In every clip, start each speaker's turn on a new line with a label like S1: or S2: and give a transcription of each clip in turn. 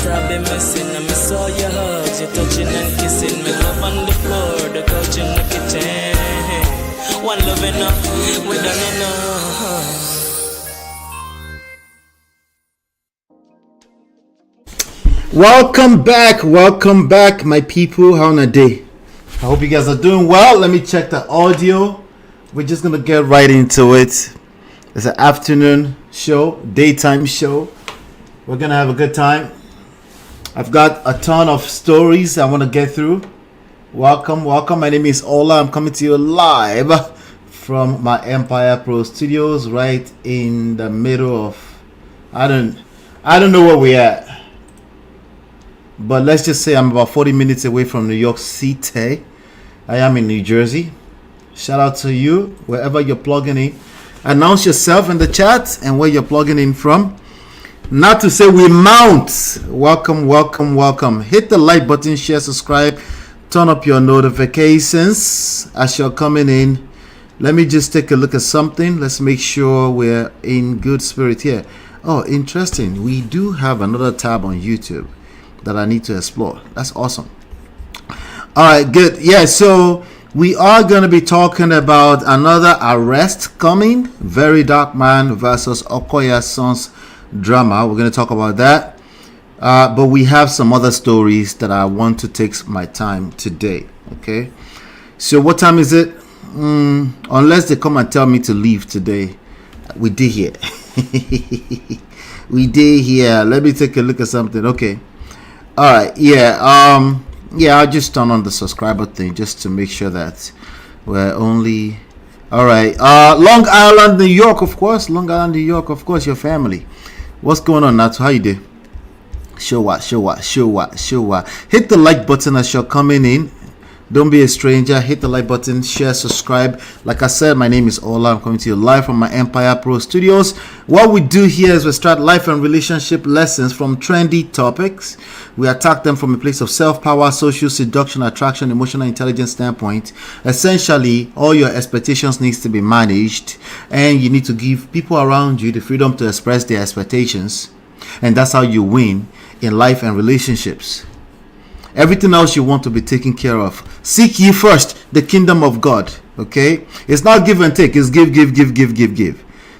S1: that I've been missing. I miss all your hugs, your touching and kissing. Me love on the floor, the couch in the kitchen. One love enough, we done enough.
S2: Welcome back, my people. How on a day? I hope you guys are doing well. Let me check the audio. We're just gonna get right into it. It's an afternoon show, daytime show. We're gonna have a good time. I've got a ton of stories I want to get through. Welcome. My name is Ola. I'm coming to you live from my Empire Pro Studios, right in the middle of I don't know where we're at. But let's just say I'm about 40 minutes away from New York City. I am in New Jersey. Shout out to you, wherever you're plugging in. Announce yourself in the chat and where you're plugging in from. Not to say we mount. Welcome. Hit the like button, share, subscribe, turn up your notifications as you're coming in. Let me just take a look at something. Let's make sure we're in good spirit here. Oh, interesting. We do have another tab on YouTube that I need to explore. That's awesome. All right, good. Yeah, so we are going to be talking about another arrest coming. VeryDarkMan versus Okoya Sons drama. We're going to talk about that. But we have some other stories that I want to take my time today. Okay. So what time is it? Unless they come and tell me to leave today. We did here. Let me take a look at something. Okay. All right, I'll just turn on the subscriber thing just to make sure that we're only all right. Long Island, New York, of course. Your family. What's going on, Natu? How you doing? Show what? Hit the like button as you're coming in. Don't be a stranger. Hit the like button, share, subscribe. Like I said, my name is Ola. I'm coming to you live from my Empire Pro Studios. What we do here is we start life and relationship lessons from trendy topics. We attack them from a place of self-power, social seduction, attraction, emotional intelligence standpoint. Essentially, all your expectations needs to be managed, and you need to give people around you the freedom to express their expectations. And that's how you win in life and relationships. Everything else you want to be taken care of. Seek ye first the kingdom of God. Okay? It's not give and take. It's give.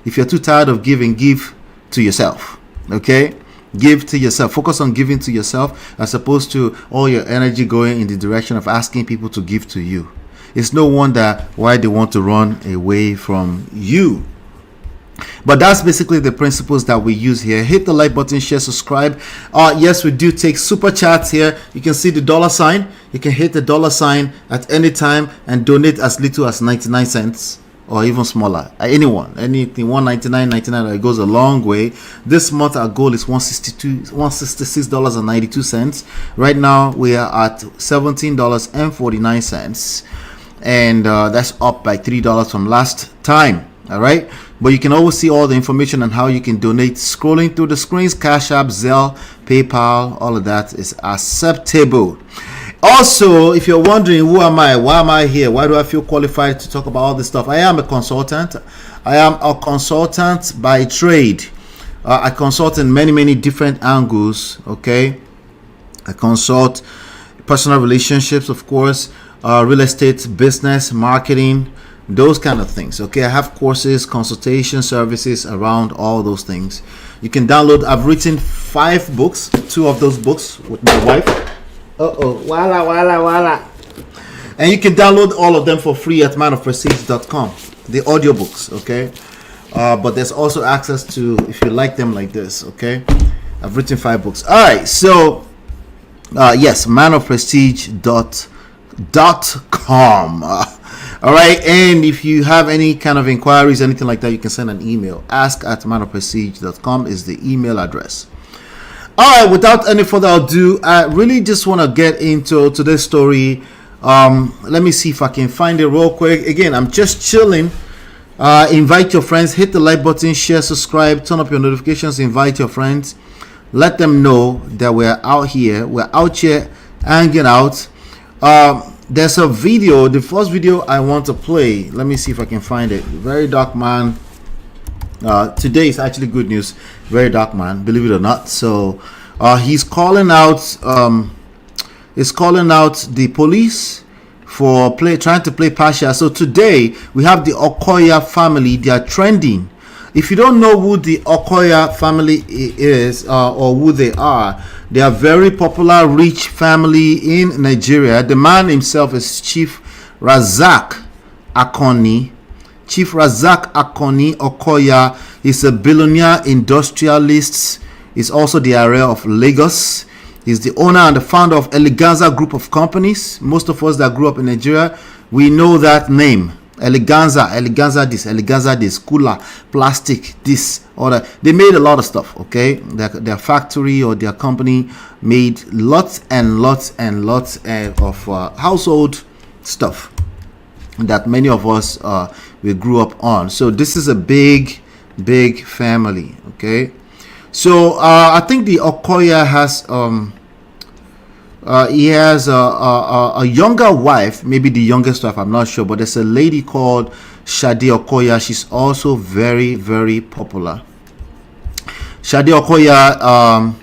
S2: If you're too tired of giving, give to yourself. Okay? Give to yourself. Focus on giving to yourself as opposed to all your energy going in the direction of asking people to give to you. It's no wonder why they want to run away from you. But that's basically the principles that we use here. Hit the like button, share, subscribe. Yes, we do take super chats here. You can see the $sign. You can hit the $sign at any time and donate as little as 99 cents or even smaller. Anything $1.99.99, it goes a long way. This month our goal is $166.92. Right now we are at $17.49, and that's up by $3 from last time. All right, but you can always see all the information on how you can donate scrolling through the screens. Cash App, Zelle, PayPal, all of that is acceptable. Also, if you're wondering, who am I? Why am I here? Why do I feel qualified to talk about all this stuff? I am a consultant. I am a consultant by trade. I consult in many different angles. Okay, I consult personal relationships, of course, real estate, business, marketing, those kind of things. Okay, I have courses, consultation services around all those things. You can download. I've written 5 books, 2 of those books with my wife. Wala. And you can download all of them for free at manofprestige.com, the audiobooks. Okay, but there's also access to, if you like them like this. Okay, I've written 5 books. All right, so yes, manofprestige.com. All right, and if you have any kind of inquiries, anything like that, you can send an email. ask@manofprestige.com is the email address. All right, without any further ado, I really just want to get into today's story. Let me see if I can find it real quick. Again, I'm just chilling. Invite your friends, hit the like button, share, subscribe, turn up your notifications, invite your friends. Let them know that we're out here. We're out here hanging out. There's a video, the first video I want to play. Let me see if I can find it. VeryDarkMan. Today is actually good news. VeryDarkMan, believe it or not. So He's calling out the police for trying to play partial. So today we have the Okoya family. They are trending. If you don't know who the Okoya family is or who they are very popular, rich family in Nigeria. The man himself is Chief Razak Akoni. Chief Razak Akoni Okoya is a billionaire industrialist. He's also the area of Lagos. He's the owner and the founder of Eleganza Group of Companies. Most of us that grew up in Nigeria, we know that name. Eleganza this, Kula, plastic, this, or that. They made a lot of stuff, okay? Their factory or their company made lots and lots of household stuff that many of us we grew up on. So this is a big family, okay? So I think the Okoya has he has a younger wife, maybe the youngest wife, I'm not sure, but there's a lady called Shade Okoya. She's also very popular. Shade Okoya,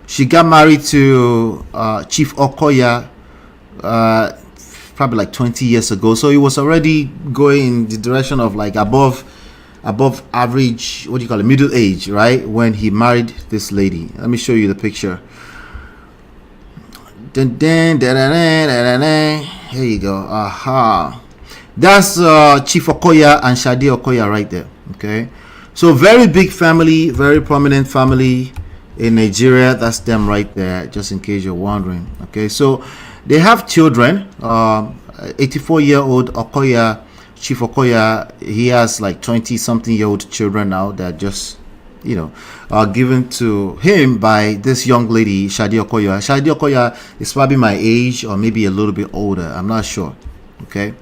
S2: she got married to Chief Okoya probably like 20 years ago, so he was already going in the direction of like above average, what do you call it, middle age, right, when he married this lady. Let me show you the picture. Here you go. That's Chief Okoya and Shade Okoya right there. Okay, so very big family, very prominent family in Nigeria. That's them right there, just in case you're wondering. Okay, so they have children. 84-year-old Okoya, Chief Okoya, he has like 20-something-year-old children now that just, you know, are given to him by this young lady, Shade Okoya. Shade Okoya is probably my age or maybe a little bit older. I'm not sure. Okay,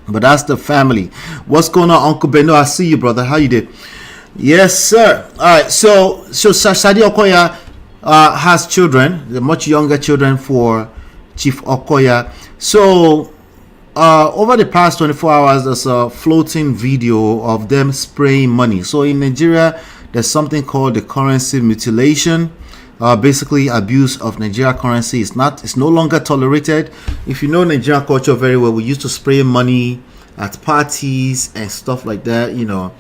S2: but that's the family. What's going on, Uncle Beno? I see you, brother. How you did? Yes, sir. All right. So Shade Okoya has children, the much younger children for Chief Okoya. So over the past 24 hours, there's a floating video of them spraying money. So in Nigeria, there's something called the currency mutilation. Basically, abuse of Nigeria currency is no longer tolerated. If you know Nigerian culture very well, we used to spray money at parties and stuff like that. You know,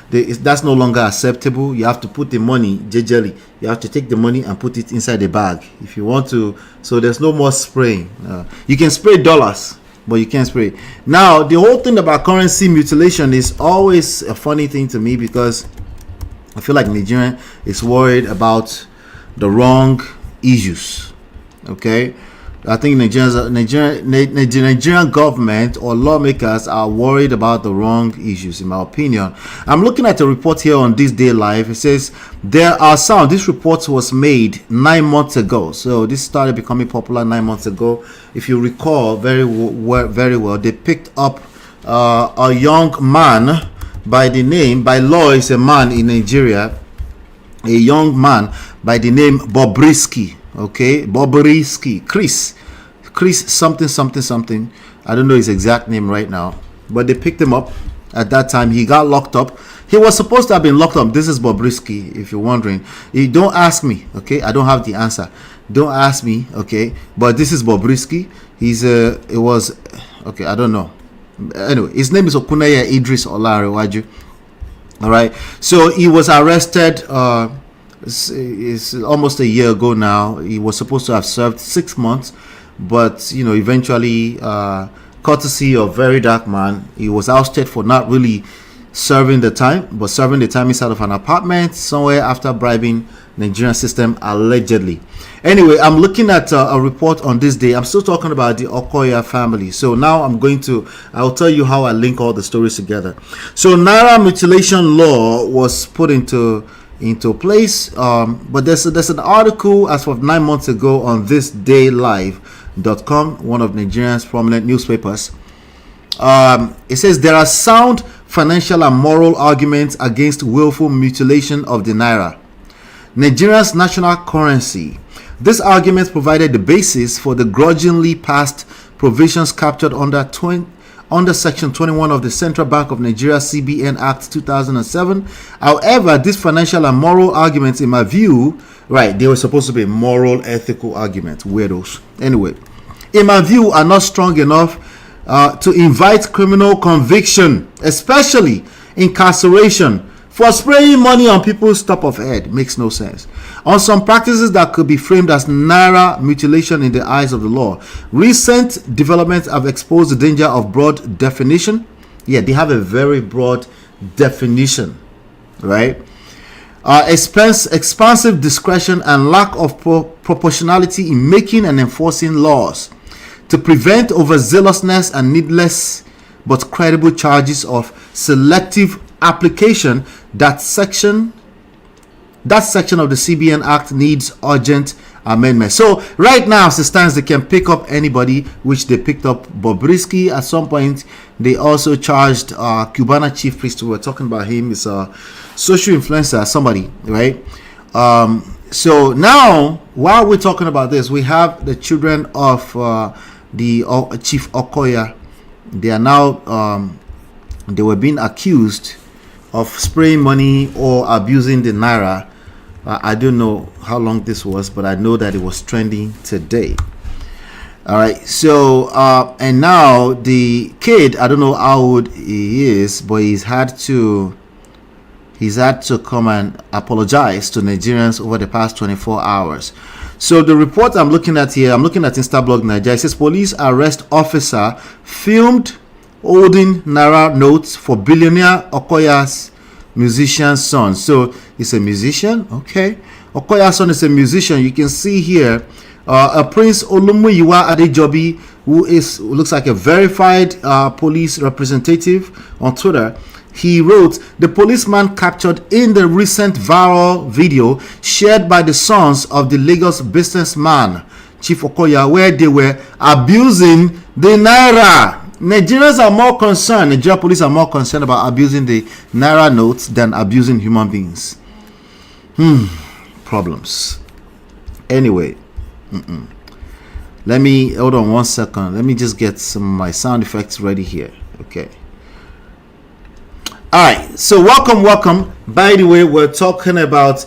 S2: that's no longer acceptable. You have to put the money, jejely. You have to take the money and put it inside the bag if you want to. So there's no more spraying. You can spray dollars, but you can't spray. Now, the whole thing about currency mutilation is always a funny thing to me, because I feel like Nigeria is worried about the wrong issues. Okay, I think Nigerian government or lawmakers are worried about the wrong issues, in my opinion. I'm looking at a report here on This Day Live. It says there are sound. This report was made 9 months ago, so this started becoming popular 9 months ago. If you recall very well, they picked up a young man by the name, by law is a man in Nigeria, a young man by the name Bobrisky. Okay, Bobrisky, Chris something. I don't know his exact name right now, but they picked him up. At that time, he got locked up. He was supposed to have been locked up. This is Bobrisky, if you're wondering. You don't ask me, okay? I don't have the answer. Don't ask me, okay? But this is Bobrisky. Okay, I don't know. Anyway, his name is Okuneye Idris Olarewaju. All right, so he was arrested. It's almost a year ago now. He was supposed to have served 6 months, but you know, eventually, courtesy of VeryDarkMan, he was ousted for not really serving the time, but serving the time inside of an apartment somewhere after bribing Nigerian system, allegedly. Anyway, I'm looking at a report on This Day. I'm still talking about the Okoya family. So now I'll tell you how I link all the stories together. So Naira mutilation law was put into place, but there's an article as of 9 months ago on thisdaylive.com, one of Nigeria's prominent newspapers. It says there are sound financial and moral arguments against willful mutilation of the Naira, Nigeria's national currency. This argument provided the basis for the grudgingly passed provisions captured under under Section 21 of the Central Bank of Nigeria CBN Act 2007. However, these financial and moral arguments, in my view, right, they were supposed to be moral, ethical arguments, weirdos. Anyway, in my view, are not strong enough to invite criminal conviction, especially incarceration, for spraying money on people's top of head. Makes no sense. On some practices that could be framed as naira mutilation in the eyes of the law. Recent developments have exposed the danger of broad definition. Yeah, they have a very broad definition, right? Expansive discretion and lack of proportionality in making and enforcing laws to prevent overzealousness and needless but credible charges of selective application. That section of the CBN Act needs urgent amendment. So right now, as it stands, they can pick up anybody, which they picked up Bobrisky. At some point, they also charged Cubana chief priest. We were talking about him. He's a social influencer, somebody, right? So now, while we're talking about this, we have the children of the Chief Okoya. They are now they were being accused of spraying money or abusing the naira. I don't know how long this was, but I know that it was trending today. All right, so and now the kid, I don't know how old he is, but he's had to come and apologize to Nigerians over the past 24 hours. So the report I'm looking at here, I'm looking at Instablog Nigeria. It says police arrest officer filmed holding naira notes for billionaire Okoya's musician's son. So he's a musician, okay. Okoya's son is a musician. You can see here a Prince Olumuyiwa Adejobi, who looks like a verified police representative on Twitter. He wrote, the policeman captured in the recent viral video shared by the sons of the Lagos businessman Chief Okoya, where they were abusing the naira. Nigerians are more concerned, Nigeria police are more concerned about abusing the naira notes than abusing human beings. Problems. Anyway, let me, hold on one second. Let me just get some of my sound effects ready here. Okay. All right, so welcome. By the way, we're talking about,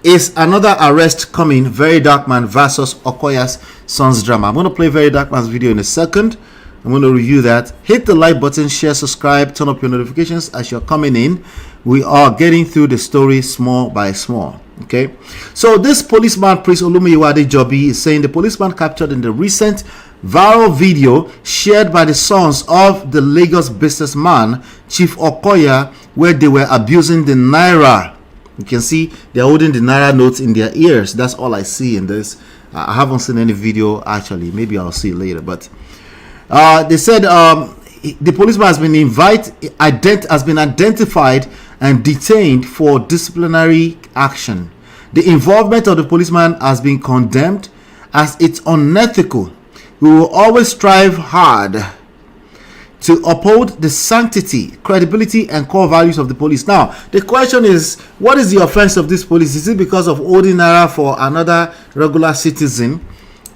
S2: is another arrest coming, VeryDarkMan versus Okoya's son's drama. I'm going to play VeryDarkMan's video in a second. I'm going to review that. Hit the like button, share, subscribe, turn up your notifications as you're coming in. We are getting through the story small by small. Okay, so this policeman, Prince Olumuyiwa Adejobi, is saying the policeman captured in the recent viral video shared by the sons of the Lagos businessman Chief Okoya, where they were abusing the naira. You can see they're holding the naira notes in their ears. That's all I see in this. I haven't seen any video actually. Maybe I'll see it later. But they said the policeman has been identified and detained for disciplinary action. The involvement of the policeman has been condemned as it's unethical. We will always strive hard to uphold the sanctity, credibility, and core values of the police. Now, the question is, what is the offense of this police? Is it because of holding naira for another regular citizen?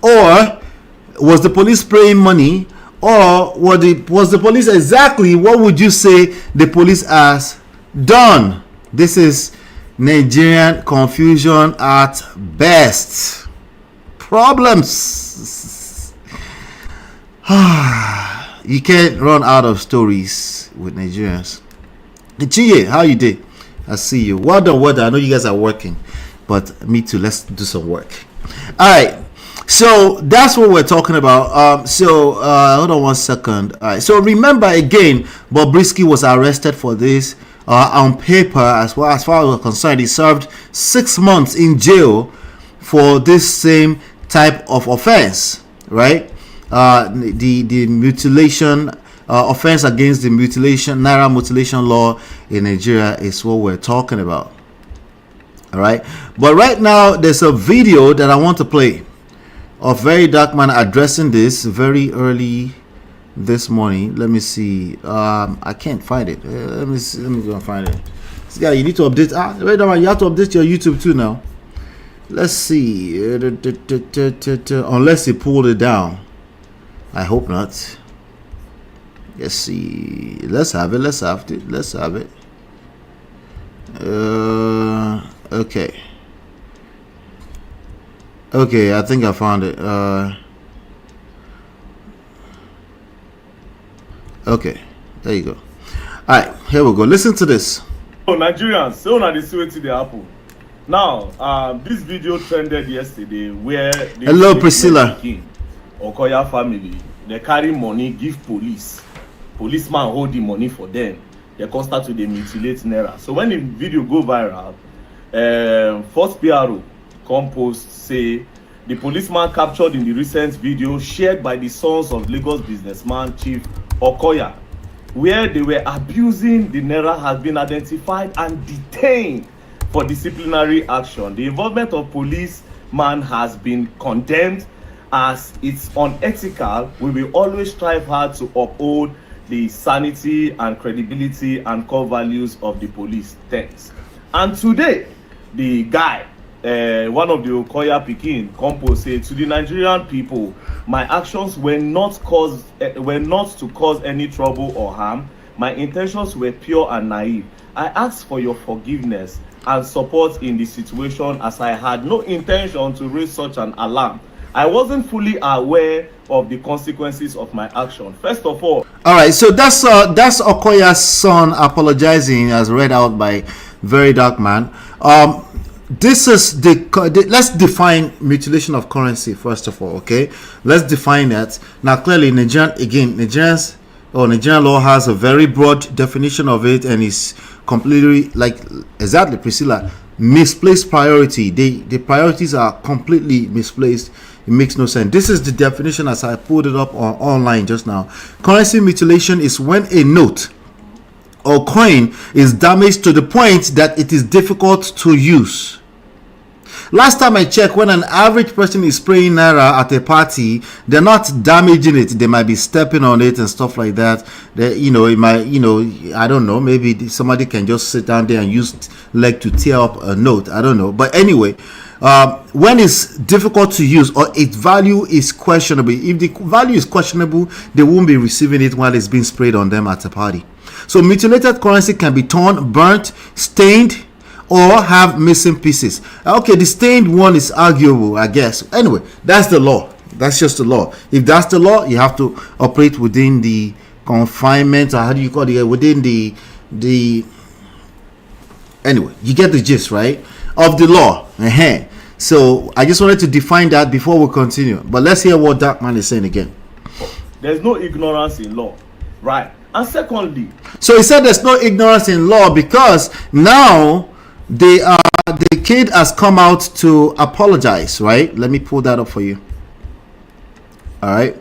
S2: Or was the police spraying money? Or was the police exactly what would you say the police has done? This is Nigerian confusion at best. Problems. You can't run out of stories with Nigerians. Chiye, how you did? I see you. Well done. I know you guys are working, but me too. Let's do some work. All right. So that's what we're talking about. Hold on one second. All right. So remember again, Bobrisky was arrested for this. On paper, as far as we're concerned, he served 6 months in jail for this same type of offense, right? The mutilation offense against the naira mutilation law in Nigeria is what we're talking about. All right, but right now there's a video that I want to play of VeryDarkMan addressing this very early this morning. Let me see. I can't find it. Let me see. Let me go and find it. This guy, you need to update. VeryDarkMan, you have to update your YouTube too now. Let's see. Unless he pulled it down. I hope not. Let's see. Let's have it. Let's have it. Let's have it. Okay. Okay, I think I found it. Okay, there you go. All right, here we go. Listen to this.
S3: So Nigerians, so now this way to the apple. Now, this video trended yesterday where
S2: hello Priscilla,
S3: Okoya family, they carry money give police. Policeman hold the money for them. They come start to mutilate naira. So when the video go viral, first PRO come post say the policeman captured in the recent video shared by the sons of Lagos businessman Chief Okoya, where they were abusing the naira, has been identified and detained for disciplinary action. The involvement of policeman has been condemned as it's unethical. We will always strive hard to uphold the sanity and credibility and core values of the police. Thanks. And today, the guy, one of the Okoya Pikin, composed say to the Nigerian people, my actions were not to cause any trouble or harm. My intentions were pure and naive. I ask for your forgiveness and support in the situation, as I had no intention to raise such an alarm. I wasn't fully aware of the consequences of my action. First of all
S2: right, so that's Okoya's son apologizing, as read out by VeryDarkMan. This is let's define mutilation of currency first of all. Okay, let's define that. Now clearly Nigerian law has a very broad definition of it, and is completely, like, exactly Priscilla, misplaced priority. The priorities are completely misplaced. It makes no sense. This is the definition as I pulled it up online just now. Currency mutilation is when a note or coin is damaged to the point that it is difficult to use. Last time I checked, when an average person is spraying naira at a party, they're not damaging it. They might be stepping on it and stuff like that. It might, I don't know, maybe somebody can just sit down there and use leg to tear up a note. I don't know. But anyway, when it's difficult to use or its value is questionable, if the value is questionable, they won't be receiving it while it's being sprayed on them at a party. So mutilated currency can be torn, burnt, stained, or have missing pieces. Okay, the stained one is arguable, I guess. Anyway, that's the law. That's just the law. If that's the law, you have to operate within the confinement, or how do you call it, within the anyway, you get the gist, right, of the law. So I just wanted to define that before we continue. But let's hear what Darkman is saying again.
S3: There's no ignorance in law, right? And secondly,
S2: so he said there's no ignorance in law because now the kid has come out to apologize, right? Let me pull that up for you. All right.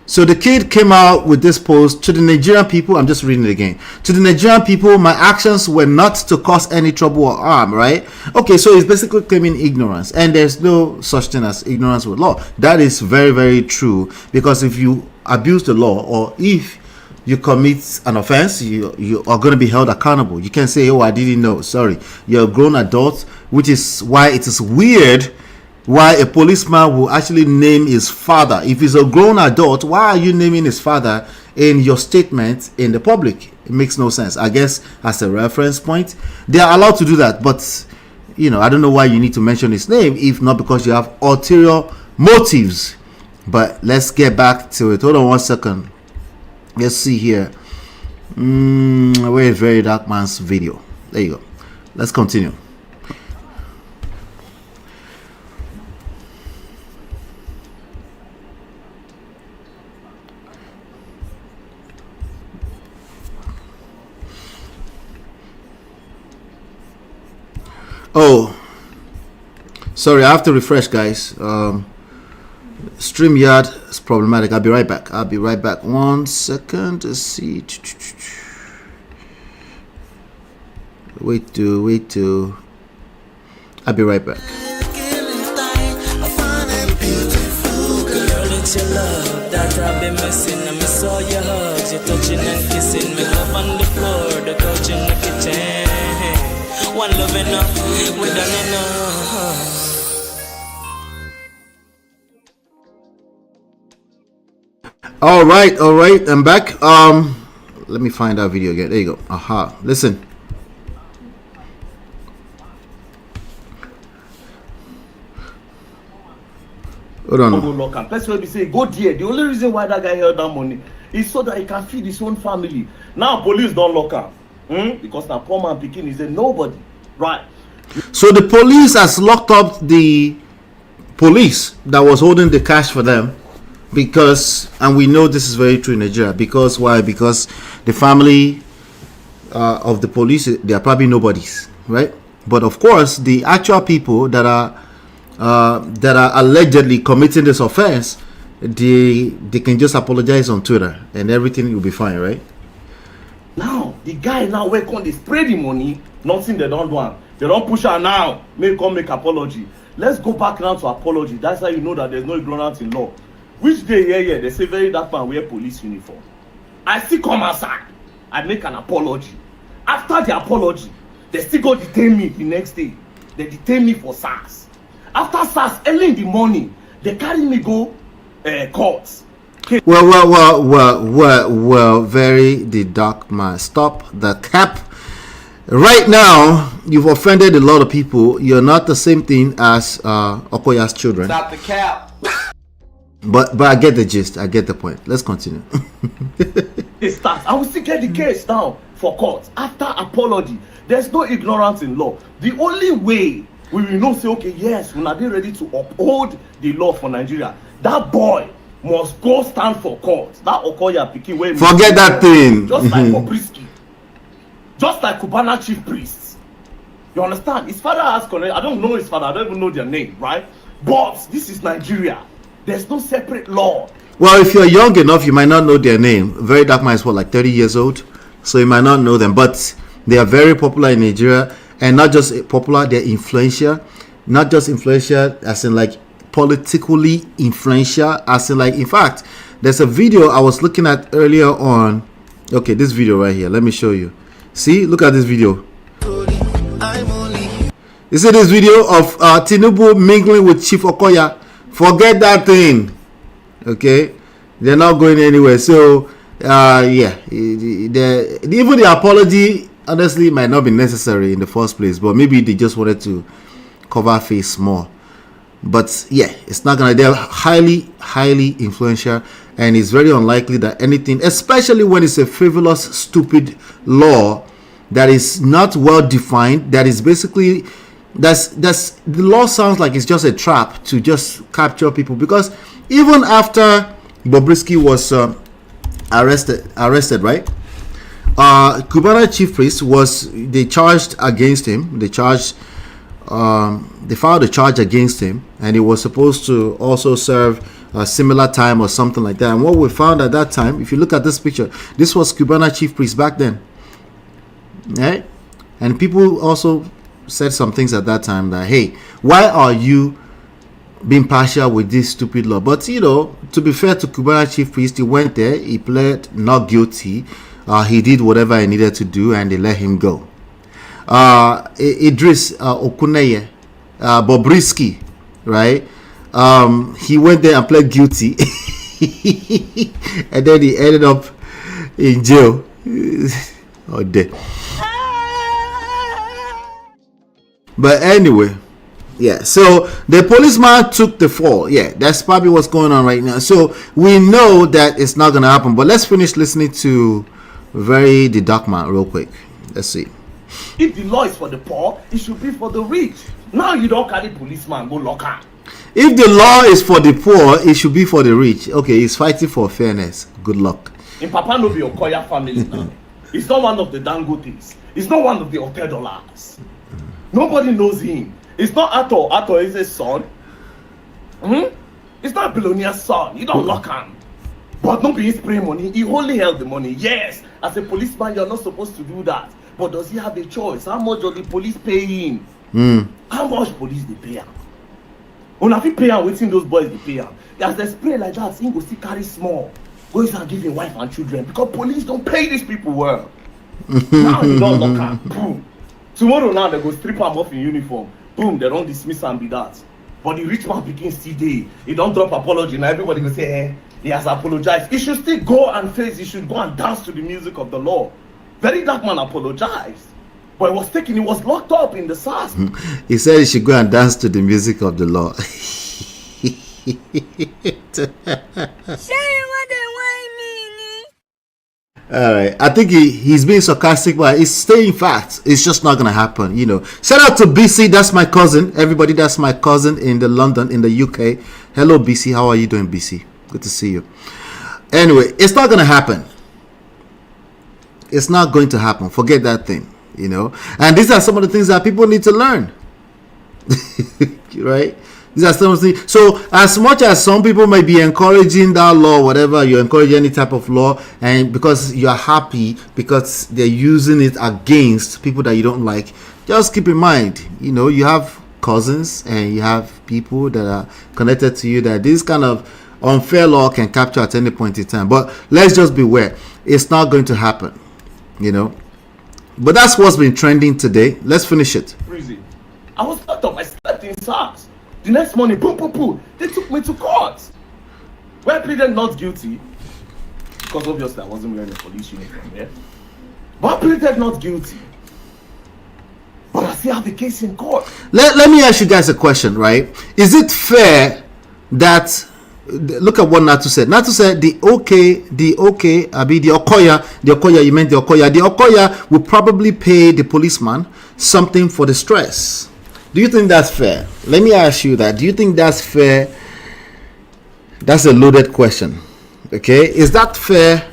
S2: So the kid came out with this post to the Nigerian people. I'm just reading it again. To the Nigerian people, my actions were not to cause any trouble or harm, right? Okay, so he's basically claiming ignorance, and there's no such thing as ignorance with law. That is very, very true, because if you abuse the law, or if you commit an offense, you are going to be held accountable. You can't say, oh, I didn't know. Sorry. You're a grown adult, which is why it is weird why a policeman will actually name his father. If he's a grown adult, why are you naming his father in your statement in the public? It makes no sense. I guess as a reference point, they are allowed to do that. But, I don't know why you need to mention his name, if not because you have ulterior motives. But let's get back to it. Hold on one second. Let's see here. Where is VeryDarkMan's video? There you go. Let's continue. Oh, sorry, I have to refresh, guys. StreamYard is problematic. I'll be right back. 1 second. Let's see. Wait to. I'll be right back.
S1: It's your love that I've been missing. I miss all your hugs, your touching and kissing. Me love on the floor, the couch in the kitchen. One love enough, we done enough.
S2: All right, I'm back. Let me find that video again. There you go. Aha. Listen. Hold on.
S3: Go lock up. That's why we say go there. The only reason why that guy held that money is so that he can feed his own family. Now police don't lock up. Because now poor man picking is a nobody. Right.
S2: So the police has locked up the police that was holding the cash for them. Because, and we know this is very true in Nigeria. Because why? Because the family of the police, they are probably nobodies, right? But of course, the actual people that are allegedly committing this offense, they can just apologize on Twitter and everything will be fine, right?
S3: Now the guy now where come they spray the money, nothing they don't want. They don't push her now. Make apology. Let's go back now to apology. That's how you know that there's no ignorance in law. Which day, yeah, they say VeryDarkMan wear police uniform. I still come outside. I make an apology. After the apology, they still go detain me the next day. They detain me for SARS. After SARS, early in the morning, they carry me go courts.
S2: Well, VeryDarkMan, stop the cap. Right now, you've offended a lot of people. You're not the same thing as Okoya's children.
S4: Stop the cap.
S2: But I get the gist. I get the point. Let's continue.
S3: They start. I will still get the case now for court. After apology, there's no ignorance in law. The only way we will know, say, okay, yes, we're not ready to uphold the law for Nigeria. That boy must go stand for court. That Okoya picking way.
S2: Forget that thing.
S3: Just like Bobrisky. Just like Cubana chief priests. You understand? His father has connected. I don't know his father. I don't even know their name, right? But this is Nigeria. There's no separate law.
S2: Well, if you're young enough, you might not know their name. VeryDarkMan is what, like 30 years old? So you might not know them. But they are very popular in Nigeria. And not just popular, they're influential. Not just influential as in like politically influential. As in like, in fact, there's a video I was looking at earlier on. Okay, this video right here. Let me show you. See, look at this video. You see this video of Tinubu mingling with Chief Okoya? Forget that thing. Okay, they're not going anywhere. So yeah, even the apology honestly might not be necessary in the first place, but maybe they just wanted to cover face more. But yeah, it's not gonna. They're highly influential, and it's very unlikely that anything, especially when it's a frivolous, stupid law that is not well defined, that is basically that's the law sounds like it's just a trap to just capture people. Because even after Bobrisky was arrested, right? Cubana chief priest they charged against him. They filed a charge against him, and he was supposed to also serve a similar time or something like that. And what we found at that time, if you look at this picture, this was Cubana chief priest back then, right? And people also said some things at that time that, hey, why are you being partial with this stupid law? But to be fair to Cubana chief priest, he went there, he pled not guilty, he did whatever he needed to do, and they let him go. Idris Okuneye, Bobrisky, right? He went there and pled guilty, and then he ended up in jail or dead. But anyway, yeah, so the policeman took the fall. Yeah, that's probably what's going on right now. So we know that it's not gonna happen. But let's finish listening to VeryDarkMan real quick. Let's see.
S3: If the law is for the poor, it should be for the rich. Now you don't carry policeman go lock up.
S2: If the law is for the poor, it should be for the rich. Okay, he's fighting for fairness. Good luck.
S3: In Papa no be Okoya family now. It's not one of the Dangotes. It's not one of the hotel dollars. Nobody knows him. It's not Ato. Ato is his son. It's not a billionaire's son. You don't lock him. But not being spray money. He only held the money. Yes, as a policeman, you're not supposed to do that. But does he have a choice? How much does the police pay him? How much police they pay him? When I pay him, waiting those boys they pay him. As they spray like that, he go still carry small. Go and give him wife and children because police don't pay these people well. Now you don't lock him. Boom. Tomorrow now they go strip him off in uniform. Boom, they don't dismiss him be that. But the rich man begins still day. He don't drop apology. Now everybody go say, He has apologized. He should still go and face. He should go and dance to the music of the law. VeryDarkMan apologized, but he was taken. He was locked up in the SARS.
S2: He said he should go and dance to the music of the law. All right, I think he's being sarcastic, but he's saying facts. It's just not gonna happen, you know. Shout out to BC, that's my cousin. Everybody, that's my cousin in the London, in the UK. Hello, BC. How are you doing, BC? Good to see you. Anyway, it's not gonna happen. It's not going to happen. Forget that thing, you know. And these are some of the things that people need to learn, right? These are some of the things. So as much as some people may be encouraging that law, whatever, you encourage any type of law, and because you're happy because they're using it against people that you don't like, just keep in mind, you know, you have cousins and you have people that are connected to you that this kind of unfair law can capture at any point in time. But let's just beware. It's not going to happen, you know. But that's what's been trending today. Let's finish it.
S3: Freezing. I was locked up. I slept in SARS. The next morning, boom, boom, boom, they took me to court. Where I pleaded not guilty, because obviously I wasn't wearing a police uniform there. But I pleaded not guilty. But I still have the case in court.
S2: Let me ask you guys a question, right? Is it fair that, look at what Natu said. Natu said the Okoya will probably pay the policeman something for the stress. Do you think that's fair? Let me ask you that. Do you think that's fair? That's a loaded question. Okay, is that fair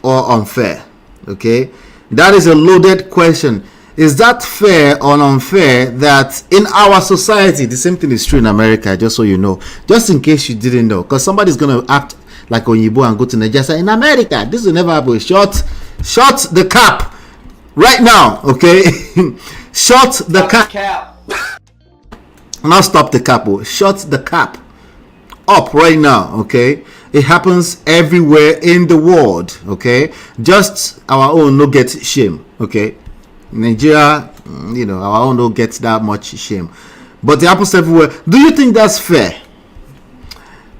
S2: or unfair? Okay, that is a loaded question. Is that fair or unfair that in our society, the same thing is true in America, just so you know, just in case you didn't know, because somebody's going to act like Onyibo and go to Nigeria. Say, in America, this will never happen. Shut the cap right now, okay? Shut the cap. Not stop the cap. Shut the cap up right now, okay? It happens everywhere in the world, okay? Just our own no get shame, okay? Nigeria, you know, our own don't get that much shame, but it happens everywhere. Do you think that's fair?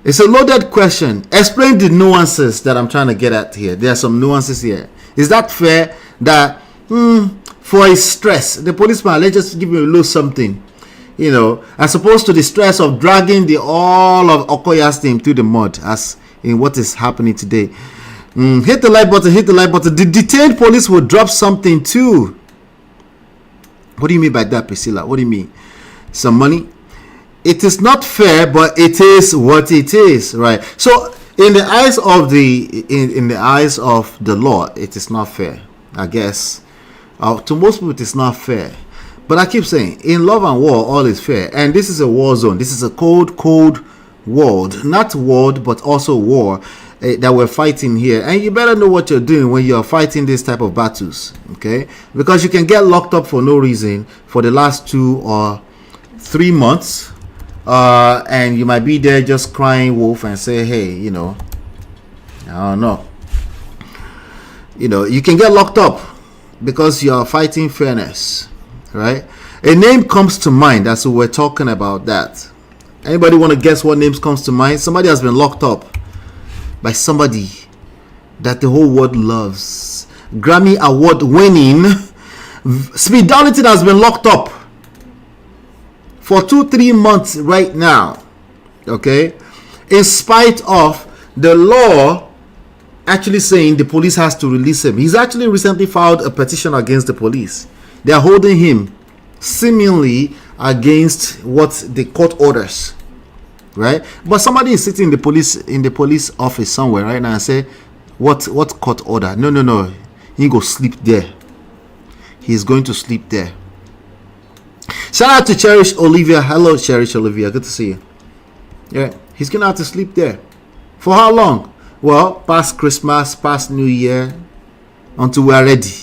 S2: It's a loaded question. Explain the nuances that I'm trying to get at here. There are some nuances here. Is that fair that for his stress, the policeman, let's just give him a little something, you know, as opposed to the stress of dragging the all of Okoya's team through the mud, as in what is happening today. Hit the like button, hit the like button. The detained police will drop something too. What do you mean by that, Priscilla? What do you mean? Some money? It is not fair, but it is what it is, right? So in the eyes of in the eyes of the law, it is not fair, I guess. To most people, it is not fair. But I keep saying, in love and war, all is fair. And this is a war zone. This is a cold world. Not world, but also war that we're fighting here. And you better know what you're doing when you're fighting this type of battles, okay? Because you can get locked up for no reason for the last 2 or 3 months. And you might be there just crying wolf and say, hey, you know, I don't know. You know, you can get locked up because you're fighting fairness, right? A name comes to mind as we're talking about that. Anybody want to guess what names comes to mind? Somebody has been locked up by somebody that the whole world loves. Grammy award winning Speed Darlington has been locked up for 2-3 months right now, okay, in spite of the law actually saying the police has to release him. He's actually recently filed a petition against the police. They are holding him seemingly against what the court orders, right? But somebody is sitting in the police office somewhere right now and say, what court order? No, he go sleep there. He's going to sleep there. Shout out to Cherish Olivia. Hello, Cherish Olivia. Good to see you. Yeah, he's gonna have to sleep there. For how long? Well, past Christmas, past New Year, until we are ready,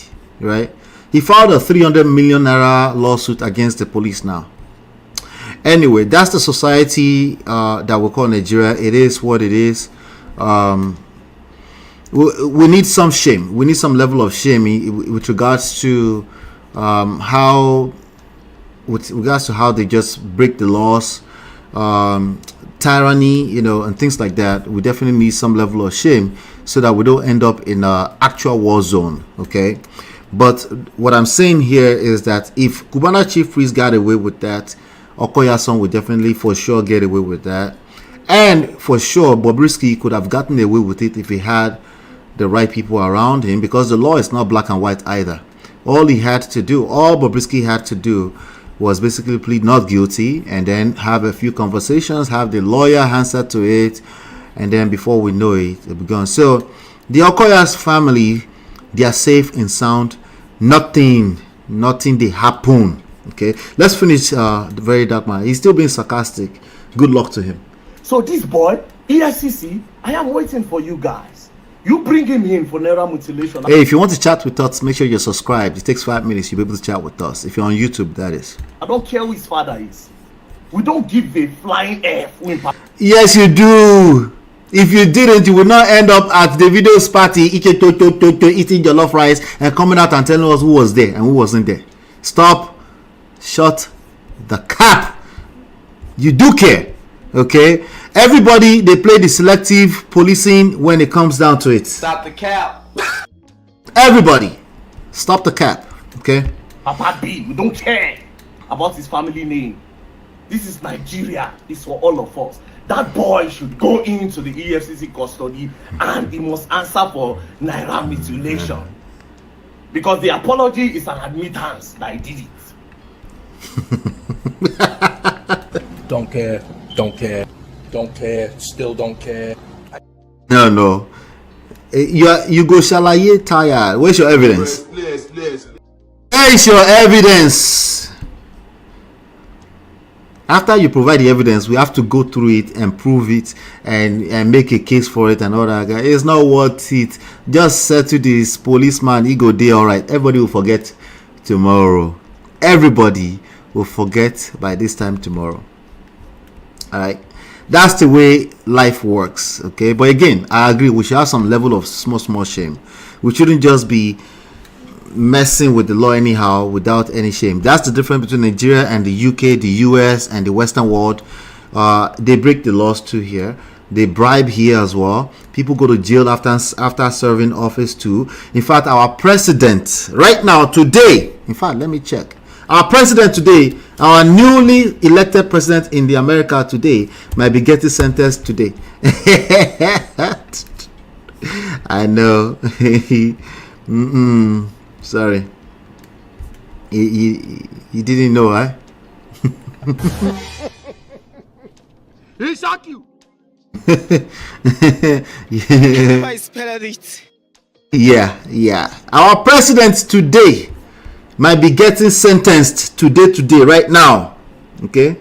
S2: right? He filed a 300 million naira lawsuit against the police now. Anyway, that's the society that we call Nigeria. It is what it is. We need some shame. We need some level of shame with regards to how they just break the laws, tyranny, you know, and things like that, we definitely need some level of shame so that we don't end up in an actual war zone, okay? But what I'm saying here is that if Cubana Chief Priest got away with that, Okoya son would definitely for sure get away with that. And for sure, Bobrisky could have gotten away with it if he had the right people around him, because the law is not black and white either. All Bobrisky had to do was basically plead not guilty and then have a few conversations, have the lawyer answer to it, and then before we know it, it'll be gone. So the Okoya's family, they are safe and sound. Nothing they happen. Okay, let's finish the Very Dark Man. He's still being sarcastic. Good luck to him.
S3: So this boy, ESCC, I am waiting for you guys. You bring him in for Naira mutilation.
S2: Hey, if you want to chat with us, make sure you're subscribed. It takes 5 minutes. You'll be able to chat with us. If you're on YouTube, that is.
S3: I don't care who his father is. We don't give a flying F.
S2: Yes, you do. If you didn't, you would not end up at the video's party eating jollof rice and coming out and telling us who was there and who wasn't there. Stop. Shut the cap. You do care. Okay? Everybody, they play the selective policing when it comes down to it.
S4: Stop the cap.
S2: Everybody, stop the cap. Okay?
S3: Papa B, we don't care about his family name. This is Nigeria. It's for all of us. That boy should go into the EFCC custody and he must answer for Naira mutilation. Because the apology is an admittance that he did it.
S4: Don't care. Don't care. Don't care. Still don't care.
S2: No. You go shalaye tired. Where's your evidence? Where is your evidence? After you provide the evidence, we have to go through it and prove it and make a case for it and all that. It's not worth it. Just settle this policeman ego day, all right. Everybody will forget tomorrow. Everybody will forget by this time tomorrow. All right. That's the way life works. Okay. But again, I agree. We should have some level of small shame. We shouldn't just be messing with the law anyhow without any shame. That's the difference between Nigeria and the UK, the US, and the Western world. They break the laws too here. They bribe here as well. People go to jail after serving office too. In fact, our president right now today, in fact, let me check. Our president today, our newly elected president in the America today, might be getting sentenced today. I know. Sorry. He didn't know, huh?
S5: He shock you.
S2: Yeah. Our president today might be getting sentenced today, right now. Okay?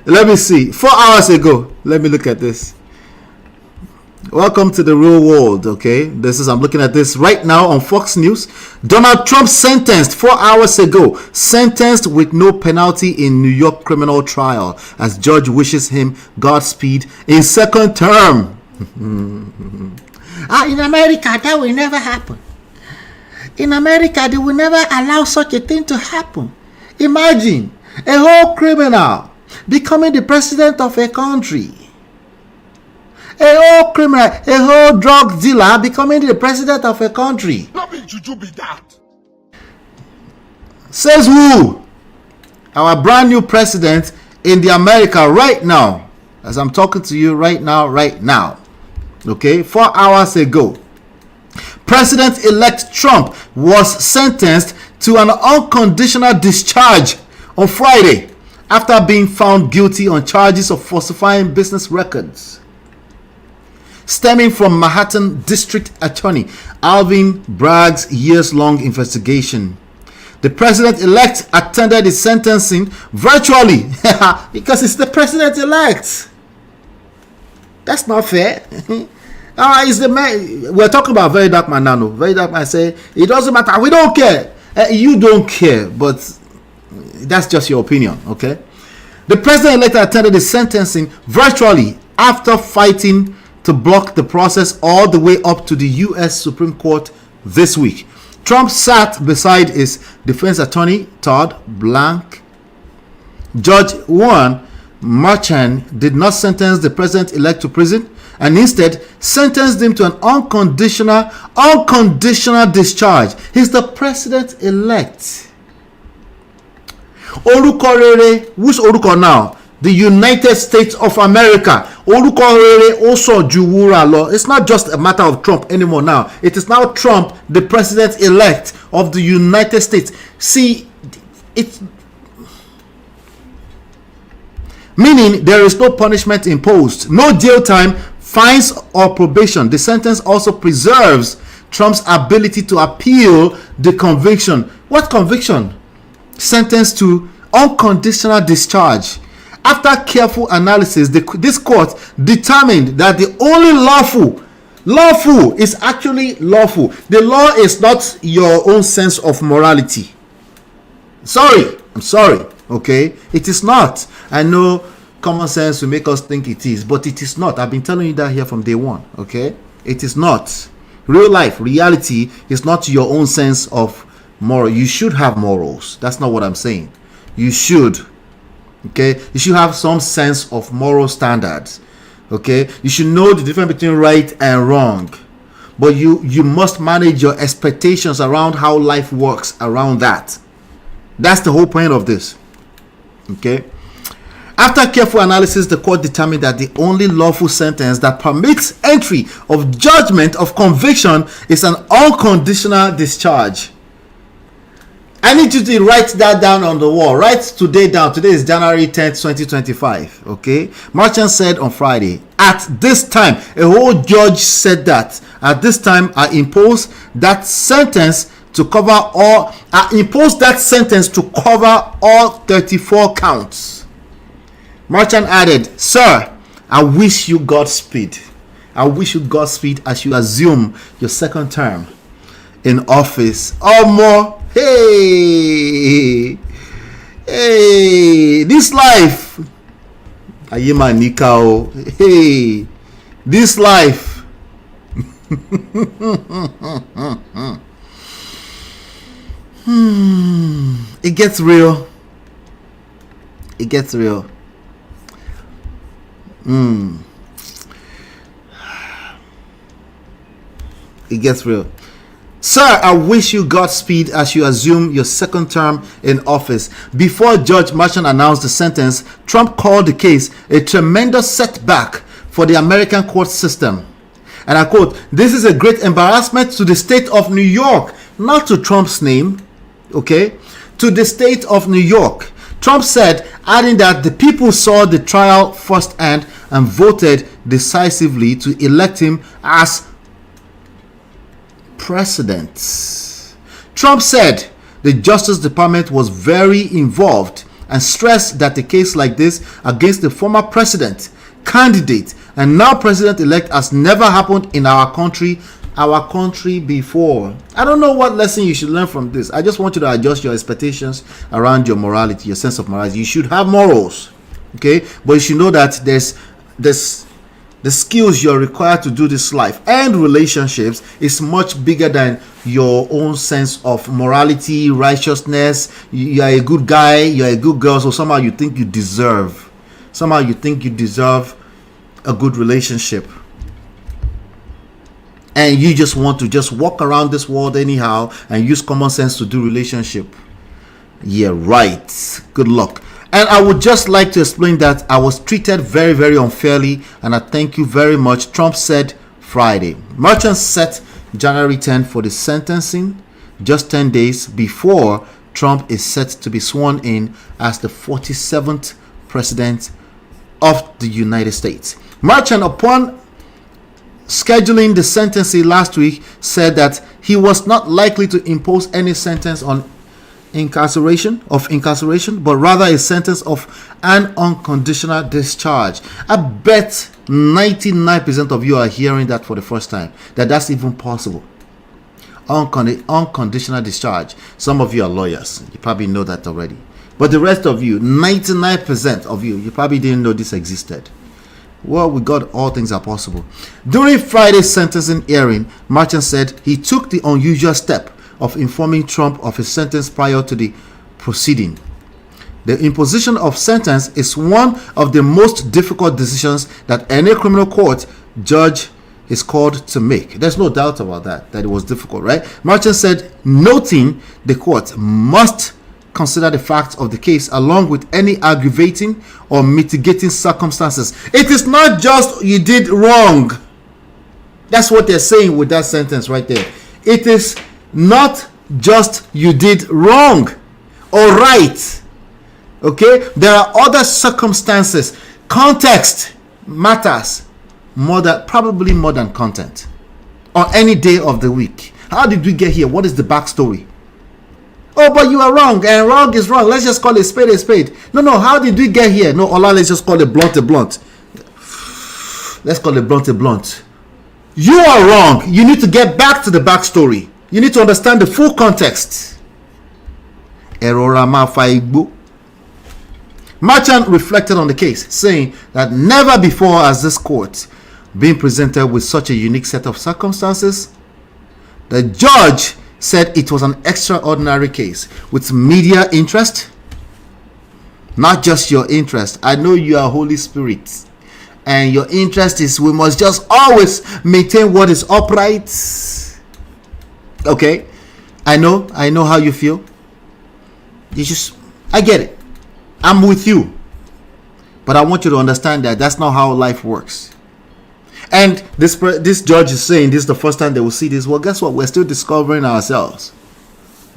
S2: Let me see. 4 hours ago. Let me look at this. Welcome to the real world, okay? I'm looking at this right now on Fox News. Donald Trump sentenced 4 hours ago. Sentenced with no penalty in New York criminal trial as judge wishes him Godspeed in second term. In America, that will never happen. In America, they will never allow such a thing to happen. Imagine a whole criminal becoming the president of a country. A whole criminal, a whole drug dealer becoming the president of a country.
S5: Nothing juju be that.
S2: Says who? Our brand new president in the America right now. As I'm talking to you right now. Okay, 4 hours ago. President-elect Trump was sentenced to an unconditional discharge on Friday after being found guilty on charges of falsifying business records, stemming from Manhattan District Attorney Alvin Bragg's years-long investigation. The president-elect attended his sentencing virtually because it's the president-elect. That's not fair. It's the man. We're talking about VeryDarkMan now. VeryDarkMan say it doesn't matter. We don't care. You don't care, but that's just your opinion, okay? The president-elect attended his sentencing virtually after fighting to block the process all the way up to the U.S. Supreme Court this week. Trump sat beside his defense attorney, Todd Blank. Judge Warren Merchant did not sentence the president-elect to prison and instead sentenced him to an unconditional discharge. He's the president-elect. Orúkọ rere, who's orúkọ now? The United States of America. Orúkọ rere also ju wúrà lọ. It's not just a matter of Trump anymore now. It is now Trump, the president-elect of the United States. See, it's meaning there is no punishment imposed, no jail time, fines or probation. The sentence also preserves Trump's ability to appeal the conviction. What conviction? Sentenced to unconditional discharge. After careful analysis, this court determined that the only lawful is actually lawful. The law is not your own sense of morality. I'm sorry, okay? It is not. I know common sense will make us think it is, but it is not. I've been telling you that here from day one, okay? It is not. Real life, reality is not your own sense of moral. You should have morals. That's not what I'm saying. You should, okay? You should have some sense of moral standards, okay? You should know the difference between right and wrong, but you must manage your expectations around how life works around that. That's the whole point of this, okay? After careful analysis, the court determined that the only lawful sentence that permits entry of judgment of conviction is an unconditional discharge. I need you to write that down on the wall. Write today down. Today is January 10th, 2025. Okay. Merchant said on Friday, at this time, a whole judge said that at this time I impose that sentence to cover all 34 counts. Merchant added, sir, I wish you Godspeed. I wish you Godspeed as you assume your second term in office. More. Hey, this life. Ayema Nikao. Hey, this life. It gets real. It gets real. It gets real. Sir, I wish you Godspeed as you assume your second term in office. Before Judge Merchant announced the sentence, Trump called the case a tremendous setback for the American court system. And I quote, "This is a great embarrassment to the state of New York," not to Trump's name, okay? To the state of New York. Trump said, adding that the people saw the trial firsthand and voted decisively to elect him as president. Trump said the Justice Department was very involved and stressed that a case like this against the former president, candidate, and now president-elect has never happened in our country before. I don't know what lesson you should learn from this. I just want you to adjust your expectations around your morality, your sense of morality. You should have morals, okay? But you should know that there's the skills you're required to do this life and relationships is much bigger than your own sense of morality, righteousness. You are a good guy, you're a good girl, so somehow you think you deserve a good relationship. And you just want to just walk around this world anyhow and use common sense to do relationship. Yeah, right. Good luck. And I would just like to explain that I was treated very, very unfairly, and I thank you very much. Trump said Friday. Merchant set January 10th for the sentencing, just 10 days before Trump is set to be sworn in as the 47th president of the United States. Merchant, upon scheduling the sentencing last week, said that he was not likely to impose any sentence on incarceration, but rather a sentence of an unconditional discharge. I bet 99% of you are hearing that for the first time, that's even possible. Unconditional discharge. Some of you are lawyers, you probably know that already, but the rest of you, 99% of you probably didn't know this existed. Well, with God, all things are possible. During Friday's sentencing hearing, Merchant said he took the unusual step of informing Trump of his sentence prior to the proceeding. The imposition of sentence is one of the most difficult decisions that any criminal court judge is called to make. There's no doubt about that it was difficult, right? Merchant said, noting the court must consider the facts of the case along with any aggravating or mitigating circumstances. It is not just you did wrong. That's what they're saying with that sentence right there. It is not just you did wrong or right. Okay, there are other circumstances. Context matters probably more than content on any day of the week. How did we get here? What is the backstory? Oh, but you are wrong, and wrong is wrong. Let's just call a spade a spade. No, how did we get here? No, Ola, let's just call it blunt a blunt. Let's call it blunt a blunt. You are wrong. You need to get back to the backstory. You need to understand the full context. Errorama Faigbo. Merchant reflected on the case, saying that never before has this court been presented with such a unique set of circumstances. The judge said it was an extraordinary case with media interest, not just your interest. I know you are Holy Spirit, and your interest is we must just always maintain what is upright. Okay, I know how you feel. I get it. I'm with you. But I want you to understand that that's not how life works. And this judge is saying this is the first time they will see this. Well, guess what? We're still discovering ourselves.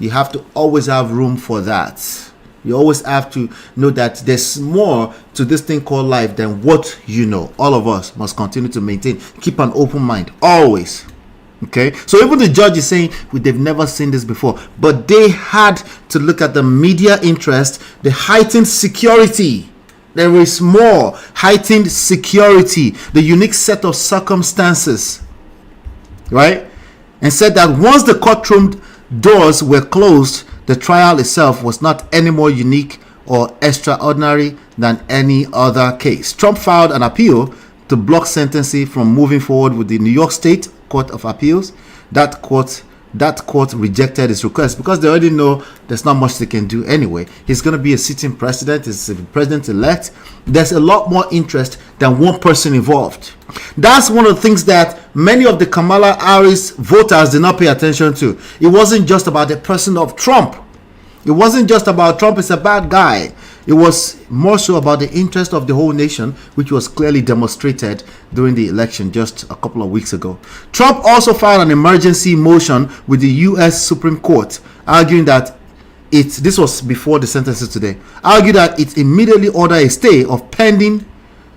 S2: You have to always have room for that. You always have to know that there's more to this thing called life than what you know. All of us must continue to keep an open mind. Always. Okay, so even the judge is saying they've never seen this before, but they had to look at the media interest, the heightened security. There is more heightened security, the unique set of circumstances, right? And said that once the courtroom doors were closed, the trial itself was not any more unique or extraordinary than any other case. Trump filed an appeal to block sentencing from moving forward with the New York State Court of Appeals. That court rejected his request because they already know there's not much they can do anyway. He's going to be a sitting president, he's a president-elect. There's a lot more interest than one person involved. That's one of the things that many of the Kamala Harris voters did not pay attention to. It wasn't just about the person of Trump. It wasn't just about Trump is a bad guy. It was more so about the interest of the whole nation, which was clearly demonstrated during the election just a couple of weeks ago. Trump also filed an emergency motion with the U.S. Supreme Court, arguing that this was before the sentences today, argued that it immediately ordered a stay of pending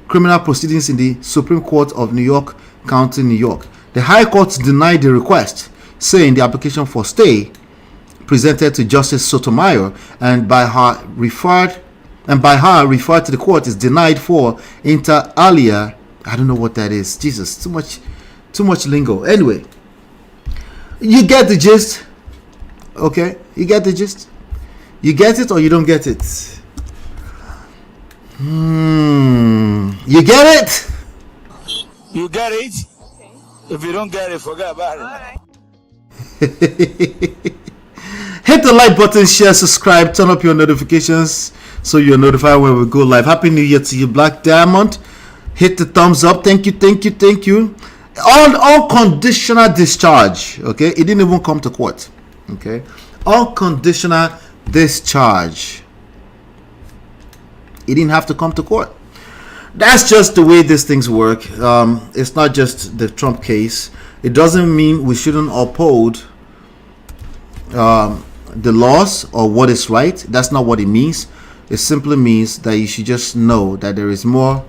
S2: criminal proceedings in the Supreme Court of New York County, New York. The High Court denied the request, saying the application for stay presented to Justice Sotomayor and by her referred to the court is denied for inter alia. I don't know what that is. Jesus, too much lingo. Anyway, you get the gist. Okay, you get the gist. You get it or you don't get it. You get it?
S6: You get it? If you don't get it, forget about it.
S2: Hit the like button, share, subscribe, turn up your notifications so you're notified when we go live. Happy New Year to you, Black Diamond. Hit the thumbs up. Thank you. Unconditional discharge. Okay, it didn't even come to court. Okay, unconditional discharge. It didn't have to come to court. That's just the way these things work. It's not just the Trump case. It doesn't mean we shouldn't uphold the laws or what is right. That's not what it means. It simply means that you should just know that there is more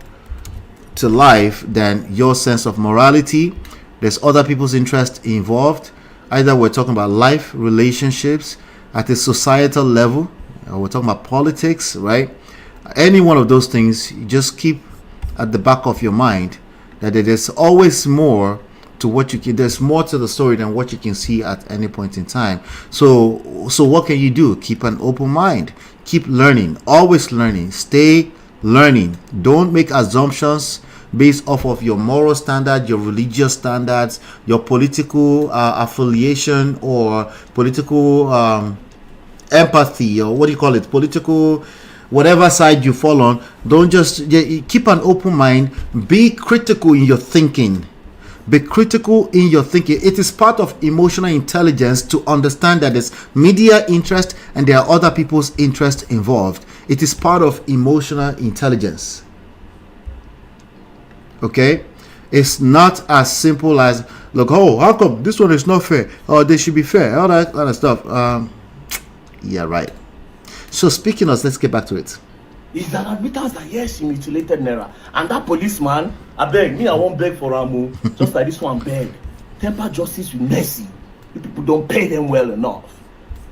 S2: to life than your sense of morality. There's other people's interest involved. Either we're talking about life, relationships at a societal level, or we're talking about politics, right? Any one of those things, you just keep at the back of your mind that there's always more to what you can. There's more to the story than what you can see at any point in time. So what can you do? Keep an open mind. Keep learning. Always learning. Stay learning. Don't make assumptions based off of your moral standard, your religious standards, your political affiliation, or political empathy, or what do you call it? Political whatever side you fall on, don't just keep an open mind. Be critical in your thinking. Be critical in your thinking. It is part of emotional intelligence to understand that there's media interest and there are other people's interest involved. It is part of emotional intelligence. Okay? It's not as simple as, look, oh, how come this one is not fair? Oh, they should be fair. All that kind of stuff. Yeah, right. So speaking of, let's get back to it.
S3: Is an admittance that yes, she mutilated Naira. And that policeman, I beg, me, I won't beg for Ramu. Just like this one beg. Temper justice with mercy. You people don't pay them well enough.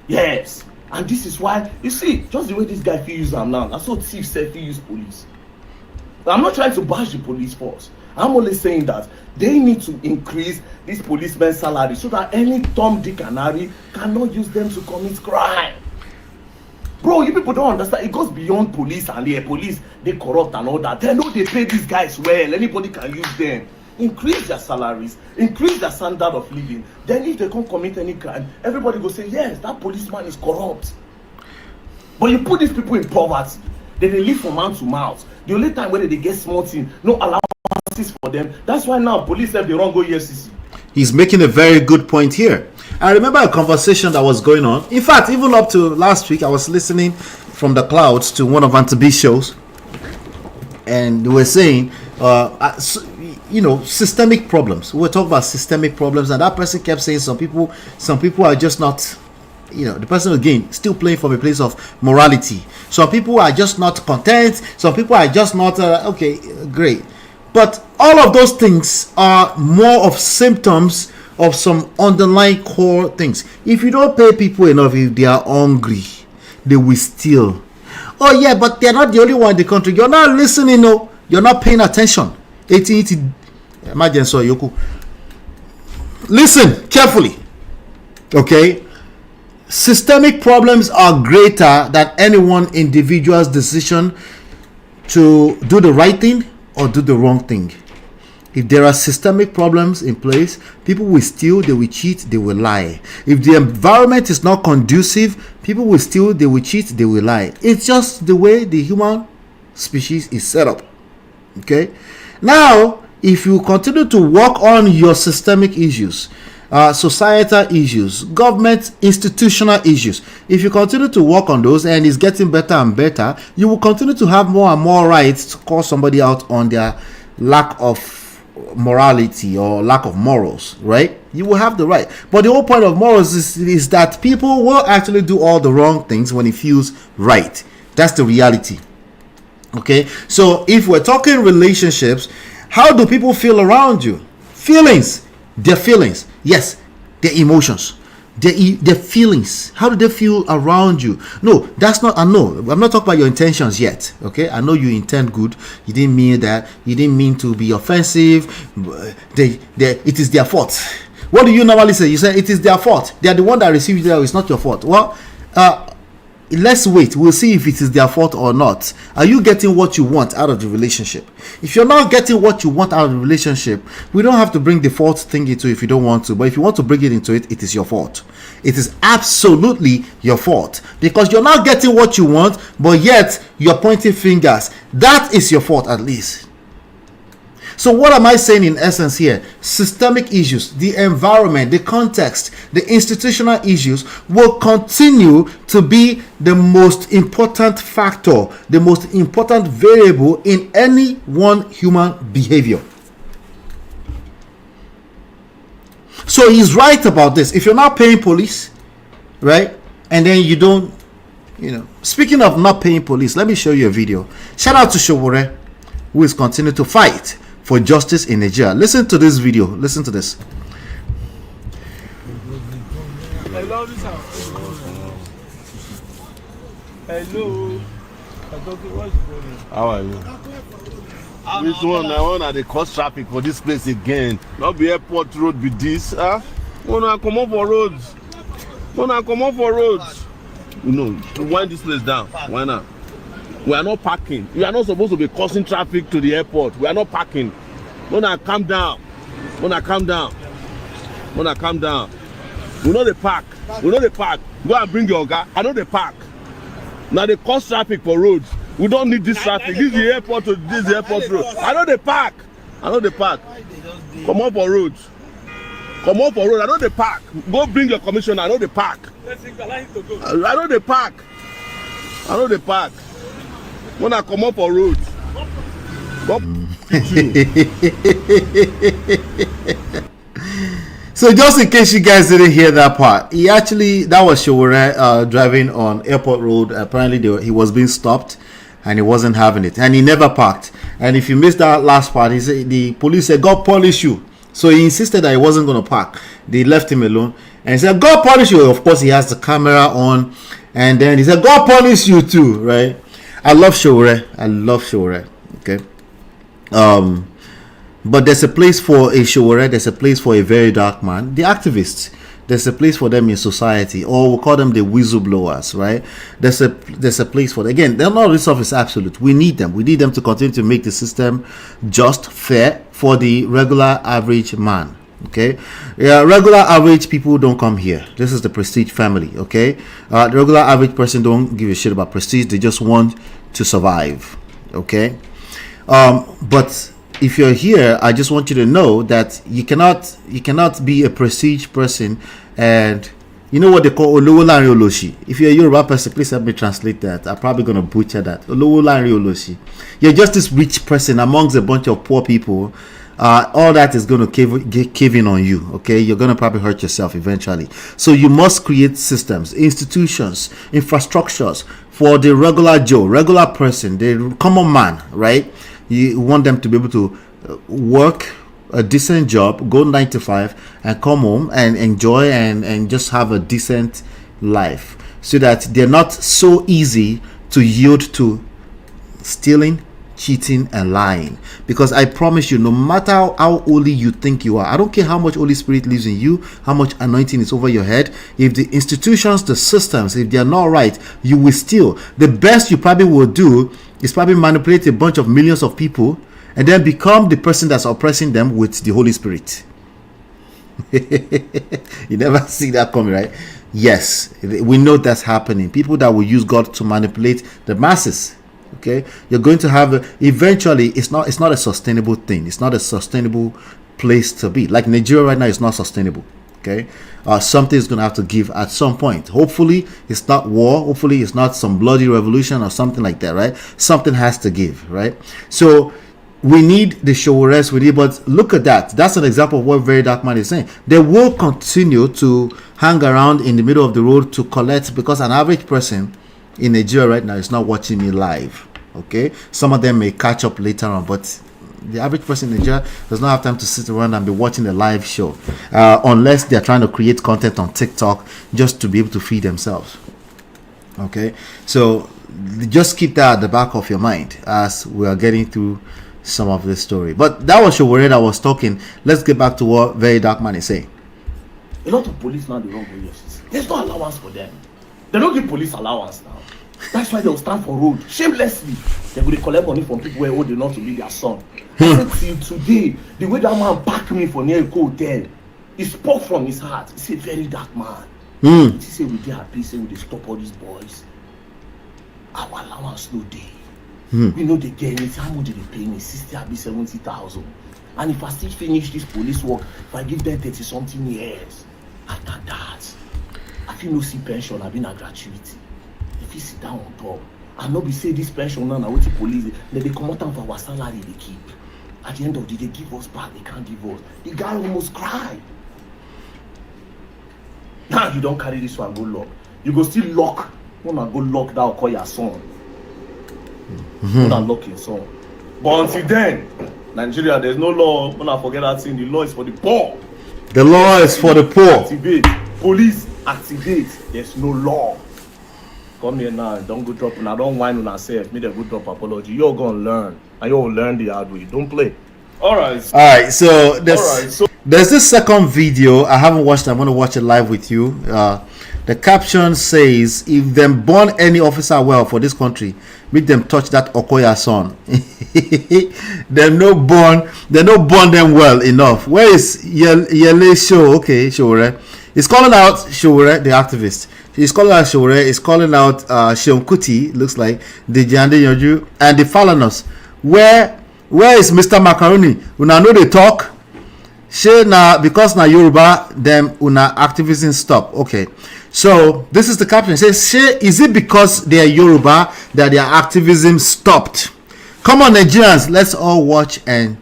S3: Yes. And this is why, you see, just the way this guy feel use them now. That's what Steve said he use police. I'm not trying to bash the police force. I'm only saying that they need to increase these policemen's salary so that any Tom, Dick, and Harry cannot use them to commit crime. Bro, you people don't understand. It goes beyond police and the police, they corrupt and all that. They know they pay these guys well. Anybody can use them. Increase their salaries, increase their standard of living. Then if they can't commit any crime, everybody will say, yes, that policeman is corrupt. But you put these people in poverty. They live from mouth to mouth. The only time where they get small thing, no allowances for them. That's why now police have the wrong go EFCC.
S2: He's making a very good point here. I remember a conversation that was going on. In fact, even up to last week, I was listening from the clouds to one of Auntie B's shows, and they were saying, you know, systemic problems. We were talking about systemic problems, and that person kept saying some people are just not, you know, the person again still playing from a place of morality. Some people are just not content. Some people are just not okay, great. But all of those things are more of symptoms of some underlying core things. If you don't pay people enough, if they are hungry, they will steal. Oh yeah, but they're not the only one in the country. You're not listening, no. You're not paying attention. Emergency Yoku. Listen carefully. Okay? Systemic problems are greater than any one individual's decision to do the right thing or do the wrong thing. If there are systemic problems in place, people will steal, they will cheat, they will lie. If the environment is not conducive, people will steal, they will cheat, they will lie. It's just the way the human species is set up. Okay? Now, if you continue to work on your systemic issues, societal issues, government institutional issues, if you continue to work on those and it's getting better and better, you will continue to have more and more rights to call somebody out on their lack of morality or lack of morals, right? You will have the right. But the whole point of morals is that people will actually do all the wrong things when it feels right. That's the reality. Okay? So if we're talking relationships, how do people feel around you? Feelings. Their feelings. Yes, their emotions. Their feelings. How do they feel around you? No, that's not. I know. I'm not talking about your intentions yet. Okay, I know you intend good. You didn't mean that. You didn't mean to be offensive. It is their fault. What do you normally say? You say it is their fault. They are the one that received it. It's not your fault. Well, let's wait. We'll see if it is their fault or not. Are you getting what you want out of the relationship? If you're not getting what you want out of the relationship, we don't have to bring the fault thing into it if you don't want to. But if you want to bring it into it, it is your fault. It is absolutely your fault. Because you're not getting what you want, but yet you're pointing fingers. That is your fault at least. So what am I saying in essence here? Systemic issues, the environment, the context, the institutional issues will continue to be the most important factor, the most important variable in any one human behavior. So he's right about this. If you're not paying police, right, and then you don't, you know, speaking of not paying police, let me show you a video. Shout out to SOWORE'S, who is continuing to fight for justice in Nigeria. Listen to this video. Listen to this.
S7: Hello.
S8: How are you? This one, I want to cause traffic for this place again. Not be airport road be this, huh? Wanna come up for roads? You know, to wind this place down. Why not? We are not parking. We are not supposed to be causing traffic to the airport. We are not parking. Wanna calm down. We know the park. Go and bring your guy. I know the park. Now they cause traffic for roads. We don't need this traffic. This is the airport to this airport road. I know the park. Come on for roads. I know the park. Go bring your commissioner. I know the park. I know the park. When I come up for roads.
S2: So just in case you guys didn't hear that part, that was SOWORE'S driving on Airport Road. Apparently he was being stopped and he wasn't having it, and he never parked. And if you missed that last part, he said the police said, God punish you. So he insisted that he wasn't going to park. They left him alone and he said, God punish you. Of course he has the camera on, and then he said, God punish you too, right? I love SOWORE'S. Okay. But there's a place for a SOWORE'S, there's a place for a VeryDarkMan, the activists. There's a place for them in society, or we'll call them the whistleblowers, right? There's a place for them. Again, none of this stuff is absolute. We need them. We need them to continue to make the system just, fair for the regular average man. Okay, regular average people don't come here. This is the prestige family. Okay, the regular average person don't give a shit about prestige. They just want to survive. Okay, but if you're here, I just want you to know that you cannot be a prestige person. And you know what they call Olowo Lanre Oloshi. If you're a Yoruba person, please help me translate that. I'm probably going to butcher that. Olowo Lanre Oloshi. You're just this rich person amongst a bunch of poor people. All that is going to cave in on you. Okay, you're going to probably hurt yourself eventually. So you must create systems, institutions, infrastructures for the regular Joe, regular person, the common man, right? You want them to be able to work a decent job, go 9 to 5 and come home and enjoy and just have a decent life, so that they're not so easy to yield to stealing, cheating and lying. Because I promise you, no matter how holy you think you are, I don't care how much Holy Spirit lives in you, how much anointing is over your head, if the institutions, the systems, if they are not right, you will steal. The best you probably will do is probably manipulate a bunch of millions of people and then become the person that's oppressing them with the Holy Spirit. You never see that coming, right? Yes, we know that's happening. People that will use God to manipulate the masses. Okay, you're going to have eventually. It's not a sustainable thing. It's not a sustainable place to be. Like Nigeria right now is not sustainable. Okay, something is going to have to give at some point. Hopefully it's not war. Hopefully it's not some bloody revolution or something like that, right? Something has to give, right? So we need the SOWORE'S, but look at that. That's an example of what VeryDarkMan is saying. They will continue to hang around in the middle of the road to collect, because an average person in Nigeria right now is not watching me live. Okay, some of them may catch up later on, but the average person in Nigeria does not have time to sit around and be watching a live show, unless they're trying to create content on TikTok just to be able to feed themselves. Okay, so just keep that at the back of your mind as we are getting through some of this story. But that was SOWORE'S that was talking. Let's get back to what VeryDarkMan is saying.
S3: A lot of police now, they don't go yes. There's no allowance for them. They don't give police allowance now. That's why they'll stand for road shamelessly. They will collect money from people who are old enough to be their son. Till today, the way that man backed me for near a hotel, he spoke from his heart. He said, VeryDarkMan. He said, we get happy, say we stop all these boys. Our allowance no day. We know they get me. How much do they pay me? 60, I'll be 70,000. And if I still finish this police work, if I give them 30 something years, after that, I feel no see pension, I've been a gratuity. If you sit down on top, and not be say this pension now, what the police, they come out for our salary they keep. At the end of the day, they give us back, they can't give us. The guy almost cried. Now you don't carry this one, go lock. You go still lock. When I go lock that Okoya son. When I lock your son. But until then, Nigeria, there's no law. When I forget that thing, the law is for the poor.
S2: The law is for the poor.
S3: Activate. Police, activate. There's no law. Come here now, don't go drop. Now don't whine on yourself. Make a good drop apology. You're gonna learn, and you'll learn the hard way. Don't play. All right.
S2: So there's this second video. I haven't watched it. I'm gonna watch it live with you. The caption says, "If them born any officer well for this country, make them touch that Okoya son." They no born them well enough. Where is Yele Show? Okay, SOWORE'S. He's calling out SOWORE'S, the activist. He's calling out SHERYL. He's calling out Seun Kuti. Looks like the Jande Yoju and the Falanos. Where is Mr. Macaroni? Una know they talk. She na because na Yoruba, them una activism stop. Okay, so this is the caption. It says, she, is it because they are Yoruba that their activism stopped? Come on, Nigerians, let's all watch and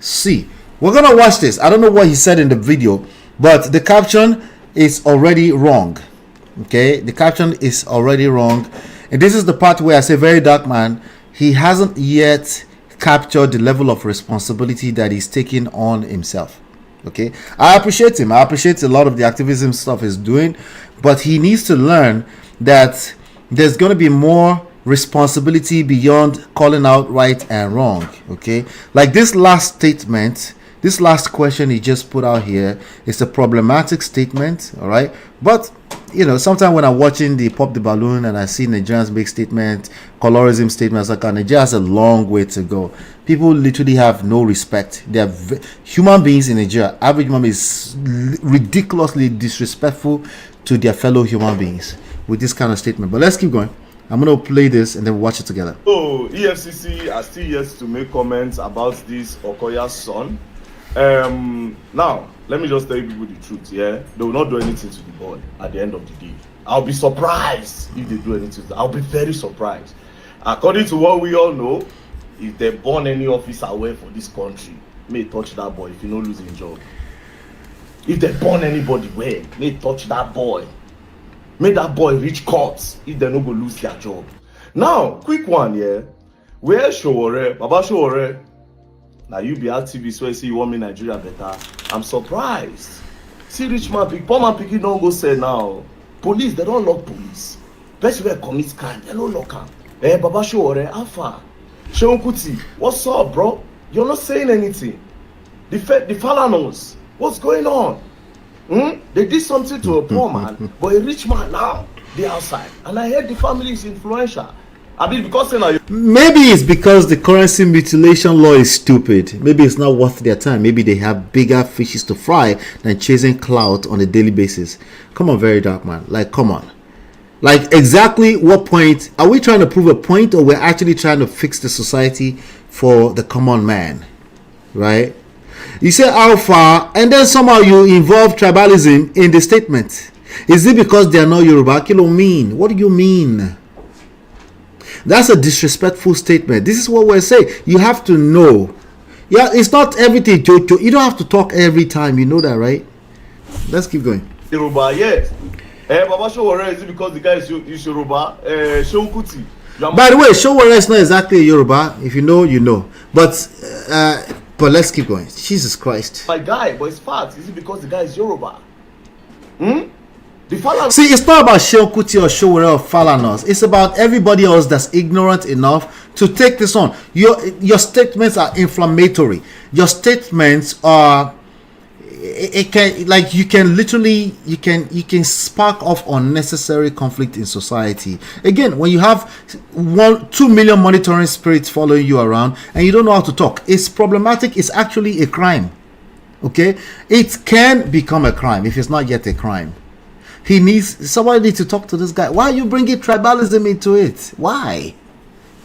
S2: see. We're gonna watch this. I don't know what he said in the video, but the caption is already wrong. Okay, the caption is already wrong, and this is the part where I say VeryDarkMan, he hasn't yet captured the level of responsibility that he's taking on himself. Okay, I appreciate him. I appreciate a lot of the activism stuff he's doing, but he needs to learn that there's going to be more responsibility beyond calling out right and wrong. Okay, like this last statement, this last question he just put out here is a problematic statement. All right, but you know, sometimes when I'm watching the Pop the Balloon and I see Nigerians make statements, colorism statements, like Nigeria has a long way to go. People literally have no respect. They are human beings in Nigeria. Average human is ridiculously disrespectful to their fellow human beings with this kind of statement. But let's keep going. I'm going to play this and then we'll watch it together.
S3: So, EFCC are still yet to make comments about this Okoya's son. Now, let me just tell you people the truth, yeah? They will not do anything to the boy at the end of the day. I'll be surprised if they do anything. I'll be very surprised. According to what we all know, if they burn any officer away for this country, may touch that boy if you don't lose your job. If they burn anybody away, may touch that boy. May that boy reach courts if they don't go lose their job. Now, quick one, yeah? Where SHERYL, Baba SHERYL, now you be activist where you say you want me Nigeria better. I'm surprised. See rich man pick, poor man pick, you don't go say now. Police, they don't lock police. Best way commit crime, they don't lock them. Baba SHERYL, how far? Seun Kuti, what's up, bro? You're not saying anything. The Falanos, what's going on? They did something to a poor man, but a rich man now, they're outside. And I heard the family is influential. I mean, because
S2: maybe it's because the currency mutilation law is stupid. Maybe it's not worth their time. Maybe they have bigger fishes to fry than chasing clout on a daily basis. Come on, VeryDarkMan. Like, come on. Like, exactly what point are we trying to prove a point, or we're actually trying to fix the society for the common man? Right? You say how far, and then somehow you involve tribalism in the statement. Is it because they are not Yoruba? Kilo mean? What do you mean? That's a disrespectful statement. This is what we're saying. You have to know. Yeah, it's not everything, Jojo. You don't have to talk every time. You know that, right? Let's keep going.
S3: Yoruba, yes. Baba SHERYL, is it because the guy is Yoruba? Seun Kuti.
S2: By the way, SHERYL is not exactly Yoruba. If you know, you know. But let's keep going. Jesus Christ.
S3: My guy, but it's fact. Is it because the guy is Yoruba?
S2: See, it's not about Seun Kuti or SHERYL or Falanos. It's about everybody else that's ignorant enough to take this on. Your statements are inflammatory. Your statements are, it can, like, you can literally, you can spark off unnecessary conflict in society. Again, when you have 2 million monitoring spirits following you around and you don't know how to talk, it's problematic. It's actually a crime. Okay, it can become a crime if it's not yet a crime. Somebody needs to talk to this guy. Why are you bringing tribalism into it? Why?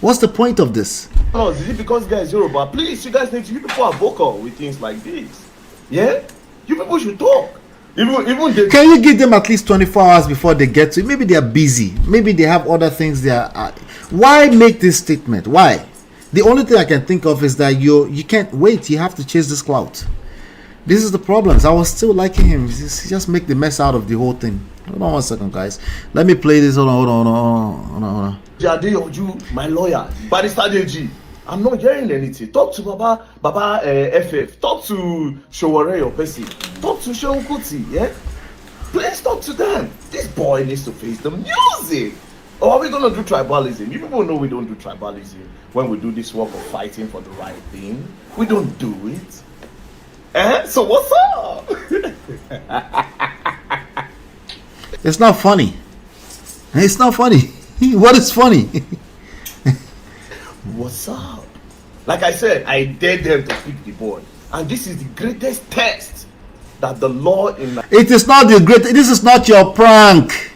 S2: What's the point of this?
S3: No, is it because guys Yoruba? Please, you guys need to. You people are vocal with things like this. Yeah, you people should talk. Even
S2: can you give them at least 24 hours before they get to it? Maybe they are busy. Maybe they have other things they are. Why make this statement? Why? The only thing I can think of is that you can't wait. You have to chase this clout. This is the problems. I was still liking him. Just make the mess out of the whole thing. Hold on 1 second, guys. Let me play this. Hold on.
S3: Jade, my lawyer, Barrister DG. I'm not hearing anything. Talk to Baba FF. Talk to SHERYL, your person. Talk to Seun Kuti, yeah? Please talk to them. This boy needs to face the music. Or are we gonna do tribalism? You people know we don't do tribalism when we do this work of fighting for the right thing. We don't do it. So what's up?
S2: It's not funny. It's not funny. What is funny?
S3: What's up? Like I said, I dare them to pick the boy. And this is the greatest test that the law in...
S2: It is not the great... This is not your prank.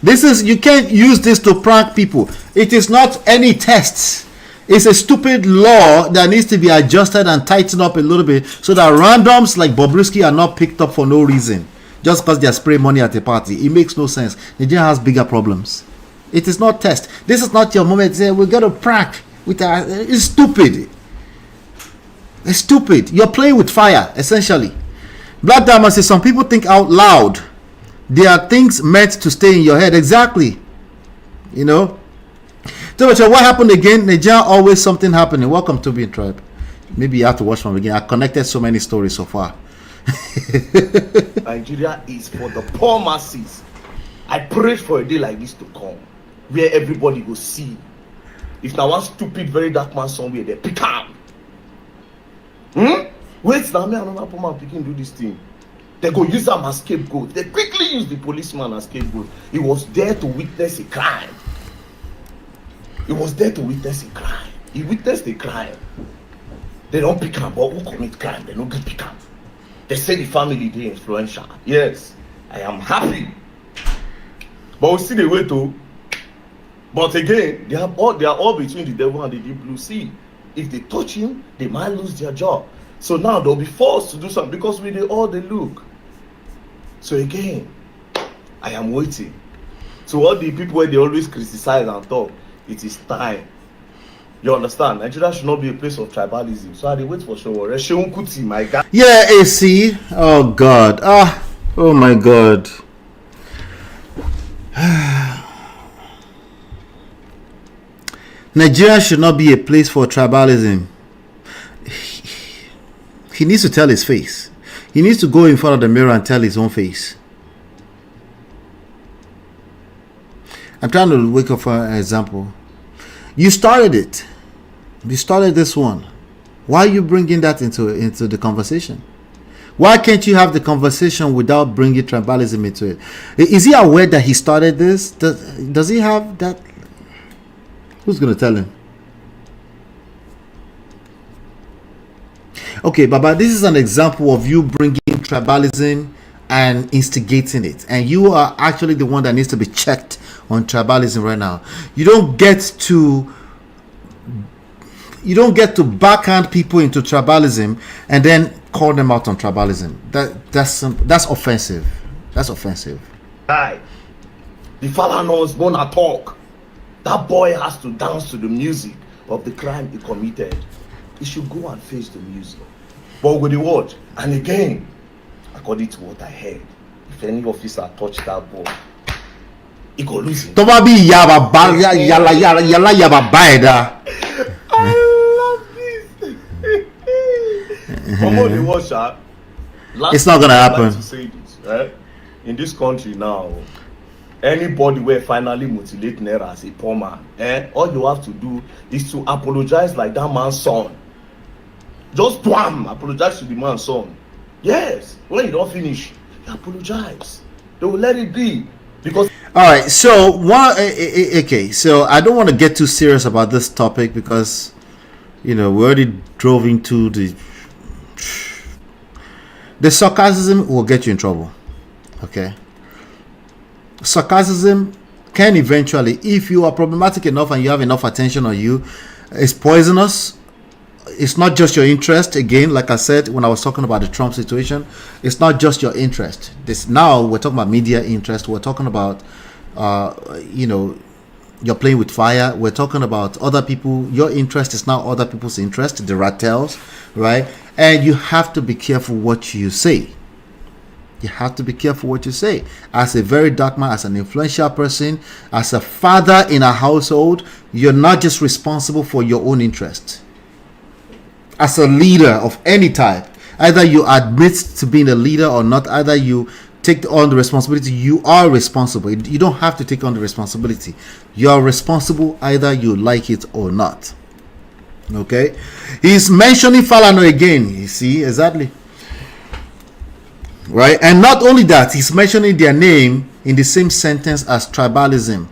S2: This is, you can't use this to prank people. It is not any tests. It's a stupid law that needs to be adjusted and tightened up a little bit so that randoms like Bobrisky are not picked up for no reason just because they're spraying money at a party. It makes no sense. Nigeria has bigger problems. It is not test. This is not your moment to say we're going to prank with our, it's stupid. It's stupid. You're playing with fire, essentially. Black Diamond says some people think out loud. There are things meant to stay in your head. Exactly. You know. So what happened again? Nigeria, always something happening. Welcome to being tribe. Maybe you have to watch from the beginning. I connected so many stories so far.
S3: Nigeria is for the poor masses. I prayed for a day like this to come, where everybody will see. If now one stupid very dark man somewhere, they pick up. Wait, now me another poor man picking do this thing. They go use them as scapegoat. They quickly use the policeman as scapegoat. He was there to witness a crime. He was there to witness a crime. He witnessed a crime. They don't pick up, but who commit crime? They don't get pick up. They say the family they influential. Yes, I am happy. But we see the way to. But again, they are all between the devil and the deep blue sea. If they touch him, they might lose their job. So now they'll be forced to do something because we all they look. So again, I am waiting. So all the people where they always criticize and talk, it is time. You understand? Nigeria should not be a place of tribalism. So I wait for SHERYL, my guy.
S2: Yeah, AC. Oh God. Oh my God. Nigeria should not be a place for tribalism. He needs to tell his face. He needs to go in front of the mirror and tell his own face. I'm trying to wake up for an example. You started it. You started this one. Why are you bringing that into the conversation? Why can't you have the conversation without bringing tribalism into it? Is he aware that he started this? Does he have that? Who's going to tell him? Okay, Baba, this is an example of you bringing tribalism and instigating it. And you are actually the one that needs to be checked on tribalism right now. You don't get to backhand people into tribalism and then call them out on tribalism. That's offensive. That's offensive.
S3: Right. The fella knows gonna talk. That boy has to dance to the music of the crime he committed. He should go and face the music. But with the word, and again, according to what I heard, if any officer touch that boy, he go lose him.
S2: I
S3: love this. Come on, the watcher.
S2: It's not gonna happen.
S3: Like to say this, right? In this country now, anybody will finally mutilate Naira as a poor man. All you have to do is to apologize like that man's son. Just bam, apologize to the man's son. Yes, when you don't finish, you apologize. They will let it be. Because
S2: all right, so okay, so I don't want to get too serious about this topic because we already drove into the sarcasm will get you in trouble. Okay, sarcasm can eventually, if you are problematic enough and you have enough attention on you, it's poisonous. It's not just your interest. Again, like I said when I was talking about the Trump situation, it's not just your interest. Now we're talking about media interest. We're talking about you're playing with fire. We're talking about other people. Your interest is now other people's interest, the rattels, right? And you have to be careful what you say. You have to be careful what you say. As a very dark man, as an influential person, as a father in a household, you're not just responsible for your own interest. As a leader of any type, either you admit to being a leader or not, either you take on the responsibility, you are responsible. You don't have to take on the responsibility. You are responsible either you like it or not. Okay? He's mentioning Falano again. You see, exactly. Right? And not only that, he's mentioning their name in the same sentence as tribalism.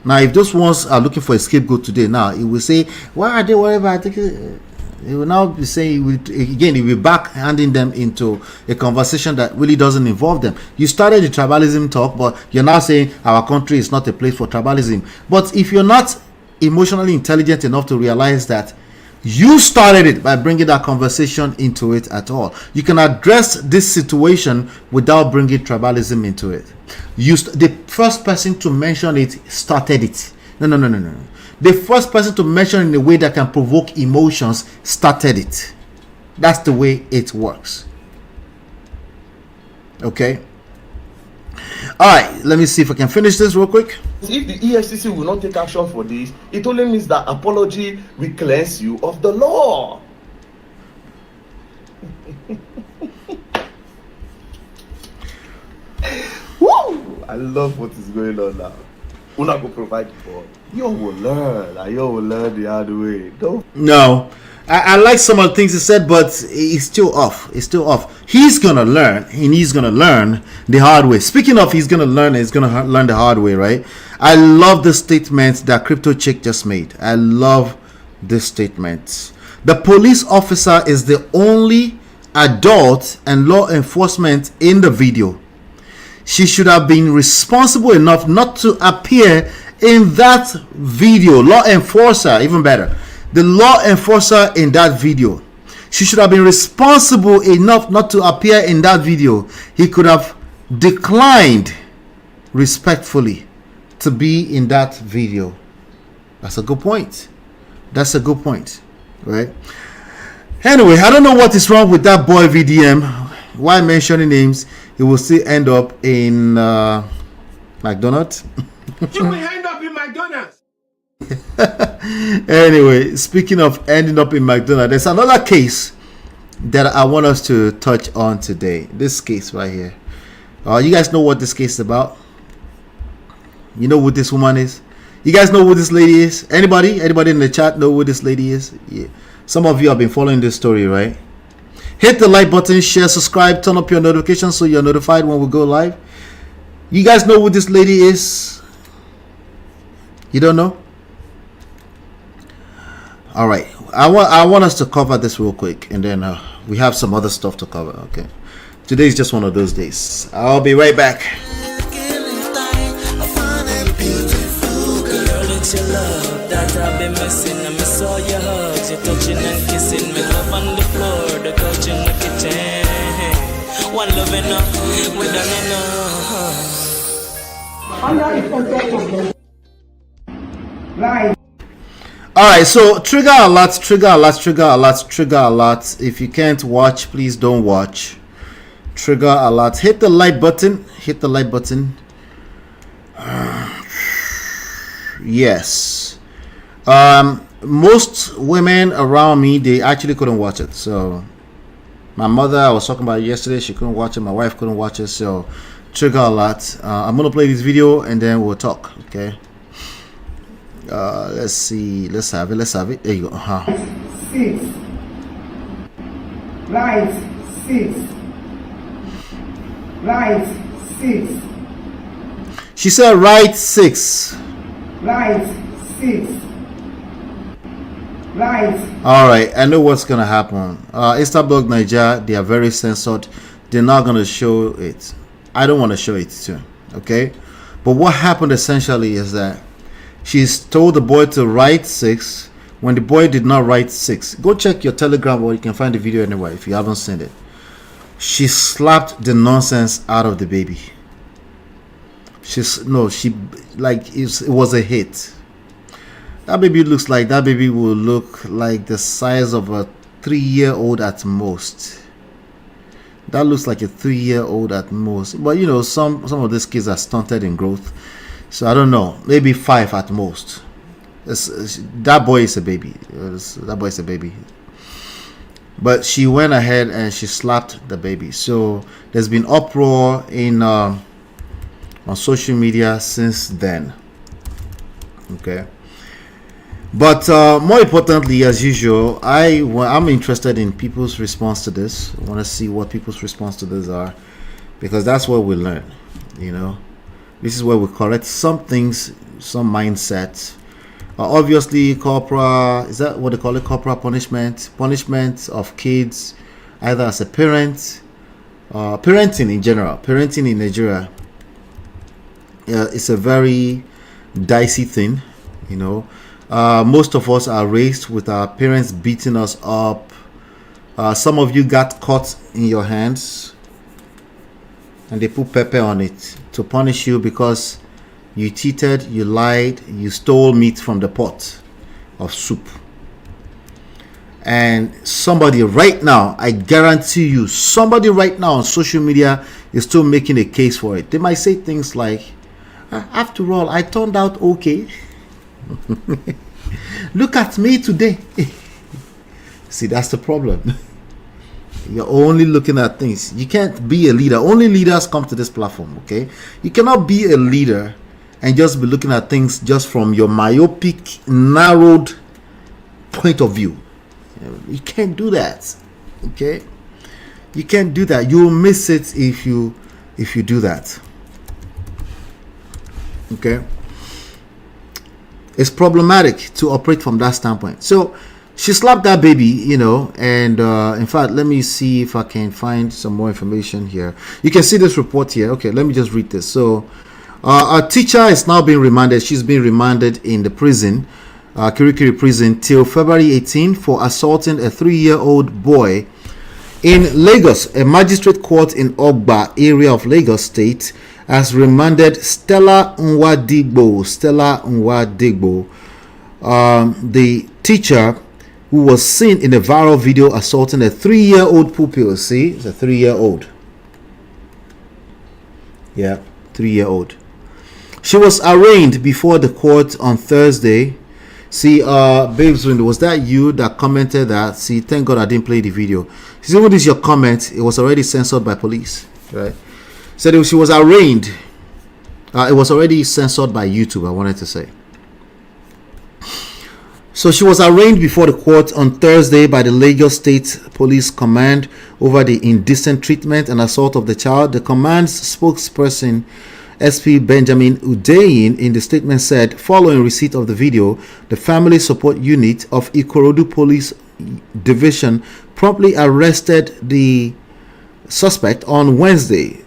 S2: Now, if those ones are looking for a scapegoat today, now it will say, why are they whatever? I think He will now be saying, again, he'll be back handing them into a conversation that really doesn't involve them. You started the tribalism talk, but you're now saying our country is not a place for tribalism. But if you're not emotionally intelligent enough to realize that you started it by bringing that conversation into it at all, you can address this situation without bringing tribalism into it. The first person to mention it started it. No. The first person to mention in a way that can provoke emotions started it. That's the way it works. Okay. All right. Let me see if I can finish this real quick.
S3: If the EFCC will not take action for this, it only means that apology will cleanse you of the law. Woo! I love what is going on now. Una go provide for you will learn. You will learn the hard way. Don't.
S2: No, I like some of the things he said, but it's still off. It's still off. He's gonna learn, and he's gonna learn the hard way. Speaking of, he's gonna learn. He's gonna learn the hard way, right? I love the statement that Crypto Chick just made. I love this statement. The police officer is the only adult and law enforcement in the video. She should have been responsible enough not to appear in that video. Law enforcer, even better. The law enforcer in that video. She should have been responsible enough not to appear in that video. He could have declined respectfully to be in that video. That's a good point. That's a good point, right? Anyway, I don't know what is wrong with that boy VDM. Why mentioning names? He will still end up in McDonald's.
S5: You will end up in McDonald's.
S2: Anyway, speaking of ending up in McDonald's, there's another case that I want us to touch on today. This case right here. You guys know what this case is about? You know who this woman is? You guys know who this lady is? Anybody in the chat know who this lady is? Yeah. Some of you have been following this story, right? Hit the like button, share, subscribe, turn up your notifications so you're notified when we go live. You guys know who this lady is? You don't know? All right. I want us to cover this real quick, and then we have some other stuff to cover. Okay. Today is just one of those days. I'll be right back.
S1: Your love that I've been missing. I miss all your hugs, your touching and kissing. Me love on the floor, the couch in the kitchen. One love enough, we done enough.
S9: Right.
S2: All right, so trigger alerts, trigger alerts, trigger alerts, trigger alerts. If you can't watch, please don't watch. Trigger alerts. Hit the like button. Hit the like button. Yes. Most women around me, they actually couldn't watch it. So my mother, I was talking about it yesterday, she couldn't watch it. My wife couldn't watch it. So trigger alert. I'm gonna play this video and then we'll talk. Okay. Let's see. Let's have it. There you go.
S9: 6. Right 6. Right 6.
S2: She said right 6.
S9: Right 6. Right.
S2: All right, I know what's gonna happen. Instablog Nigeria, they are very censored. They're not gonna show it. I don't want to show it too. Okay, but what happened essentially is that she's told the boy to write 6 when the boy did not write 6. Go check your Telegram, or you can find the video anywhere if you haven't seen it. She slapped the nonsense out of the baby. It was a hit. That baby looks like, that baby will look like the size of a 3-year-old at most. That looks like a 3-year-old at most. But you know, some of these kids are stunted in growth. So I don't know, maybe 5 at most. That boy is a baby. That boy is a baby. But she went ahead and she slapped the baby. So there's been uproar on social media since then. Okay. But more importantly, as usual, I'm interested in people's response to this. I want to see what people's response to this are, because that's what we learn. You know, this is where we correct some things, some mindsets, Obviously, corporal, is that what they call it? Corporal punishment of kids, either as a parent, parenting in general, parenting in Nigeria. It's a very dicey thing, you know. Most of us are raised with our parents beating us up. Some of you got caught in your hands and they put pepper on it to punish you because you cheated, you lied, you stole meat from the pot of soup. And somebody right now, I guarantee you, somebody right now on social media is still making a case for it. They might say things like, after all, I turned out okay. Look at me today. See, that's the problem. You're only looking at things. You can't be a leader. Only leaders come to this platform, okay? You cannot be a leader and just be looking at things just from your myopic, narrowed point of view. You can't do that, okay? You can't do that. You'll miss it if you do that, okay? It's problematic to operate from that standpoint. So she slapped that baby, you know, and in fact, let me see if I can find some more information here. You can see this report here. Okay, let me just read this. So our teacher is now being remanded. She's being remanded in the prison, Kirikiri prison, till February 18 for assaulting a 3-year-old boy in Lagos. A magistrate court in Ogba area of Lagos State has remanded Stella Nwadigbo. The teacher who was seen in a viral video assaulting a 3-year-old pupil. See, it's a 3-year-old. Yeah, 3-year-old. She was arraigned before the court on Thursday. See, babes, was that you that commented that? See, thank God I didn't play the video. See, what is your comment? It was already censored by police, right? Said she was arraigned. It was already censored by YouTube, I wanted to say. So she was arraigned before the court on Thursday by the Lagos State Police Command over the indecent treatment and assault of the child. The command's spokesperson, SP Benjamin Udeyin, in the statement said, following receipt of the video, the Family Support Unit of Ikorodu Police Division promptly arrested the suspect on Wednesday,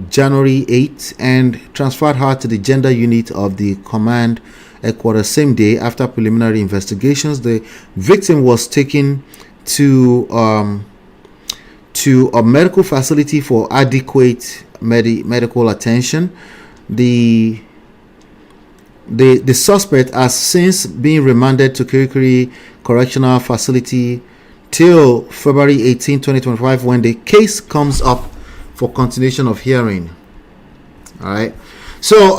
S2: January 8, and transferred her to the gender unit of the command headquarters same day. After preliminary investigations, the victim was taken to a medical facility for adequate medical attention. The suspect has since been remanded to Kirikiri Correctional Facility till February 18, 2025, when the case comes up for continuation of hearing. All right. So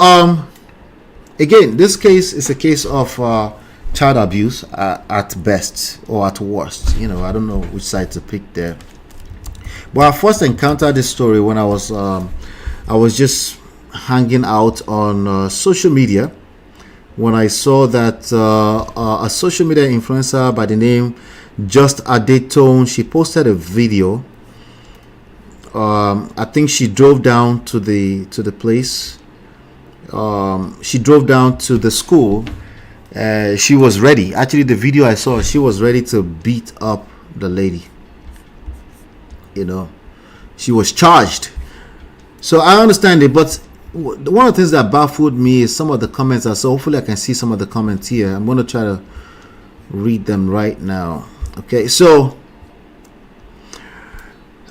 S2: again, this case is a case of child abuse at best or at worst. You know, I don't know which side to pick there. But I first encountered this story when I was just hanging out on social media, when I saw that a social media influencer by the name Just Adetone, she posted a video. I think she drove down to the place. She drove down to the school. She was ready. Actually, the video I saw, she was ready to beat up the lady. You know, she was charged. So I understand it, but one of the things that baffled me is some of the comments. So hopefully I can see some of the comments here. I'm going to try to read them right now. Okay, so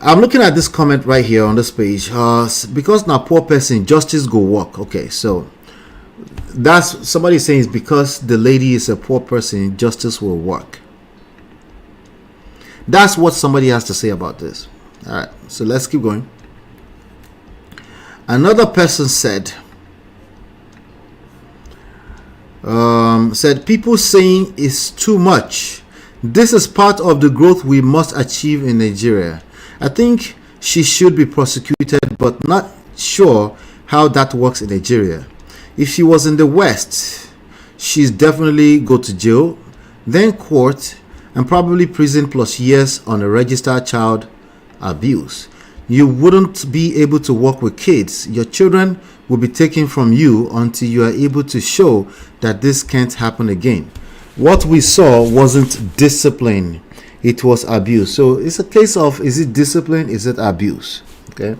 S2: I'm looking at this comment right here on this page. Because now poor person, justice go work. Okay, so that's somebody saying it's because the lady is a poor person, justice will work. That's what somebody has to say about this. All right, so let's keep going. Another person said, people saying it's too much. This is part of the growth we must achieve in Nigeria. I think she should be prosecuted, but not sure how that works in Nigeria. If she was in the West, she's definitely go to jail, then court, and probably prison plus years on a registered child abuse. You wouldn't be able to work with kids. Your children will be taken from you until you are able to show that this can't happen again. What we saw wasn't discipline, it was abuse. So it's a case of, is it discipline, is it abuse? Okay,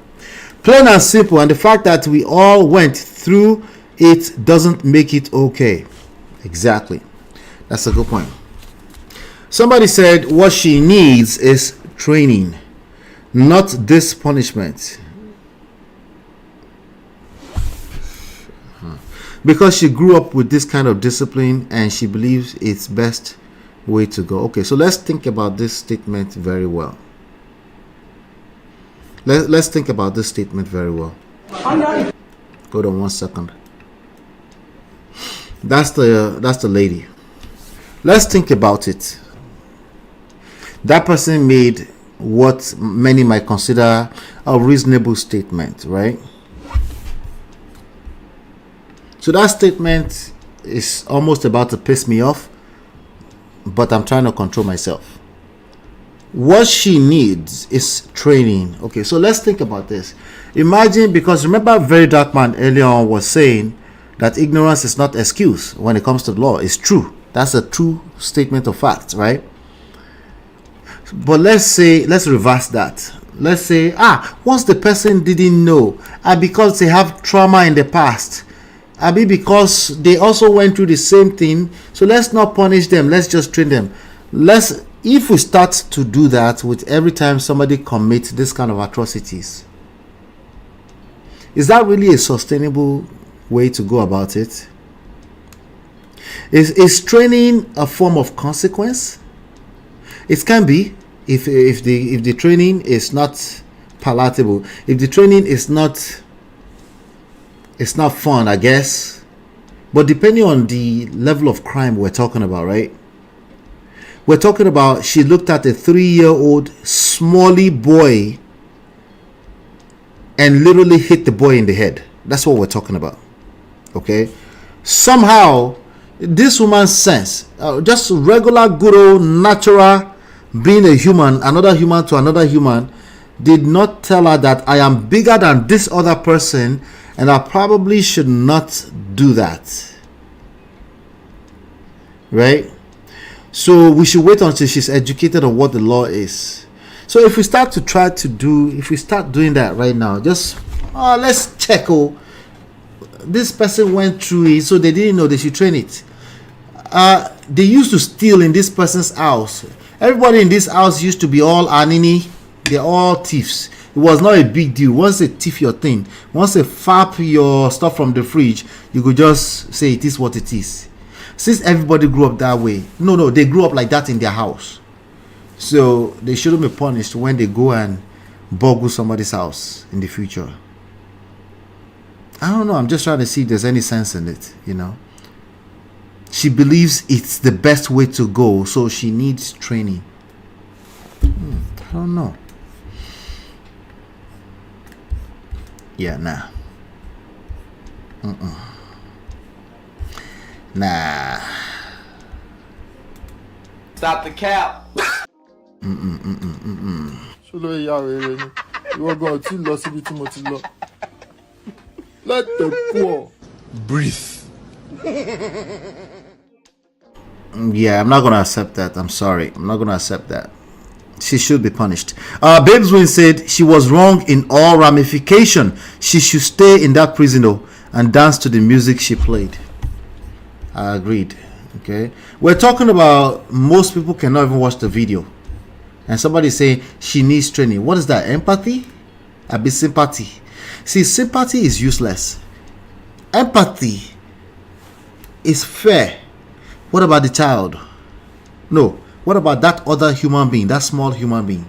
S2: plain and simple. And the fact that we all went through it doesn't make it okay. Exactly, that's a good point. Somebody said what she needs is training, not this punishment. Because she grew up with this kind of discipline and she believes it's best way to go. Okay, so let's think about this statement very well. Let's think about this statement very well. Hold on 1 second. That's the lady. Let's think about it. That person made what many might consider a reasonable statement, right? So that statement is almost about to piss me off, but I'm trying to control myself. What she needs is training. Okay, so let's think about this. Imagine, because remember VeryDarkMan earlier on was saying that ignorance is not excuse when it comes to the law. It's true. That's a true statement of fact, right? But let's reverse that. Let's say, once the person didn't know, and because they have trauma in the past, maybe because they also went through the same thing, so let's not punish them, let's just train them. If we start to do that with every time somebody commits this kind of atrocities, is that really a sustainable way to go about it? Is training a form of consequence? It can be, if the training is not palatable, if the training is not, it's not fun, I guess. But depending on the level of crime we're talking about, right? We're talking about, she looked at a 3-year-old smally boy and literally hit the boy in the head. That's what we're talking about. Okay? Somehow, this woman's sense, just regular, good old, natural, being a human, another human to another human, did not tell her that I am bigger than this other person and I probably should not do that. Right? So we should wait until she's educated on what the law is. So if we start doing that right now, just let's check. This person went through it, so they didn't know they should train it. They used to steal in this person's house. Everybody in this house used to be all anini. They're all thieves. It was not a big deal. Once they thief your thing, once they fap your stuff from the fridge, you could just say it is what it is. Since everybody grew up that way, no, they grew up like that in their house. So they shouldn't be punished when they go and boggle somebody's house in the future. I don't know. I'm just trying to see if there's any sense in it, you know. She believes it's the best way to go, so she needs training. I don't know. Yeah, nah. Nah.
S5: Stop the cap.
S8: Let the poor
S5: breathe.
S2: Yeah, I'm not gonna accept that. I'm sorry. I'm not gonna accept that. She should be punished. Babes Win said she was wrong in all ramification. She should stay in that prison though and dance to the music she played. I agreed. Okay, we're talking about most people cannot even watch the video, and somebody saying she needs training. What is that? Empathy? A bit sympathy. See, sympathy is useless. Empathy is fair. What about the child? No. What about that other human being, that small human being?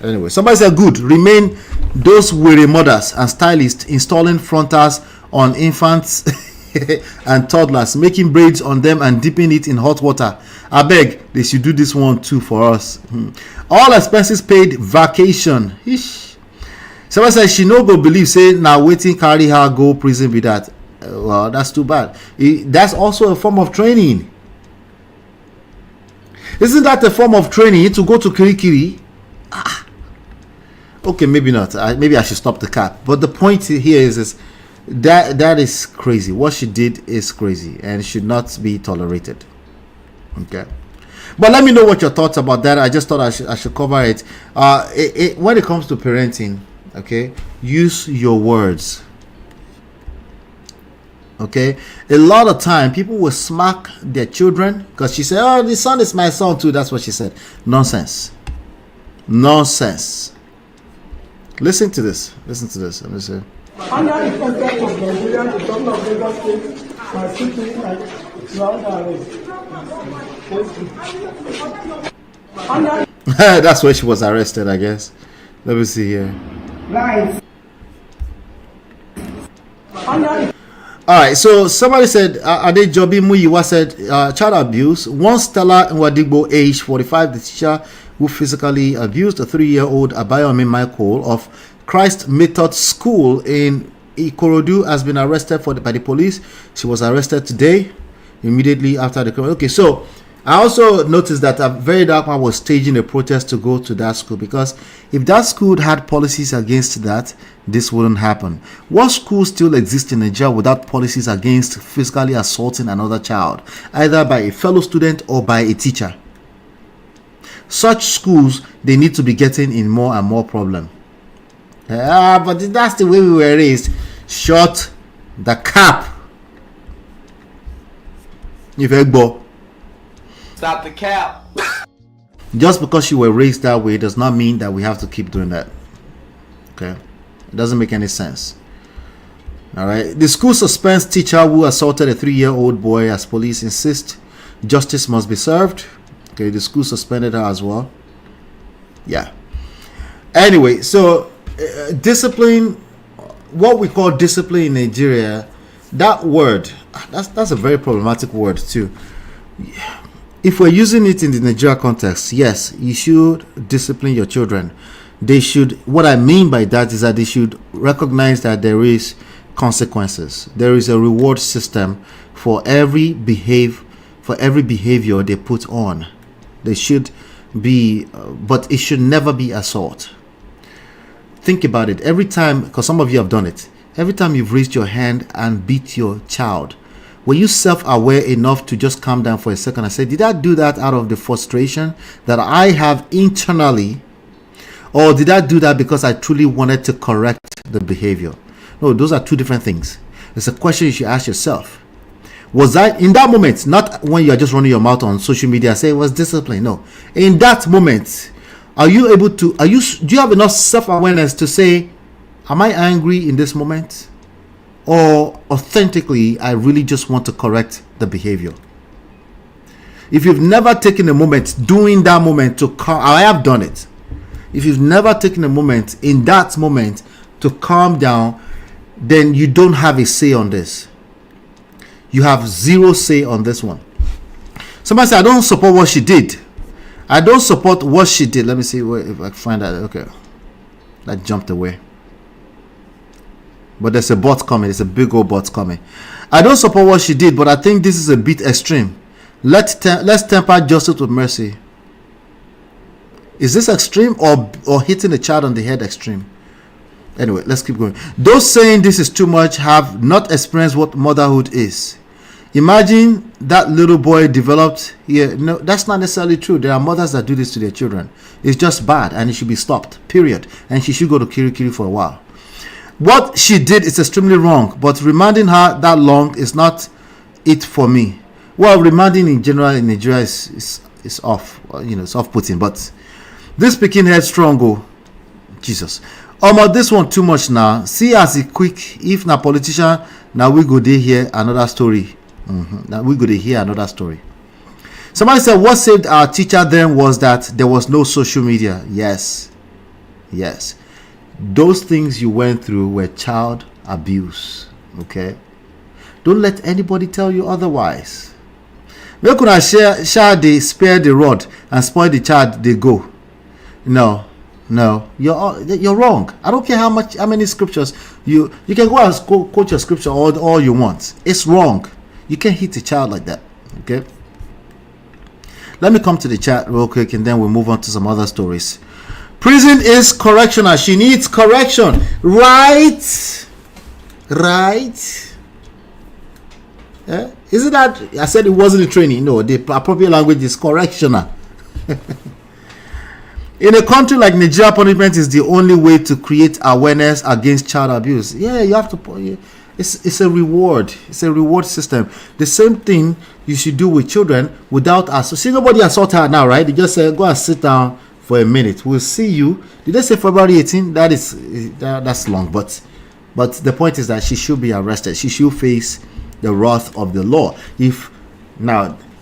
S2: Anyway, somebody said good. Remain those weary mothers and stylists installing frontals on infants and toddlers, making braids on them and dipping it in hot water. I beg, they should do this one too for us. All expenses paid vacation. Ish. Somebody said she no go believe, say now waiting carry her go prison with that. Well, that's too bad. That's also a form of training. Isn't that a form of training to go to Kirikiri? Okay, maybe not. Maybe I should stop the cap. But the point here is that is crazy. What she did is crazy and should not be tolerated. Okay. But let me know what your thoughts about that. I just thought I should cover it. When it comes to parenting, okay, use your words. Okay, a lot of time people will smack their children because she said, "Oh, the son is my son too." That's what she said. Nonsense. Nonsense. Listen to this. Listen to this. Let me see.
S7: Under the context of Nigeria, the governor of Lagos State has sitting like
S2: That's where she was arrested, I guess. Let me see here.
S9: Right.
S2: All right, so somebody said, Adejobi Muyiwa said, child abuse. One Stella Nwadigbo, age 45, the teacher who physically abused a 3-year-old Abayomi Michael of Christ Method School in Ikorodu has been arrested by the police. She was arrested today, immediately after the crime. Okay, so I also noticed that VeryDarkMan was staging a protest to go to that school, because if that school had policies against that, this wouldn't happen. What school still exists in Nigeria without policies against physically assaulting another child, either by a fellow student or by a teacher? Such schools, they need to be getting in more and more problem. But that's the way we were raised. Shut the cap.
S5: Stop the cap.
S2: Just because you were raised that way does not mean that we have to keep doing that. Okay, it doesn't make any sense. All right, the school suspends teacher who assaulted a 3-year-old boy as police insist justice must be served. Okay, the school suspended her as well. Yeah. Anyway, so discipline, what we call discipline in Nigeria, that word, that's a very problematic word too. If we're using it in the Nigeria context, yes, you should discipline your children. They should, what I mean by that is that they should recognize that there is consequences. There is a reward system for every behavior they put on. They should be, but it should never be assault. Think about it. Every time, because some of you have done it, every time you've raised your hand and beat your child, were you self-aware enough to just calm down for a second and say, did I do that out of the frustration that I have internally, or did I do that because I truly wanted to correct the behavior? No, those are two different things. It's a question you should ask yourself. Was I in that moment, not when you are just running your mouth on social media say it was discipline? No, in that moment, are you able to, do you have enough self-awareness to say, am I angry in this moment? Or authentically, I really just want to correct the behavior? If you've never taken a moment during that moment to I have done it. If you've never taken a moment in that moment to calm down, then you don't have a say on this. You have zero say on this one. Somebody said, I don't support what she did. I don't support what she did. Let me see if I can find that. Okay. That jumped away. But there's a bot coming. There's a big old bot coming. I don't support what she did, but I think this is a bit extreme. Let's temper justice with mercy. Is this extreme or hitting a child on the head extreme? Anyway, let's keep going. Those saying this is too much have not experienced what motherhood is. Imagine that little boy developed here. No, that's not necessarily true. There are mothers that do this to their children. It's just bad and it should be stopped, period. And she should go to Kirikiri for a while. What she did is extremely wrong, but remanding her that long is not it for me. Well, remanding in general in Nigeria is off, it's off-putting, but this picking headstrong, oh, Jesus. This one too much now. See as it quick. If na politician, now we go dey hear another story. Now we go dey hear another story. Somebody said, what saved our teacher then was that there was no social media. Yes. Those things you went through were child abuse. Okay? Don't let anybody tell you otherwise. Make una share they spare the rod and spoil the child they go. No, you're wrong. I don't care how many scriptures you can go and quote your scripture all you want. It's wrong. You can't hit a child like that. Okay. Let me come to the chat real quick and then we'll move on to some other stories. Prison is correctional. She needs correction. Right? Yeah? Isn't that, I said it wasn't a training. No, the appropriate language is correctional. In a country like Nigeria, punishment is the only way to create awareness against child abuse. Yeah, you have to. It's a reward. It's a reward system. The same thing you should do with children without us. See, nobody assault her now, right? They just say, go and sit down for a minute. We'll see you. Did they say February 18? That's long, but the point is that she should be arrested. She should face the wrath of the law. If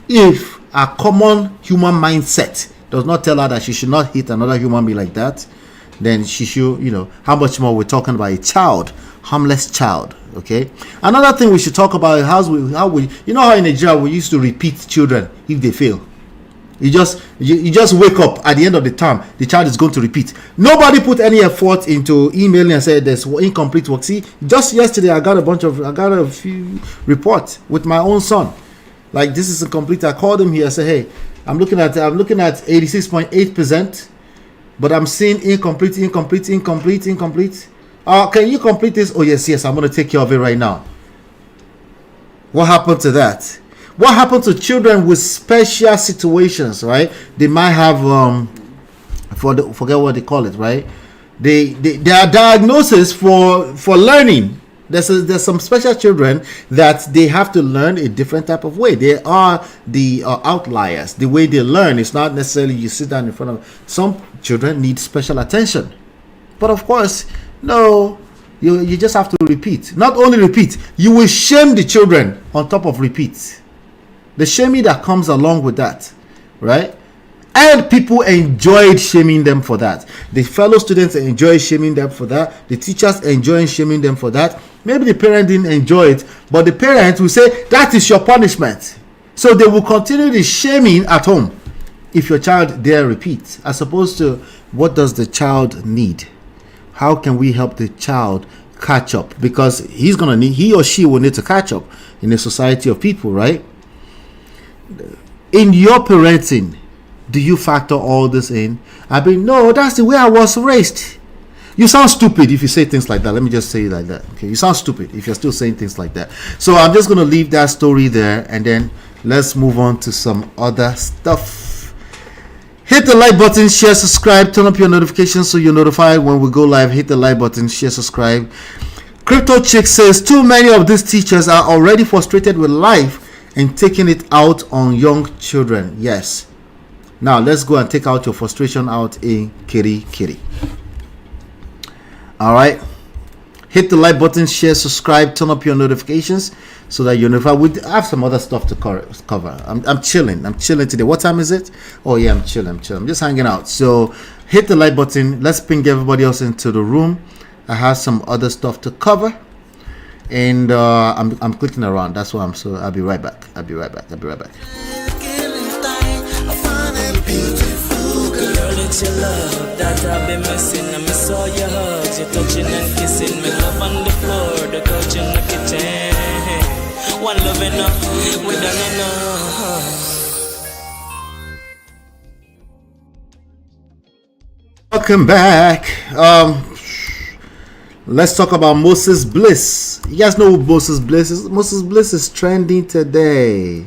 S2: a common human mindset does not tell her that she should not hit another human being like that, then she should, how much more we're talking about a child, harmless child. Okay. Another thing we should talk about is how we how in Nigeria we used to repeat children if they fail. You just wake up at the end of the term, the child is going to repeat. Nobody put any effort into emailing and said there's incomplete work. See, just yesterday I got a few reports with my own son. Like, this is incomplete. I called him here. I said, hey, I'm looking at 86.8%, but I'm seeing incomplete. Can you complete this? Oh yes, I'm going to take care of it right now. What happened to that? What happened to children with special situations, right? They might have forget what they call it, right? They are diagnosis for learning. There's some special children that they have to learn a different type of way. They are the outliers. The way they learn is not necessarily you sit down in front of. Some children need special attention, but of course, no. You just have to repeat. Not only repeat, you will shame the children on top of repeat. The shaming that comes along with that, right? And people enjoyed shaming them for that. The fellow students enjoy shaming them for that. The teachers enjoy shaming them for that. Maybe the parent didn't enjoy it, but the parent will say, that is your punishment. So they will continue the shaming at home if your child dare repeat, as opposed to what does the child need? How can we help the child catch up? Because he or she will need to catch up in a society of people, right? In your parenting, do you factor all this in? No, that's the way I was raised. You sound stupid if you say things like that. Let me just say it like that. Okay, you sound stupid if you're still saying things like that. So I'm just going to leave that story there, and then let's move on to some other stuff. Hit the like button, share, subscribe, turn up your notifications so you're notified when we go live. Hit the like button, share, subscribe. Crypto Chick says too many of these teachers are already frustrated with life and taking it out on young children. Yes. Now let's go and take out your frustration out in Kitty. All right. Hit the like button, share, subscribe, turn up your notifications so that you're notified. We have some other stuff to cover. I'm chilling. I'm chilling today. What time is it? Oh yeah, I'm chilling. I'm just hanging out. So hit the like button. Let's ping everybody else into the room. I have some other stuff to cover. And I'm clicking around. That's why I'll be right back.
S1: It's your love that I've been missing. I miss all your hugs, your touching and kissing. Me love on the floor, the couch in the kitchen. One love enough, we done enough.
S2: Welcome back. Let's talk about Moses Bliss. You guys know who Moses Bliss is? Moses Bliss is trending today.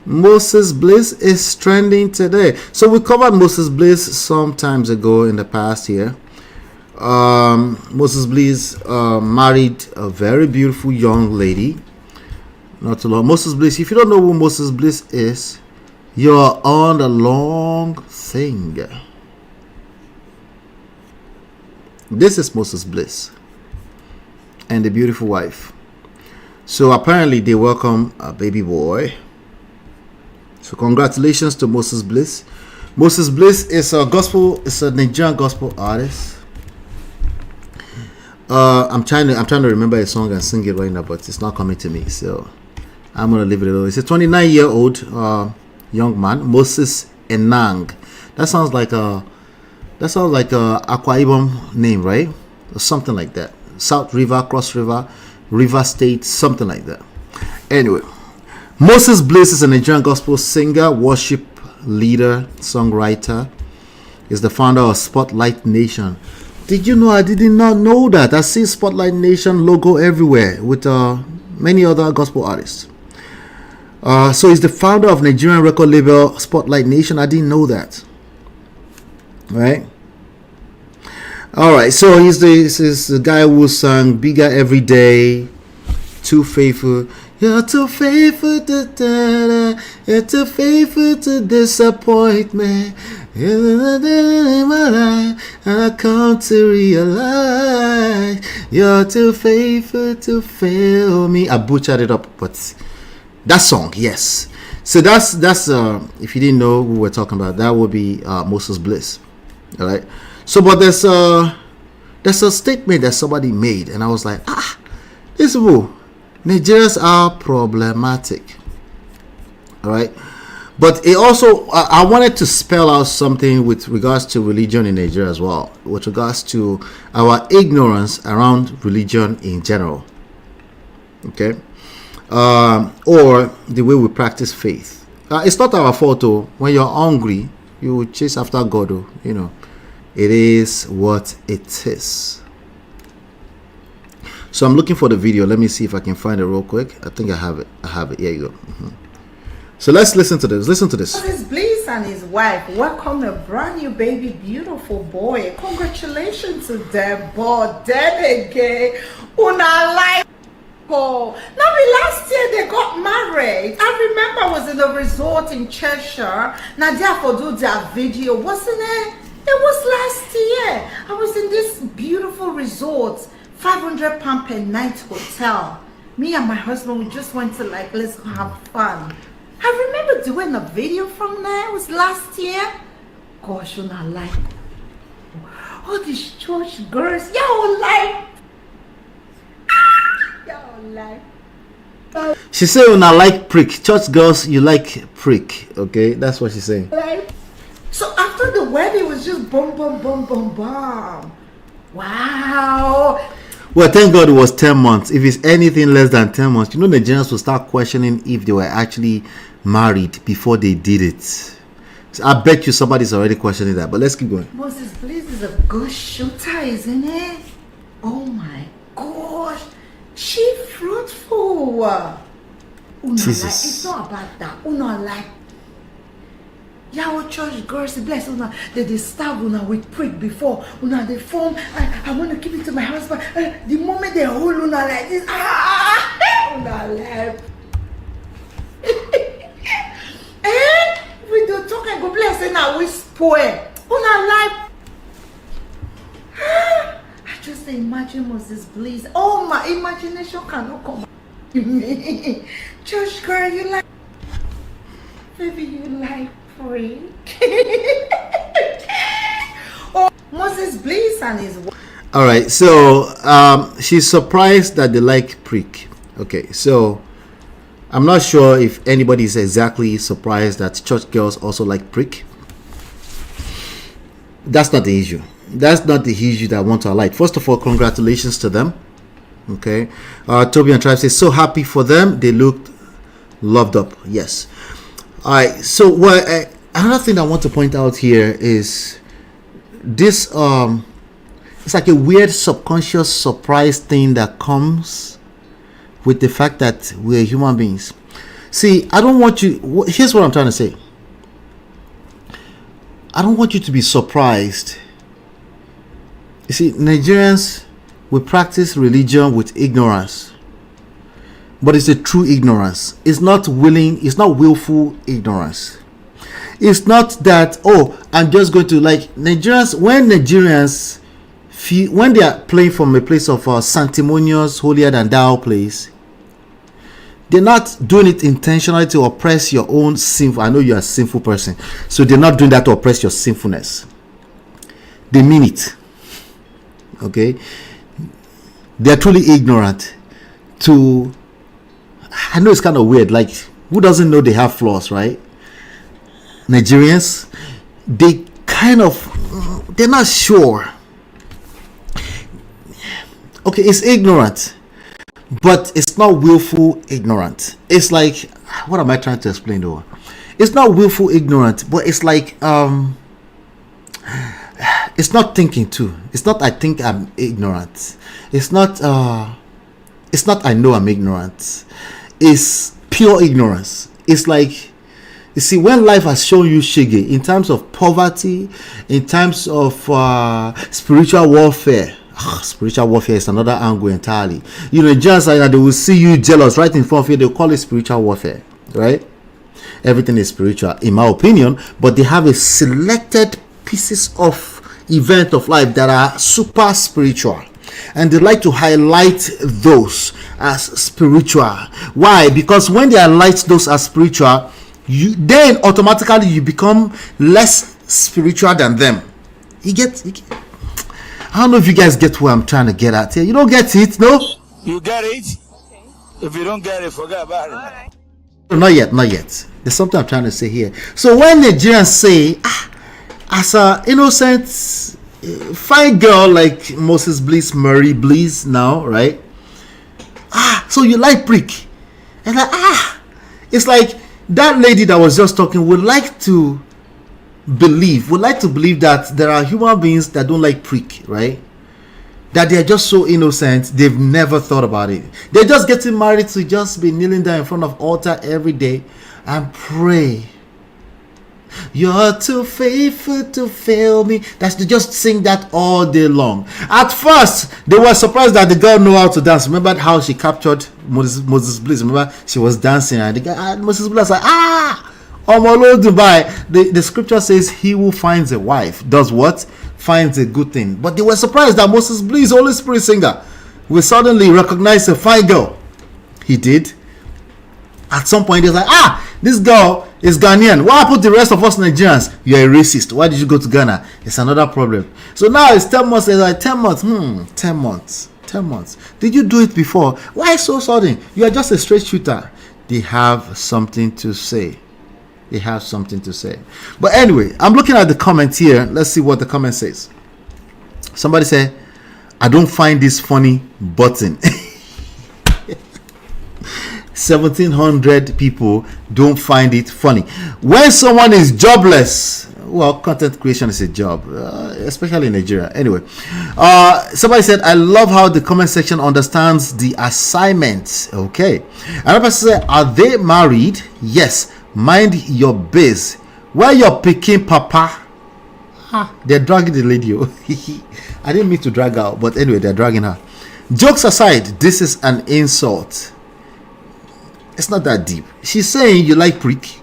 S2: Moses Bliss is trending today. So we covered Moses Bliss some times ago in the past year. Moses Bliss married a very beautiful young lady. Not too long. Moses Bliss, if you don't know who Moses Bliss is, you're on the long thing. This is Moses Bliss and the beautiful wife. So apparently they welcome a baby boy. So congratulations to Moses Bliss. Moses Bliss is a Nigerian gospel artist. I'm trying to remember a song and sing it right now, but it's not coming to me. So I'm gonna leave it alone. It's a 29-year-old young man, Moses Enang. That sounds like a Akwa Ibom name, right? Or something like that. South River, Cross River, River State, something like that. Anyway, Moses Bliss is a Nigerian gospel singer, worship leader, songwriter. is the founder of Spotlight Nation. Did you know? I did not know that. I see Spotlight Nation logo everywhere with many other gospel artists. So he's the founder of Nigerian record label Spotlight Nation. I didn't know that. Right? Alright, so he's the guy who sang Bigger Every Day, Too Faithful. You're too faithful to you're too faithful to disappoint me. In my life, I come to realize you're too faithful to fail me. I butchered it up, but that song, yes. So that's if you didn't know who we're talking about, that would be Moses Bliss. All right. So, but there's a statement that somebody made, and I was like, this is Nigerians are problematic. All right. But it also, I wanted to spell out something with regards to religion in Nigeria as well, with regards to our ignorance around religion in general. Okay. Or the way we practice faith. It's not our fault, though. When you're hungry, you will chase after God, though. You know, it is what it is. So I'm looking for the video. Let me see if I can find it real quick. I think I have it. Here you go. So let's listen to this. Listen to this.
S10: Moses Bliss and his wife welcome a brand new baby, beautiful boy. Congratulations to them, but then again, una life. Oh, now last year they got married. I remember I was in a resort in Cheshire. Now therefore do their video, wasn't it? It was last year. I was in this beautiful resort, £500 per night hotel. Me and my husband, we just went to let's go have fun. I remember doing a video from there. It was last year. Gosh, you're not like all these church girls. Y'all like. Y'all like.
S2: She said, "When I like prick, church girls, you like prick." Okay, that's what she's saying.
S10: So after the wedding, it was just boom, boom, boom, boom, boom. Wow.
S2: Well, thank God it was 10 months. If it's anything less than 10 months, you know, Nigerians will start questioning if they were actually married before they did it. So I bet you somebody's already questioning that. But let's keep going.
S10: Moses Bliss is a good shooter, isn't it? Oh my gosh. She fruitful.
S2: Jesus.
S10: It's not about that. Una like. Your church girls, bless una. They stab una with prick before. Una they form. I want to give it to my husband. The moment they hold una like this, una left. We don't talk and go bless and we spoil. Una life. I just imagine Moses Bliss. Oh, my imagination cannot come. Church girl, you like. Baby, you like prick. Oh, Moses Bliss and his wife.
S2: All right, so she's surprised that they like prick. Okay, so I'm not sure if anybody is exactly surprised that church girls also like prick. That's not the issue. That's not the issue that I want to highlight. First of all, congratulations to them. Okay, Toby and Tribe says, so happy for them. They looked loved up. Yes. All right. So what another thing I want to point out here is this. It's like a weird subconscious surprise thing that comes with the fact that we're human beings. See, I don't want you. Here's what I'm trying to say. I don't want you to be surprised. You see, Nigerians, we practice religion with ignorance, but it's a true ignorance. It's not willing. It's not willful ignorance. It's not that, oh, I'm just going to like Nigerians. When Nigerians feel, when they are playing from a place of sanctimonious, holier than thou place, they're not doing it intentionally to oppress your own sinful. I know you're a sinful person, so they're not doing that to oppress your sinfulness. They mean it. Okay, they're truly ignorant to. I know it's kind of weird. Like, who doesn't know they have flaws, right? Nigerians, they kind of, they're not sure. Okay, it's ignorant, but it's not willful ignorant. It's like, what am I trying to explain though? It's not willful ignorant, but it's like it's not thinking too. It's not I think I'm ignorant. It's not I know I'm ignorant. It's pure ignorance. It's like, you see, when life has shown you shege in terms of poverty, in terms of spiritual warfare. Spiritual warfare is another angle entirely. You know, just like they will see you jealous right in front of you, they'll call it spiritual warfare, right? Everything is spiritual, in my opinion, but they have a selected pieces of event of life that are super spiritual, and they like to highlight those as spiritual. Why? Because when they highlight those as spiritual, you then automatically you become less spiritual than them. You get I don't know if you guys get what I'm trying to get at here. You don't get it, no?
S6: You get it? If you don't get it, forget about it.
S2: Not yet. There's something I'm trying to say here. So when Nigerians say, as a innocent, fine girl like Mrs. Bliss, Mary Bliss now, right? So you like prick. And like, it's like that lady that was just talking would like to believe that there are human beings that don't like prick, right? That they're just so innocent, they've never thought about it. They're just getting married to just be kneeling down in front of altar every day and pray. You're too faithful to fail me. That's to just sing that all day long. At first, they were surprised that the girl knew how to dance. Remember how she captured Moses Bliss? Remember she was dancing and the guy, Moses Bliss, like, Dubai. The scripture says he who finds a wife does what? Finds a good thing. But they were surprised that Moses Bliss, Holy Spirit singer, will suddenly recognize a fine girl. He did. At some point, he's like, this girl is Ghanaian. What happened to the rest of us Nigerians? You're a racist. Why did you go to Ghana? It's another problem. So now it's 10 months. It's like 10 months. 10 months. 10 months. Did you do it before? Why so sudden? You are just a straight shooter. They have something to say. They have something to say. But anyway, I'm looking at the comments here. Let's see what the comment says. Somebody said, I don't find this funny button. 1,700 people don't find it funny. When someone is jobless, well, content creation is a job, especially in Nigeria. Anyway, somebody said, I love how the comment section understands the assignments. Okay. Another person said, are they married? Yes. Mind your biz. Where your picking, papa? They're dragging the lady. I didn't mean to drag out, but anyway, they're dragging her. Jokes aside, this is an insult. It's not that deep. She's saying you like prick.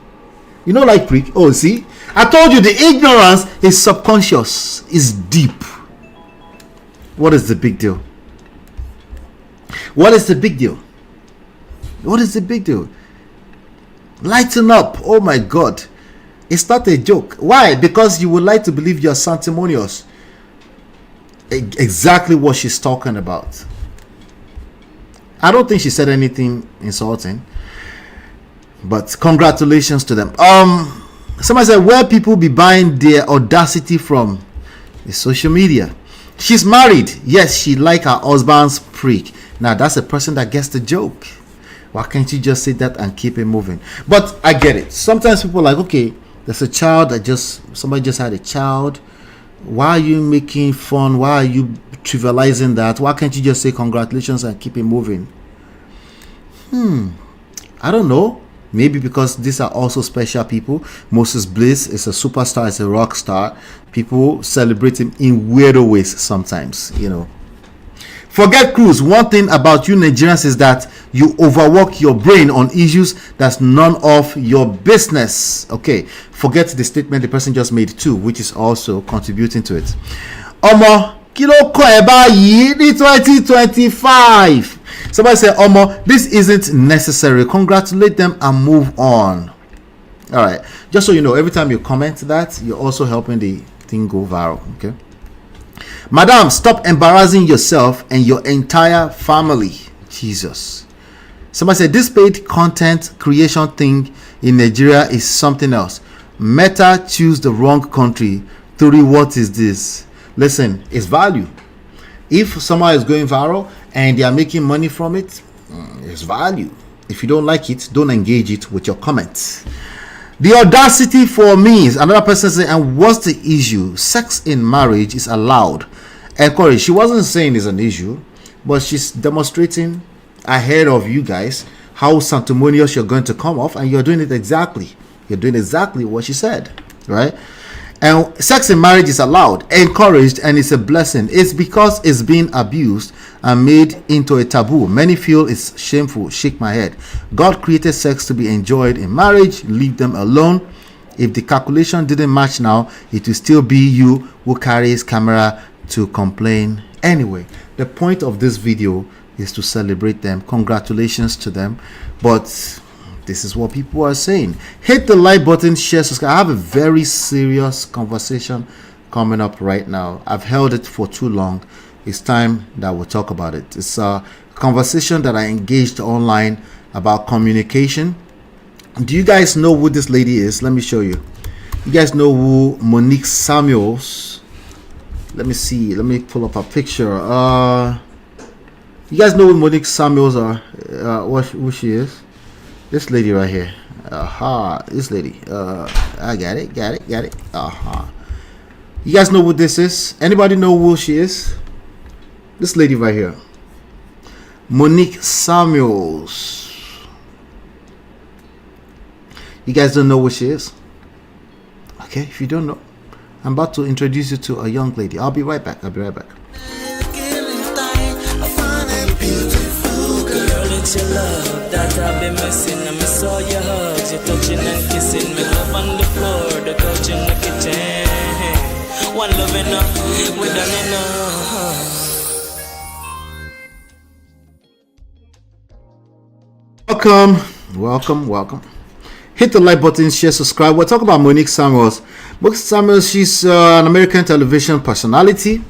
S2: You know, like prick. Oh, see, I told you the ignorance is subconscious, is deep. What is the big deal? What is the big deal? What is the big deal? Lighten up. Oh my God. It's not a joke. Why? Because you would like to believe you're sanctimonious. Exactly what she's talking about. I don't think she said anything insulting, but congratulations to them. Somebody said, where people be buying their audacity from? The social media. She's married. Yes, she like her husband's prick. Now that's a person that gets the joke. Why can't you just say that and keep it moving? But I get it. Sometimes people are like, okay, there's a child that somebody just had a child. Why are you making fun? Why are you trivializing that? Why can't you just say congratulations and keep it moving? I don't know. Maybe because these are also special people. Moses Bliss is a superstar, is a rock star. People celebrate him in weirdo ways sometimes, you know. Forget cruise. One thing about you Nigerians is that you overwork your brain on issues that's none of your business. Okay, forget the statement the person just made too, which is also contributing to it. Omo, kilo ko eba yi ni 2025. Somebody said, Omo, this isn't necessary. Congratulate them and move on. All right, just so you know, every time you comment that, you're also helping the thing go viral. Okay. Madam, stop embarrassing yourself and your entire family. Jesus. Somebody said this paid content creation thing in Nigeria is something else. Meta choose the wrong country. Tori, what is this? Listen, it's value. If someone is going viral and they are making money from it, it's value. If you don't like it, don't engage it with your comments. The audacity for me is another person saying, and what's the issue? Sex in marriage is allowed. Encouraged. She wasn't saying it's an issue, but she's demonstrating ahead of you guys how sanctimonious you're going to come off, and you're doing it exactly. You're doing exactly what she said, right? And sex in marriage is allowed, encouraged, and it's a blessing. It's because it's being abused and made into a taboo. Many feel it's shameful. Shake my head. God created sex to be enjoyed in marriage. Leave them alone. If the calculation didn't match now, it will still be you who carries camera to complain. Anyway, the point of this video is to celebrate them. Congratulations to them. But this is what people are saying. Hit the like button, share, subscribe. I have a very serious conversation coming up right now. I've held it for too long. It's time that we'll talk about it. It's a conversation that I engaged online about communication. Do you guys know who this lady is? Let me show you. You guys know who Monique Samuels? Let me see. Let me pull up a picture. You guys know who Monique Samuels are? Who she is? This lady right here. This lady. I got it. You guys know who this is? Anybody know who she is? This lady right here. Monique Samuels. You guys don't know who she is? Okay, if you don't know, I'm about to introduce you to a young lady. I'll be right back.
S1: It's your love that I've been missing. I miss all your hugs, your touching and kissing. Me love on the floor, the couch in the kitchen. One love enough, we done
S2: enough. Welcome. Hit the like button, share, subscribe. We're talking about Monique Samuels. Monique Samuels, she's an American television personality.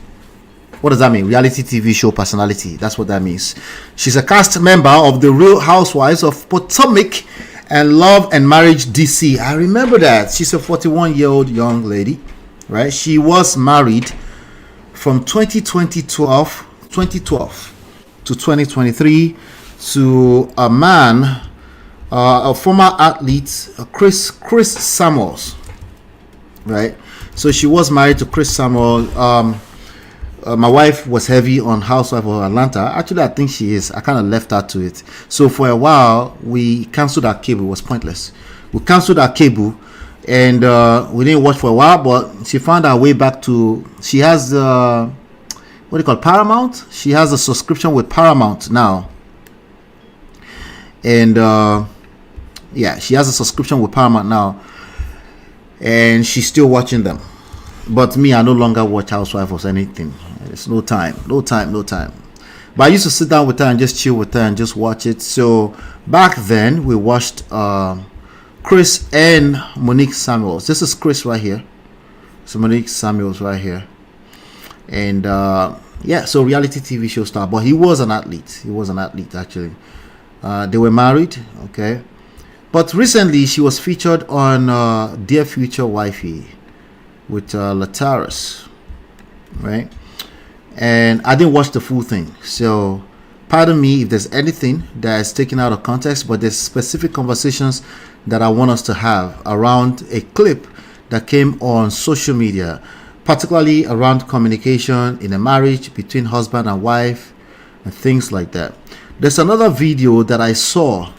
S2: What does that mean? Reality TV show personality. That's what that means. She's a cast member of The Real Housewives of Potomac and Love and Marriage DC. I remember that. She's a 41-year-old young lady, right? She was married from 2012 to 2023 to a man, a former athlete, Chris Samuels, right? So she was married to Chris Samuels. My wife was heavy on Housewife of Atlanta. Actually, I think she is. I kind of left her to it. So for a while, we canceled our cable. It was pointless. We canceled our cable, and we didn't watch for a while. But she found her way back to. She has what do you call it, Paramount? She has a subscription with Paramount now, and yeah, she has a subscription with Paramount now, and she's still watching them. But me, I no longer watch Housewives or anything. It's no time. But I used to sit down with her and just chill with her and just watch it. So back then, we watched Chris and Monique Samuels. This is Chris right here. So Monique Samuels right here. And yeah, so reality TV show star. But he was an athlete. Actually. They were married. Okay. But recently, she was featured on Dear Future Wifey with Lataris, right? And I didn't watch the full thing, so pardon me if there's anything that is taken out of context, but there's specific conversations that I want us to have around a clip that came on social media, particularly around communication in a marriage between husband and wife and things like that. There's another video that I saw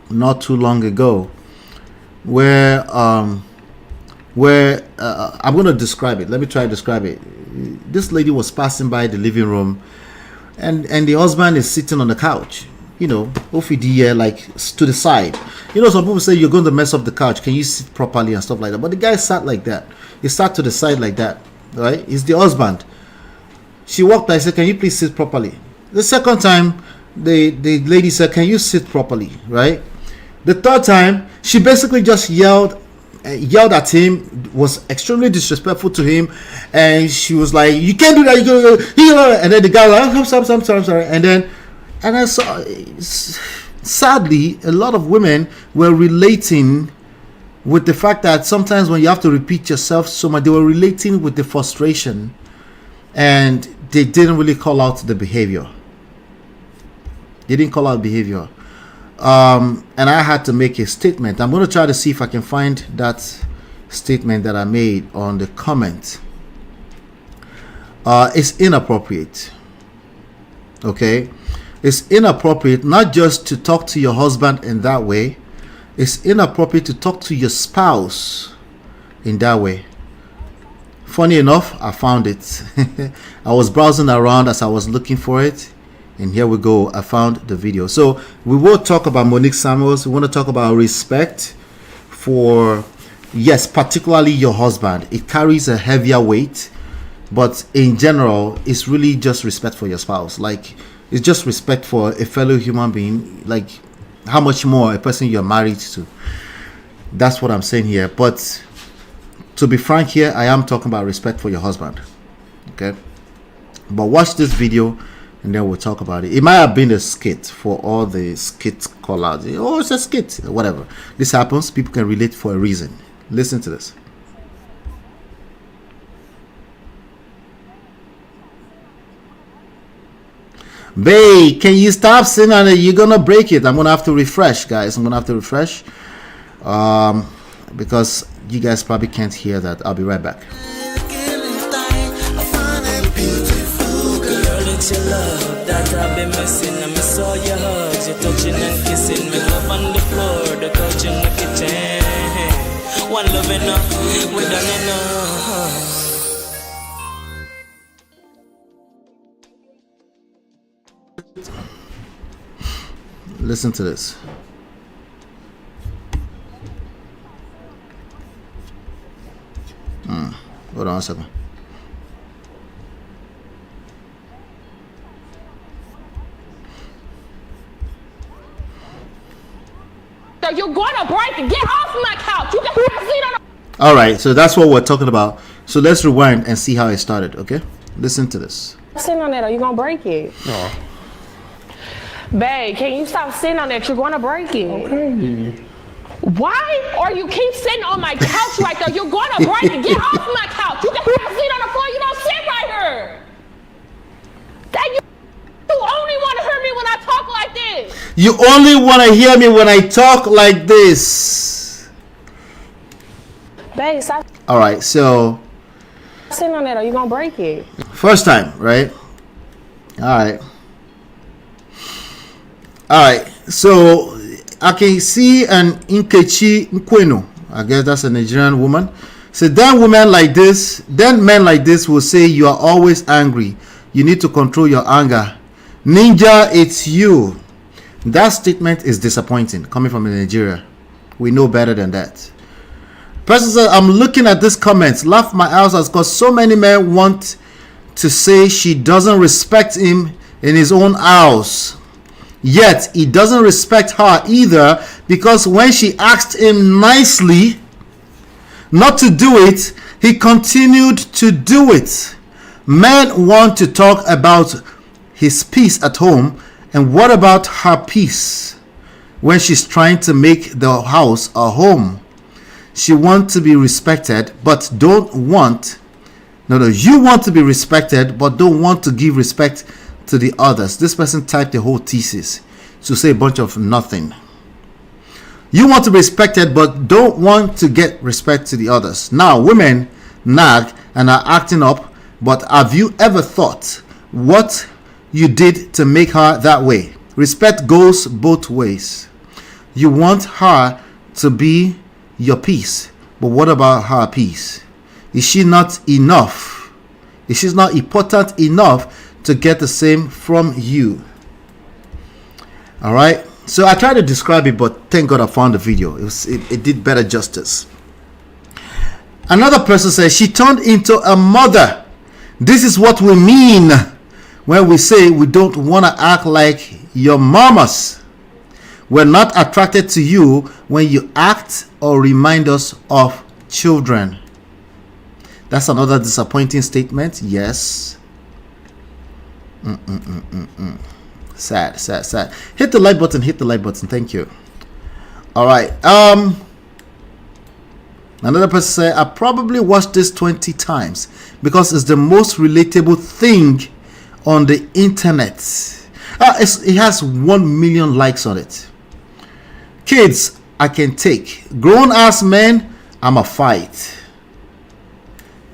S2: not too long ago where I'm going to describe it. Let me try to describe it. This lady was passing by the living room, and the husband is sitting on the couch, you know, like to the side. You know, some people say you're going to mess up the couch. Can you sit properly and stuff like that? But the guy sat like that. He sat to the side like that, right? It's the husband. She walked by and said, "Can you please sit properly?" The second time, the lady said, "Can you sit properly?" Right? The third time, she basically just yelled at him, was extremely disrespectful to him, and she was like, "You can't do that, you know." And then the guy was like, I'm sorry. And I saw, sadly, a lot of women were relating with the fact that sometimes when you have to repeat yourself so much, they were relating with the frustration, and they didn't really call out the behavior. They didn't call out behavior. and I had to make a statement. I'm going to try to see if I can find that statement that I made on the comment. It's inappropriate. Okay, it's inappropriate not just to talk to your husband in that way. It's inappropriate to talk to your spouse in that way. Funny enough, I found it. I was browsing around as I was looking for it, and here we go. I found the video. So we will talk about Monique Samuels. We want to talk about respect for, yes, particularly your husband. It carries a heavier weight, but in general, it's really just respect for your spouse. Like, it's just respect for a fellow human being. Like, how much more a person you're married to. That's what I'm saying here. But to be frank here, I am talking about respect for your husband. Okay, but watch this video and then we'll talk about it. It might have been a skit for all the skit call outs. Oh, it's a skit, whatever. This happens, people can relate for a reason. Listen to this. Babe, can you stop sitting on it? You're gonna break it. I'm gonna have to refresh, guys. I'm gonna have to refresh because you guys probably can't hear that. I'll be right back.
S1: Your love that I've been missing. I miss all your hugs, your touching and kissing. Me love on the floor, the couch in the kitchen. One love enough, we done enough.
S2: Listen to this. Hold on a second.
S11: So you're gonna break and get off my couch. You can sit on the.
S2: All right, so that's what we're talking about. So let's rewind and see how it started. Okay, listen to this.
S11: Sitting on that, or you gonna break it? No. Babe, can you stop sitting on that? You're gonna break it. Okay. Why are you keep sitting on my couch right there? You're gonna break it. Get off my couch. You can sit on the floor. You don't sit right here. That you only want to hear me when I talk like this.
S2: You only want to hear me when I talk like this.
S11: Babe, stop.
S2: All right, so
S11: Sitting on that, or you gonna break it?
S2: first time, right? All right. So I can see an Nkechi Nkwenu. I guess that's a Nigerian woman. So then men like this will say you are always angry. You need to control your anger. Ninja, it's you. That statement is disappointing coming from Nigeria. We know better than that. Person says, I'm looking at these comments, laugh my ass out because so many men want to say she doesn't respect him in his own house. Yet he doesn't respect her either, because when she asked him nicely not to do it, he continued to do it. Men want to talk about his peace at home, and what about her peace when she's trying to make the house a home? She wants to be respected but don't want you want to be respected but don't want to give respect to the others. This person typed the whole thesis to say a bunch of nothing. You want to be respected but don't want to get respect to the others. Now women nag and are acting up, but have you ever thought what you did to make her that way? Respect goes both ways. You want her to be your peace, but what about her peace? Is she not enough? Is she not important enough to get the same from you? All right, so I tried to describe it, but thank God I found the video. It did better justice. Another person says she turned into a mother. This is what we mean when we say we don't want to act like your mamas. We're not attracted to you when you act or remind us of children. That's another disappointing statement. Yes. Sad. Hit the like button. Thank you. All right. Another person said, I probably watched this 20 times because it's the most relatable thing on the internet. It has 1 million likes on it. Kids, I can take. Grown ass men, I'm a fight.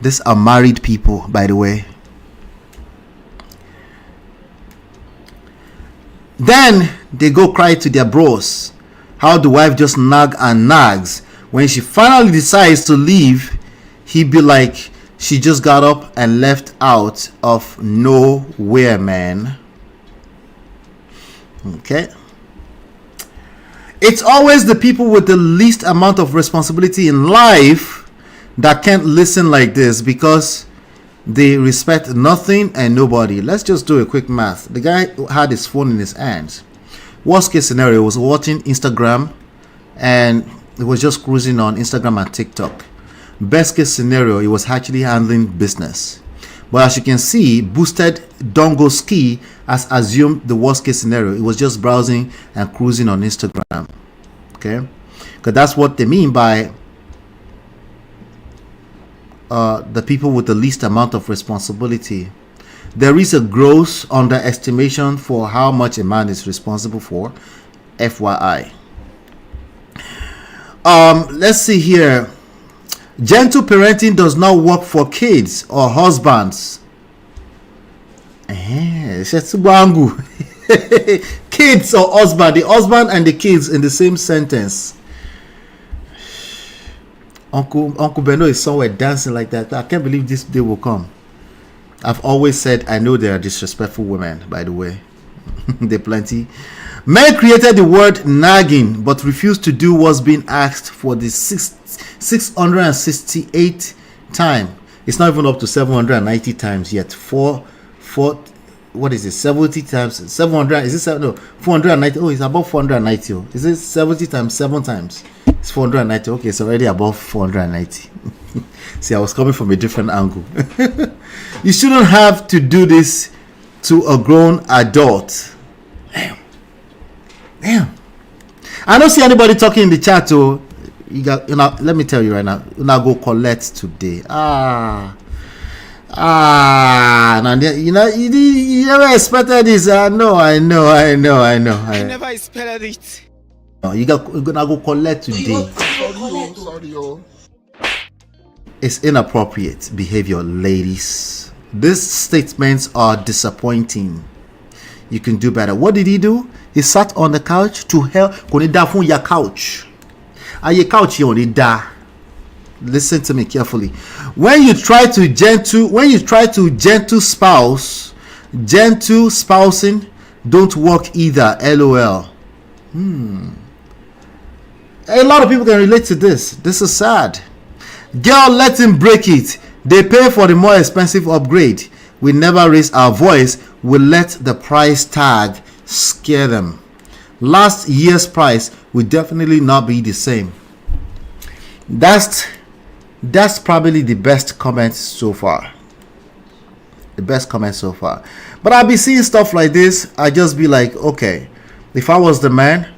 S2: These are married people, by the way. Then they go cry to their bros how the wife just nag and nags. When she finally decides to leave, he be like, she just got up and left out of nowhere, man. Okay. It's always the people with the least amount of responsibility in life that can't listen like this because they respect nothing and nobody. Let's just do a quick math. The guy had his phone in his hands. Worst case scenario, was watching Instagram and he was just cruising on Instagram and TikTok. Best case scenario, he was actually handling business. But as you can see, Boosted Dongo Ski has assumed the worst case scenario. It was just browsing and cruising on Instagram. Okay, because that's what they mean by the people with the least amount of responsibility. There is a gross underestimation for how much a man is responsible for. FYI. Let's see here. Gentle parenting does not work for kids or husbands. Kids or husband, the husband and the kids in the same sentence. Uncle Beno is somewhere dancing like that. I can't believe this day will come. I've always said I know there are disrespectful women, by the way. They're plenty. Men created the word nagging but refused to do what's being asked for the 668 time. It's not even up to 790 times yet. What is it? 70 times 700? Is it 490? Oh, it's above 490. Oh. Is it 70 times 7 times? It's 490. Okay, it's already above 490. See, I was coming from a different angle. You shouldn't have to do this to a grown adult. Damn. I don't see anybody talking in the chat. Oh, let me tell you right now. You now go collect today. Now, you never expected this. I know. I
S6: never expected it.
S2: No, you're gonna go collect today.
S8: Sorry.
S2: It's inappropriate behavior, ladies. These statements are disappointing. You can do better. What did he do? He sat on the couch to help. Your couch. And your couch here on da. Listen to me carefully. When you try to gentle spousing don't work either. LOL. A lot of people can relate to this. This is sad. Girl, let him break it. They pay for the more expensive upgrade. We never raise our voice. We let the price tag scare them. Last year's price will definitely not be the same. That's probably the best comment so far. The best comment so far. But I'll be seeing stuff like this. I just be like, okay, if I was the man,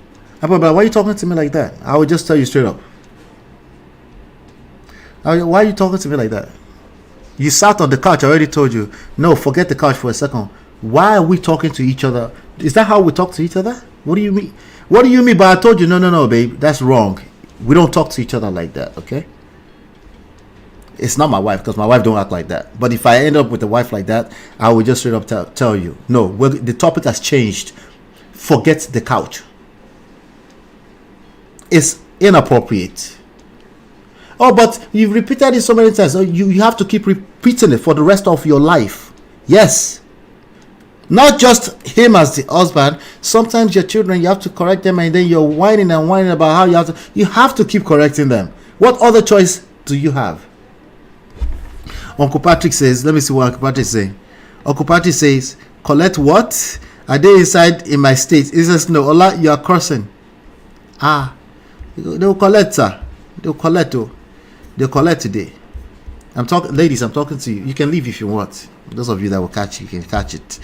S2: I'd be like, why are you talking to me like that? I would just tell you straight up. Why are you talking to me like that? You sat on the couch. I already told you. No, forget the couch for a second. Why are we talking to each other? Is that how we talk to each other? What do you mean? What do you mean? But I told you, no, babe. That's wrong. We don't talk to each other like that, okay? It's not my wife because my wife don't act like that. But if I end up with a wife like that, I will just straight up tell you, no, the topic has changed. Forget the couch. It's inappropriate. Oh, but you've repeated it so many times. So you have to keep repeating it for the rest of your life. Yes. Not just him as the husband. Sometimes your children, you have to correct them, and then you're whining about how you have to keep correcting them. What other choice do you have? Uncle Patrick says, let me see what Uncle Patrick is saying. Uncle Patrick says, collect what? Are they inside in my state? He says, no, Ola, you are cursing. They'll collect, sir. They'll collect, oh. They'll collect today. Ladies, I'm talking to you. You can leave if you want. Those of you that will catch, you can catch it.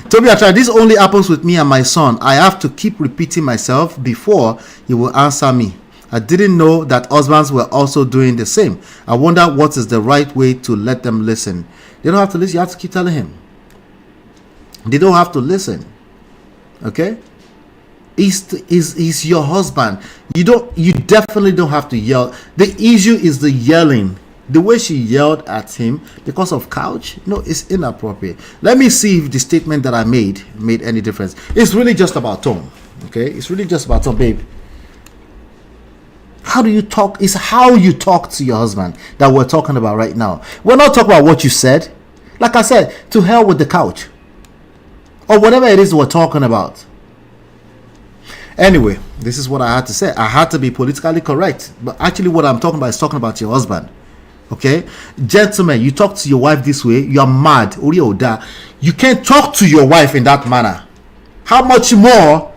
S2: Toby, I tried. This only happens with me and my son. I have to keep repeating myself before he will answer me. I didn't know that husbands were also doing the same. I wonder what is the right way to let them listen. They don't have to listen. You have to keep telling him. They don't have to listen. Okay? He's your husband. You definitely don't have to yell. The issue is the yelling. The way she yelled at him because of couch, no, it's inappropriate. Let me see if the statement that I made any difference. It's really just about tone. Okay, it's really just about tone, babe. How do you talk? It's how you talk to your husband that we're talking about right now. We're not talking about what you said. Like I said, to hell with the couch. Or whatever it is we're talking about. Anyway, this is what I had to say. I had to be politically correct. But actually what I'm talking about is talking about your husband. Okay? Gentlemen, you talk to your wife this way, you're mad. You can't talk to your wife in that manner. How much more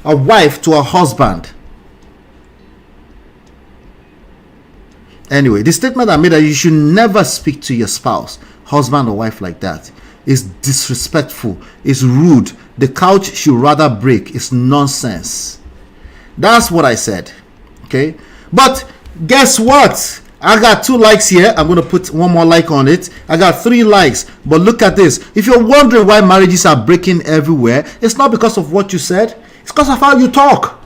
S2: a wife to a husband? Anyway, the statement I made that you should never speak to your spouse, husband or wife like that is disrespectful, is rude. The couch should rather break. It's nonsense. That's what I said. Okay? But guess what? I got 2 likes here. I'm going to put 1 more like on it. I got 3 likes. But look at this. If you're wondering why marriages are breaking everywhere, it's not because of what you said. It's because of how you talk.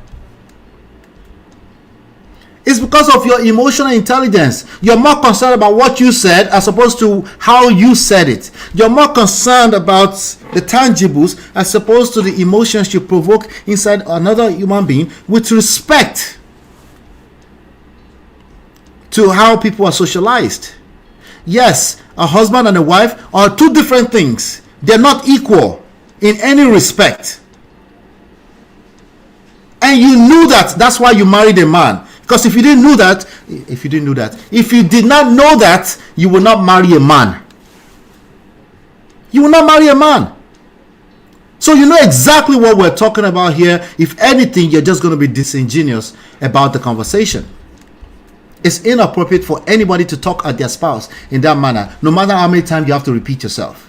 S2: It's because of your emotional intelligence. You're more concerned about what you said as opposed to how you said it. You're more concerned about the tangibles as opposed to the emotions you provoke inside another human being with respect to how people are socialized. Yes, a husband and a wife are 2 different things. They're not equal in any respect. And you knew that. That's why you married a man. Because if you did not know that, you will not marry a man. You will not marry a man. So you know exactly what we're talking about here. If anything, you're just going to be disingenuous about the conversation. It's inappropriate for anybody to talk at their spouse in that manner, no matter how many times you have to repeat yourself.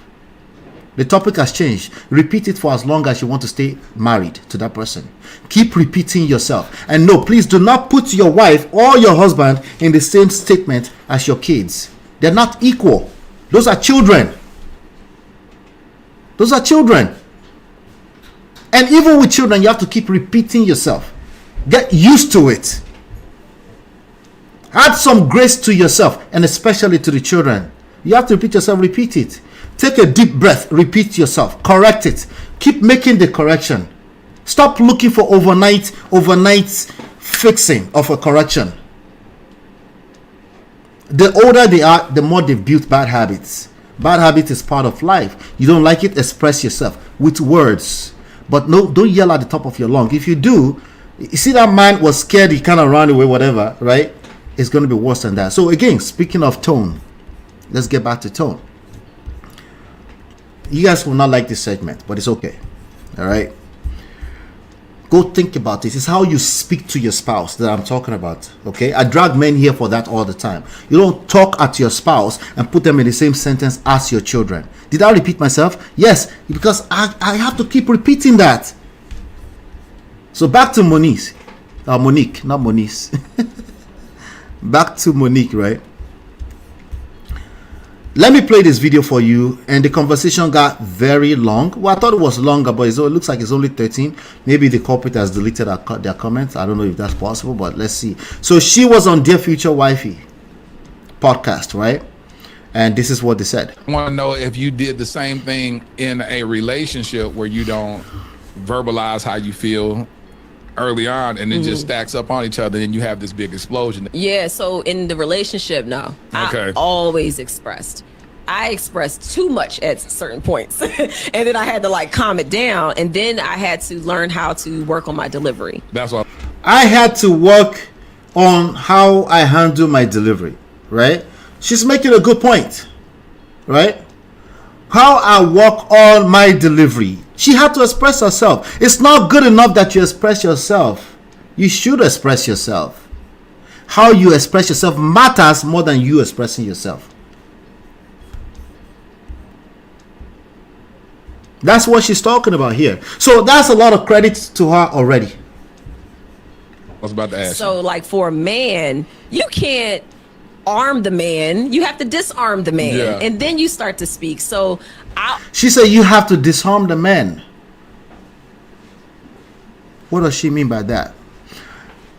S2: The topic has changed. Repeat it for as long as you want to stay married to that person. Keep repeating yourself. And no, please do not put your wife or your husband in the same statement as your kids. They're not equal. Those are children. Those are children. And even with children, you have to keep repeating yourself. Get used to it. Add some grace to yourself, and especially to the children. You have to repeat yourself, repeat it. Take a deep breath, repeat yourself, correct it. Keep making the correction. Stop looking for overnight fixing of a correction. The older they are, the more they've built bad habits. Bad habit is part of life. You don't like it, express yourself with words. But no, don't yell at the top of your lungs. If you do, you see that man was scared, he kind of ran away, whatever, right? It's going to be worse than that. So again, speaking of tone, let's get back to tone. You guys will not like this segment, but it's okay. All right? Go think about this. It's how you speak to your spouse that I'm talking about. Okay? I drag men here for that all the time. You don't talk at your spouse and put them in the same sentence as your children. Did I repeat myself? Yes, because I have to keep repeating that. So back to Monique, not Monique. Back to Monique, right? Let me play this video for you. And the conversation got very long. Well, I thought it was longer, but it looks like it's only 13. Maybe the culprit has deleted their comments. I don't know if that's possible, but let's see. So she was on Dear Future Wifey podcast, right? And this is what they said.
S12: I want to know if you did the same thing in a relationship where you don't verbalize how you feel early on, and it just stacks up on each other, and you have this big explosion.
S13: Yeah, so in the relationship, no.
S12: Okay.
S13: I always expressed. I expressed too much at certain points. And then I had to like calm it down, and then I had to learn how to work on my delivery.
S12: That's what
S2: I had to work on how I handle my delivery, right? She's making a good point, right? How I work on my delivery. She had to express herself. It's not good enough that you express yourself. You should express yourself. How you express yourself matters more than you expressing yourself. That's what she's talking about here. So that's a lot of credit to her already.
S12: I was about to ask.
S13: So like for a man, you can't arm the man. You have to disarm the man.
S12: Yeah.
S13: And then you start to speak. So
S2: she said you have to disarm the man. What does she mean by that?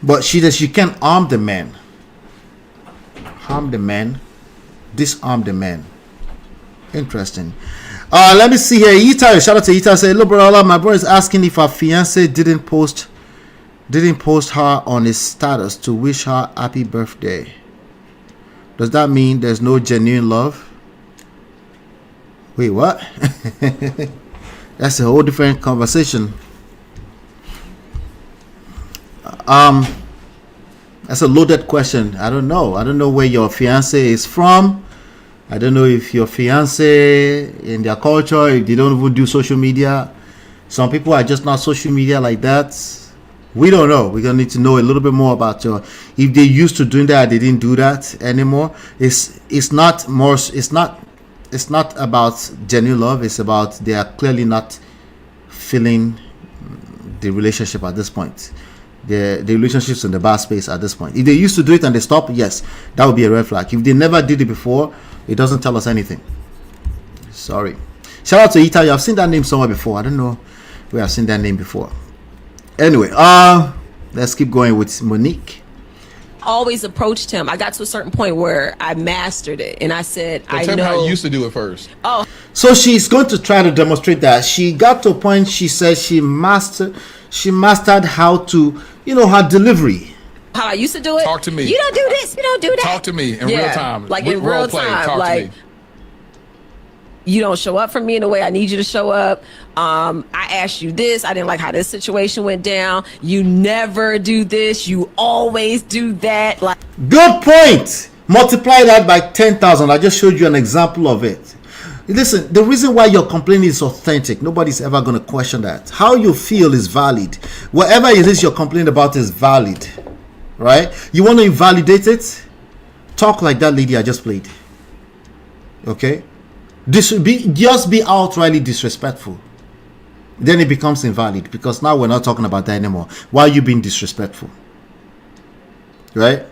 S2: But she says you can't arm the man. Harm the man. Disarm the man. Interesting. Let me see here. Ita, shout out to Ita. Say, hello, brother. My brother is asking if her fiance didn't post her on his status to wish her happy birthday. Does that mean there's no genuine love? Wait, what? That's a whole different conversation. That's a loaded question. I don't know. I don't know where your fiance is from. I don't know if your fiance in their culture, if they don't even do social media. Some people are just not social media like that. We don't know. We're gonna need to know a little bit more about if they used to doing that, they didn't do that anymore. It's not about genuine love. It's about they are clearly not feeling the relationship at this point. The relationships in the bar space at this point. If they used to do it and they stop, yes, that would be a red flag. If they never did it before, it doesn't tell us anything. Sorry. Shout out to Ita. I've seen that name somewhere before. I don't know where I've seen that name before. Anyway, let's keep going with Monique.
S13: Always approached him. I got to a certain point where I mastered it, and I said,
S12: I know how you used to do it first.
S13: Oh,
S2: so she's going to try to demonstrate that. She got to a point. She said she mastered how to, her delivery.
S13: How I used to do it.
S12: Talk to me.
S13: You don't do this. You don't do that.
S12: Talk to me in real time.
S13: Like in real time.
S12: Talk
S13: like
S12: to me.
S13: You don't show up for me in the way I need you to show up. I asked you this. I didn't like how this situation went down. You never do this. You always do that. Like,
S2: good point. Multiply that by 10,000. I just showed you an example of it. Listen, the reason why your complaint is authentic, nobody's ever going to question that. How you feel is valid. Whatever it is you're complaining about is valid. Right? You want to invalidate it? Talk like that lady I just played. Okay? Just be outrightly disrespectful. Then it becomes invalid, because now we're not talking about that anymore. Why are you being disrespectful? Right?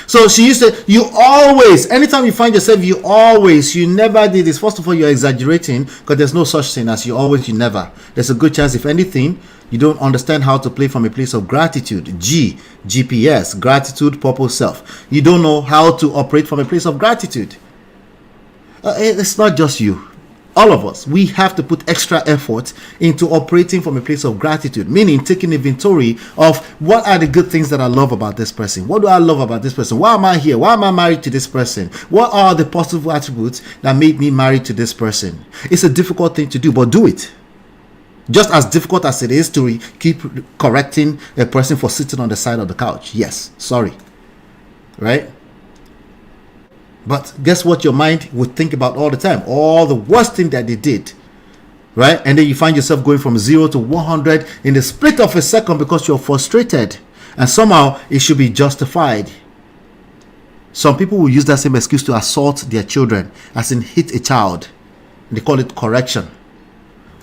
S2: So she used to, anytime you find yourself, you never did this. First of all, you're exaggerating, because there's no such thing as you always, you never. There's a good chance, if anything, you don't understand how to play from a place of gratitude. GPS, gratitude, purpose, self. You don't know how to operate from a place of gratitude. It's not just you. All of us, we have to put extra effort into operating from a place of gratitude, meaning taking inventory of what are the good things that I love about this person. What do I love about this person? Why am I here? Why am I married to this person? What are the positive attributes that made me married to this person? It's a difficult thing to do, but do it. Just as difficult as it is to keep correcting a person for sitting on the side of the couch. Yes, sorry. Right? But guess what your mind would think about all the time? All the worst thing that they did. Right? And then you find yourself going from 0 to 100 in the split of a second because you're frustrated. And somehow it should be justified. Some people will use that same excuse to assault their children, as in hit a child. They call it correction.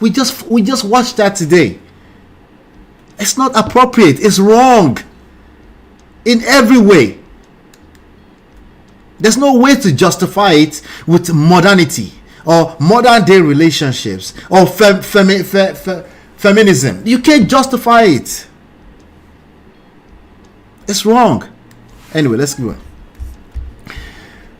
S2: We just watched that today. It's not appropriate. It's wrong. In every way. There's no way to justify it with modernity or modern day relationships or feminism. You can't justify it. It's wrong. Anyway, let's go on.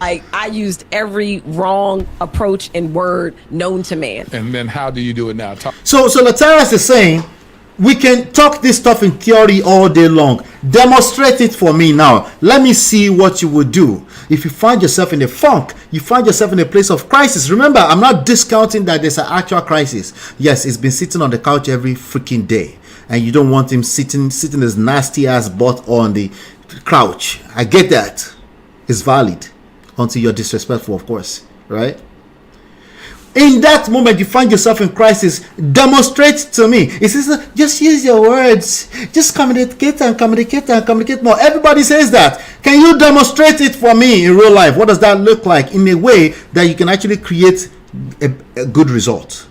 S13: I used every wrong approach and word known to man.
S12: And then how do you do it now?
S2: So Lataras is saying, we can talk this stuff in theory all day long. Demonstrate it for me now. Let me see what you would do. If you find yourself in a funk, you find yourself in a place of crisis. Remember, I'm not discounting that there's an actual crisis. Yes, he's been sitting on the couch every freaking day, and you don't want him sitting his nasty ass butt on the couch. I get that. It's valid. Until you're disrespectful, of course. Right? In that moment, you find yourself in crisis. Demonstrate to me. It says, just use your words. Just communicate and communicate and communicate more. Everybody says that. Can you demonstrate it for me in real life? What does that look like in a way that you can actually create a good result?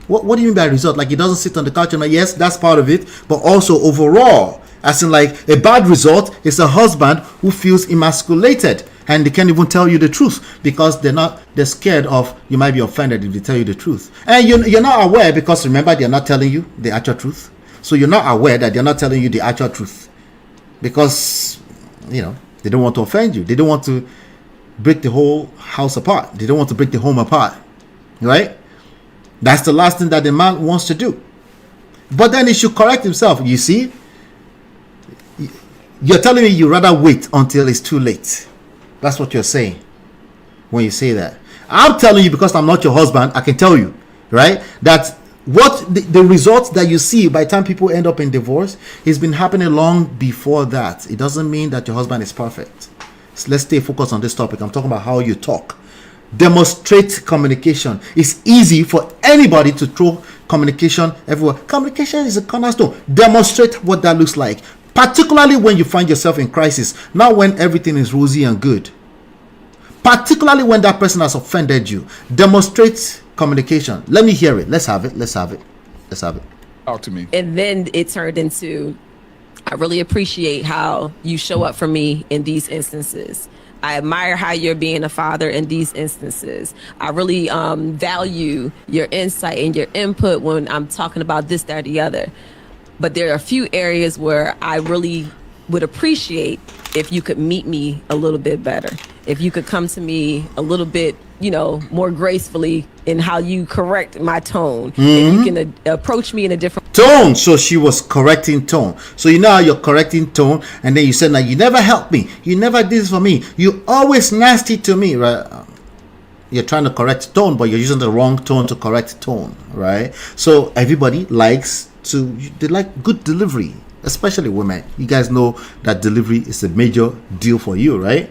S2: What do you mean by result? Like, it doesn't sit on the couch and like, yes, that's part of it. But also overall, as in like a bad result is a husband who feels emasculated. And they can't even tell you the truth because they're scared of you might be offended if they tell you the truth. And you're not aware because remember, they're not telling you the actual truth. So you're not aware that they're not telling you the actual truth, because they don't want to offend you. They don't want to break the whole house apart. They don't want to break the home apart, right? That's the last thing that the man wants to do. But then he should correct himself. You see, you're telling me you rather wait until it's too late. That's what you're saying when you say that. I'm telling you, because I'm not your husband, I can tell you, right, that what the results that you see by the time people end up in divorce has been happening long before that. It doesn't mean that your husband is perfect. So let's stay focused on this topic. I'm talking about how you talk. Demonstrate communication. It's easy for anybody to throw communication everywhere. Communication is a cornerstone. Demonstrate what that looks like, particularly when you find yourself in crisis, not when everything is rosy and good. Particularly when that person has offended you. Demonstrate communication. Let me hear it. Let's have it.
S12: Talk to me.
S13: And then it turned into, I really appreciate how you show up for me in these instances. I admire how you're being a father in these instances. I really value your insight and your input when I'm talking about this, that, or the other. But there are a few areas where I really would appreciate if you could meet me a little bit better. If you could come to me a little bit, more gracefully in how you correct my tone. If you can approach me in a different
S2: tone. So she was correcting tone. So how you're correcting tone, and then you said, "Now you never helped me. You never did this for me. You always nasty to me." Right? You're trying to correct tone, but you're using the wrong tone to correct tone. Right? So everybody they like good delivery, especially women. You guys know that delivery is a major deal for you, right?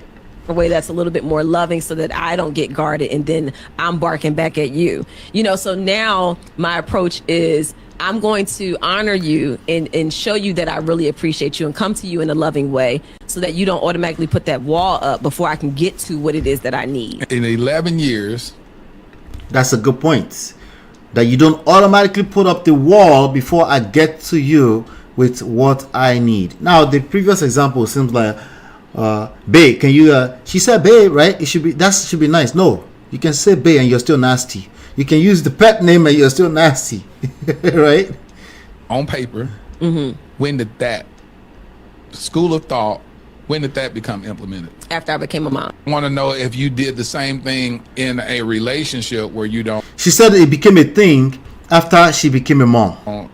S13: A way that's a little bit more loving, so that I don't get guarded and then I'm barking back at you. So now my approach is, I'm going to honor you and show you that I really appreciate you and come to you in a loving way, so that you don't automatically put that wall up before I can get to what it is that I need.
S12: In 11 years.
S2: That's a good point. That you don't automatically put up the wall before I get to you with what I need. Now, the previous example seems like, babe, can you she said babe, right? That should be nice. No, you can say babe and you're still nasty. You can use the pet name and you're still nasty. Right?
S12: On paper, when did that school of thought, when did that become implemented?
S13: After I became a mom.
S12: I want to know if you did the same thing in a relationship where you don't.
S2: She said it became a thing after she became a mom.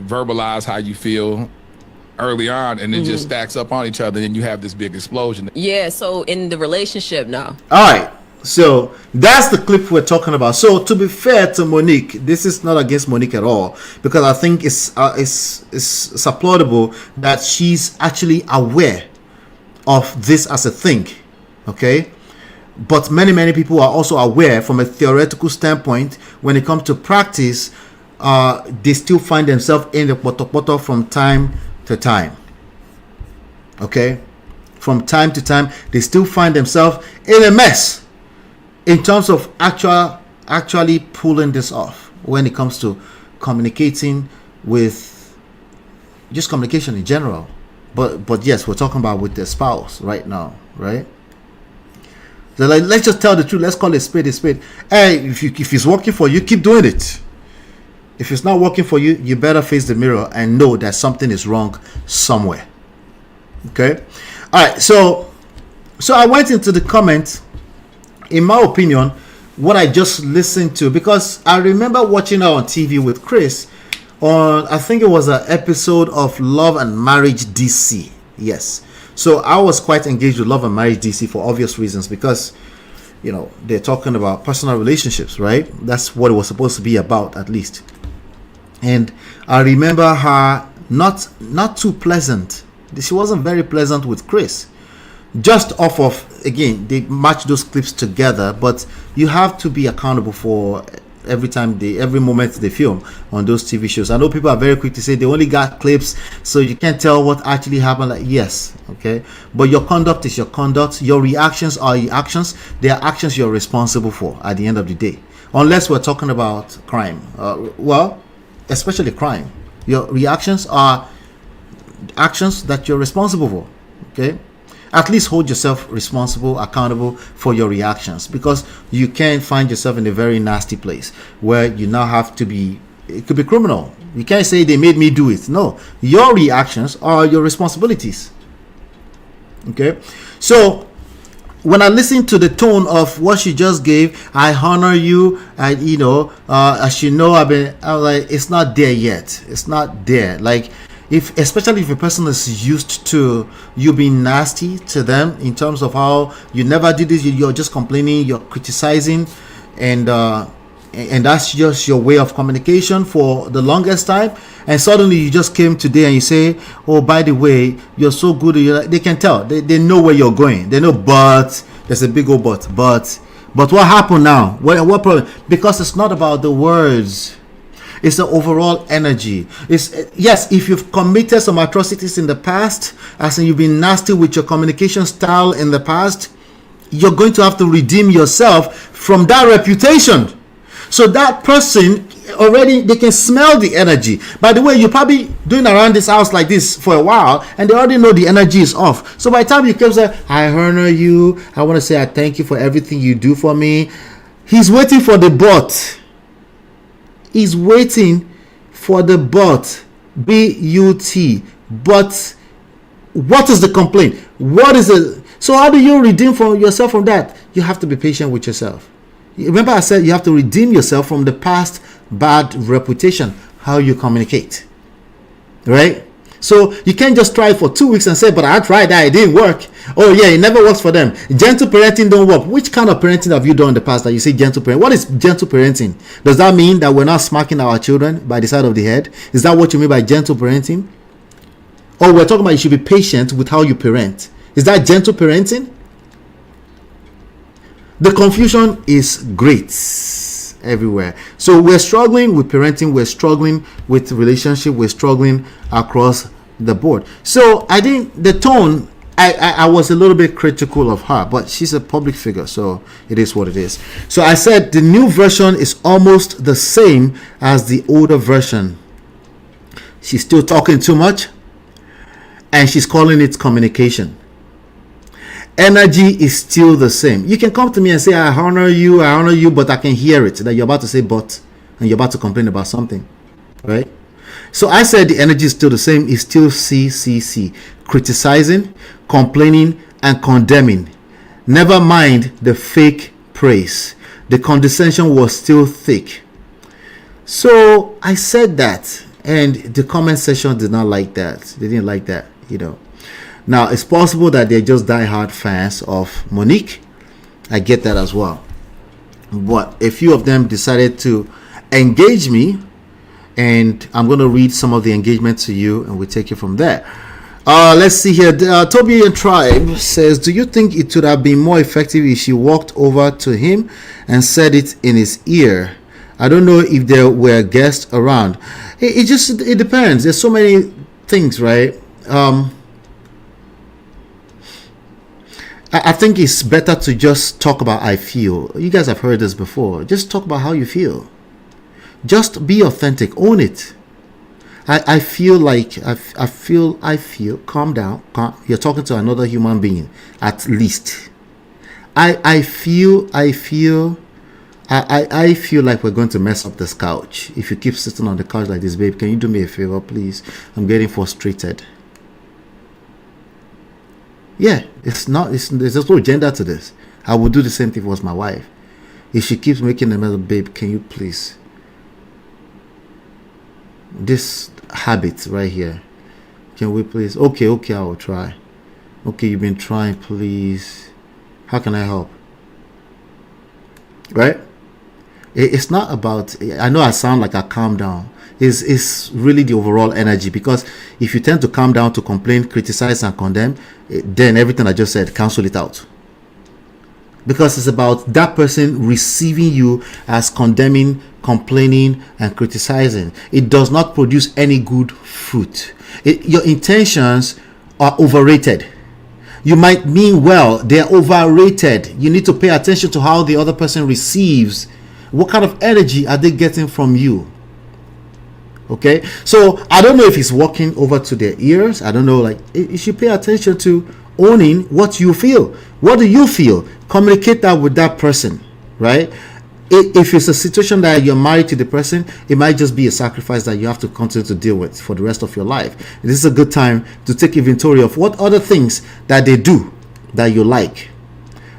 S12: Verbalize how you feel early on, and it just stacks up on each other, and you have this big explosion.
S13: Yeah, so in the relationship now.
S2: All right, so that's the clip we're talking about. So to be fair to Monique, this is not against Monique at all, because I think it's applaudable that she's actually aware of this as a thing, okay? But many people are also aware from a theoretical standpoint. When it comes to practice, they still find themselves in the poto from time to time. Okay, from time to time they still find themselves in a mess in terms of actually pulling this off when it comes to communicating with just communication in general. But yes, we're talking about with their spouse right now, right? So let's just tell the truth. Let's call it spade a spade. Hey, if it's working for you, keep doing it. If it's not working for you, you better face the mirror and know that something is wrong somewhere. Okay? All right, so I went into the comments. In my opinion, what I just listened to, because I remember watching her on TV with Chris on, I think it was an episode of Love and Marriage DC. Yes. So I was quite engaged with Love and Marriage DC for obvious reasons, because they're talking about personal relationships, right? That's what it was supposed to be about, at least. And I remember her not too pleasant. She wasn't very pleasant with Chris. Just off of, again, they match those clips together, but you have to be accountable for every moment they film on those TV shows. I know people are very quick to say they only got clips, so you can't tell what actually happened. Like, yes, okay, but your conduct is your conduct. Your reactions are your actions. They are actions you're responsible for at the end of the day, unless we're talking about crime. Especially crime. Your reactions are actions that you're responsible for. Okay, at least hold yourself responsible, accountable for your reactions, because you can find yourself in a very nasty place where you now have to be it could be criminal. You can't say they made me do it. No, your reactions are your responsibilities. Okay, so when I listen to the tone of what she just gave, I honor you. As you know, I'm like, it's not there yet. It's not there. Like, especially if a person is used to you being nasty to them in terms of how you never did this, you're just complaining, you're criticizing, and that's just your way of communication for the longest time, and suddenly you just came today and you say, oh, by the way, you're so good. They can tell, they know where you're going, they know, but there's a big old but what happened now? What problem? Because it's not about the words, it's the overall energy. It's, yes, if you've committed some atrocities in the past, as in you've been nasty with your communication style in the past, you're going to have to redeem yourself from that reputation. So that person already, they can smell the energy. By the way, you're probably doing around this house like this for a while, and they already know the energy is off. So by the time you come say, I honor you, I want to say I thank you for everything you do for me, he's waiting for the but. He's waiting for the but. B-U-T. But what is the complaint? What is it? So how do you redeem yourself from that? You have to be patient with yourself. Remember I said you have to redeem yourself from the past bad reputation, how you communicate. Right? So you can't just try for 2 weeks and say, but I tried that, it didn't work. Oh yeah, it never works for them. Gentle parenting don't work. Which kind of parenting have you done in the past that you say gentle parenting? What is gentle parenting? Does that mean that we're not smacking our children by the side of the head? Is that what you mean by gentle parenting? Or we're talking about you should be patient with how you parent. Is that gentle parenting? The confusion is great everywhere. So we're struggling with parenting, we're struggling with relationship, we're struggling across the board. So I think the tone, I was a little bit critical of her, but she's a public figure, so it is what it is. So I said the new version is almost the same as the older version. She's still talking too much, and she's calling it communication. Energy is still the same. You can come to me and say, I honor you, but I can hear it that you're about to say but, and you're about to complain about something, right? So I said the energy is still the same. It's still CCC, criticizing, complaining, and condemning. Never mind the fake praise. The condescension was still thick. So I said that, and the comment section did not like that. They didn't like that, Now, it's possible that they're just diehard fans of Monique. I get that as well. But a few of them decided to engage me, and I'm going to read some of the engagement to you, and we'll take it from there. Let's see here. Toby and Tribe says, do you think it would have been more effective if she walked over to him and said it in his ear? I don't know if there were guests around. It depends. There's so many things, right? I think it's better to just talk about I feel. You guys have heard this before. Just talk about how you feel. Just be authentic. Own it. I feel like I feel. Calm down. You're talking to another human being, at least. I feel like we're going to mess up this couch. If you keep sitting on the couch like this, babe, can you do me a favor, please? I'm getting frustrated. Yeah, there's no gender to this. I would do the same thing if it was my wife. If she keeps making a mess, babe, can you please? This habit right here. Can we please? Okay, I will try. Okay, you've been trying, please. How can I help? Right? It's not about, I know I sound like I calm down. It's really the overall energy, because if you tend to calm down to complain, criticize, and condemn, then everything I just said, cancel it out. Because it's about that person receiving you as condemning, complaining, and criticizing. It does not produce any good fruit. Your intentions are overrated. You might mean well, they're overrated. You need to pay attention to how the other person receives. What kind of energy are they getting from you? Okay, so I don't know if it's walking over to their ears. I don't know, like, you should pay attention to owning what you feel. What do you feel? Communicate that with that person, right? if it's a situation that you're married to the person, it might just be a sacrifice that you have to continue to deal with for the rest of your life. This is a good time to take inventory of what other things that they do that you like.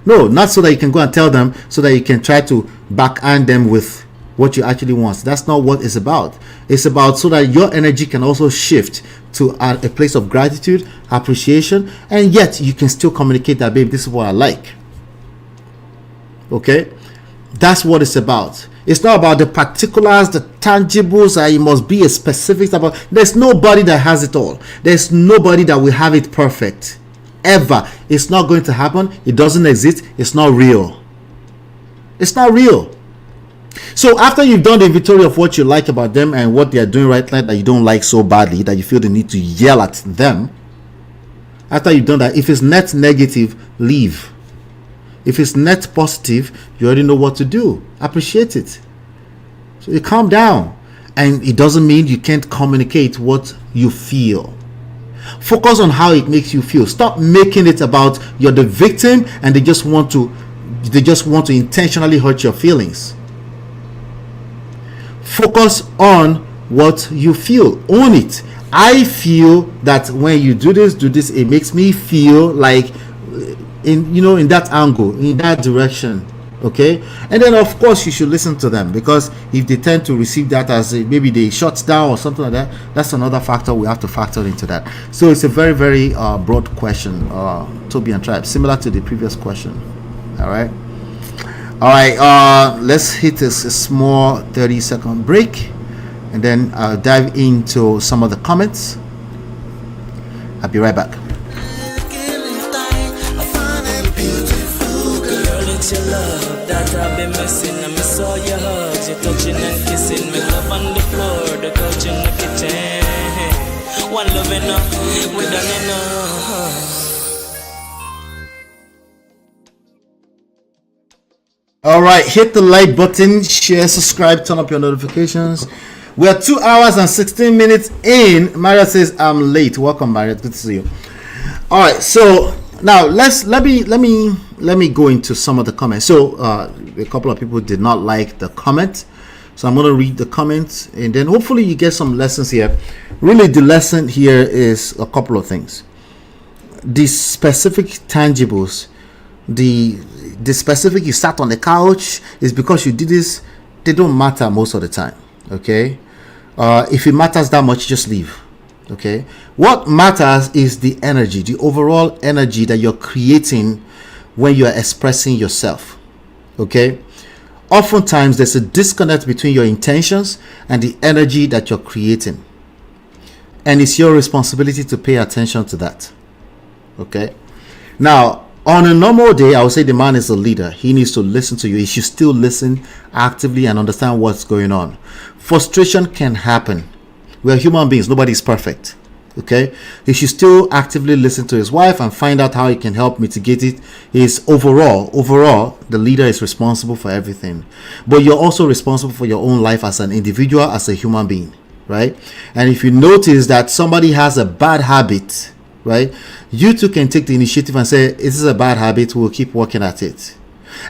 S2: No, not so that you can go and tell them so that you can try to backhand them with what you actually want. That's not what it's about. It's about so that your energy can also shift to a place of gratitude, appreciation, and yet you can still communicate that, babe, this is what I like. Okay? That's what it's about. It's not about the particulars, the tangibles, that it must be a specific about. There's nobody that has it all. There's nobody that will have it perfect. Ever. It's not going to happen. It doesn't exist. It's not real. It's not real. So after you've done the inventory of what you like about them and what they are doing right now that you don't like so badly that you feel the need to yell at them, after you've done that, if it's net negative, leave. If it's net positive, you already know what to do. Appreciate it. So you calm down. And it doesn't mean you can't communicate what you feel. Focus on how it makes you feel. Stop making it about you're the victim and they just want to intentionally hurt your feelings. Focus on what you feel. Own it. I feel that when you do this, it makes me feel like in that angle, in that direction. Okay, and then of course you should listen to them, because if they tend to receive that as maybe they shut down or something like that, that's another factor we have to factor into that. So it's a very, very broad question, Toby and Tribe, similar to the previous question. All right, let's hit a small 30-second break, and then I'll dive into some of the comments. I'll be right back.
S1: Your love that I've been missing, I miss all your hugs, your touching and kissing, me love on the floor, the couch in the kitchen. One love enough, we done enough.
S2: All right, hit the like button, share, subscribe, turn up your notifications. We are 2 hours and 16 minutes in. Maria says I'm late. Welcome, Maria. Good to see you. All right, so now let me go into some of the comments. So a couple of people did not like the comment, so I'm going to read the comments, and then hopefully you get some lessons here. Really, the lesson here is a couple of things. The specific tangibles, the specific you sat on the couch is because you did this, they don't matter most of the time. Okay, if it matters that much, just leave. Okay, what matters is the energy, the overall energy that you're creating when you are expressing yourself. Okay, oftentimes there's a disconnect between your intentions and the energy that you're creating, and it's your responsibility to pay attention to that. Okay, now on a normal day, I would say the man is a leader. He needs to listen to you. He should still listen actively and understand what's going on. Frustration can happen. We are human beings. Nobody's perfect. Okay, he should still actively listen to his wife and find out how he can help mitigate it. Is overall the leader is responsible for everything, but you're also responsible for your own life as an individual, as a human being, right? And if you notice that somebody has a bad habit, right, you too can take the initiative and say, this is a bad habit, we'll keep working at it.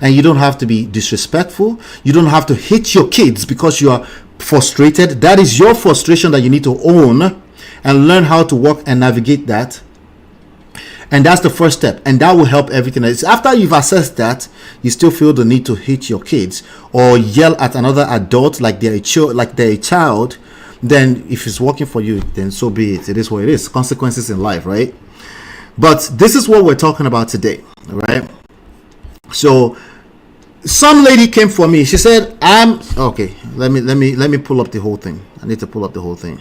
S2: And you don't have to be disrespectful. You don't have to hit your kids because you are frustrated. That is your frustration that you need to own and learn how to work and navigate that. And that's the first step, and that will help everything else. After you've assessed that, you still feel the need to hit your kids or yell at another adult like they're a child, then if it's working for you, then so be it. It is what it is. Consequences in life, right? But this is what we're talking about today, right? So some lady came for me. She said, I'm okay. Let me pull up the whole thing. I need to pull up the whole thing.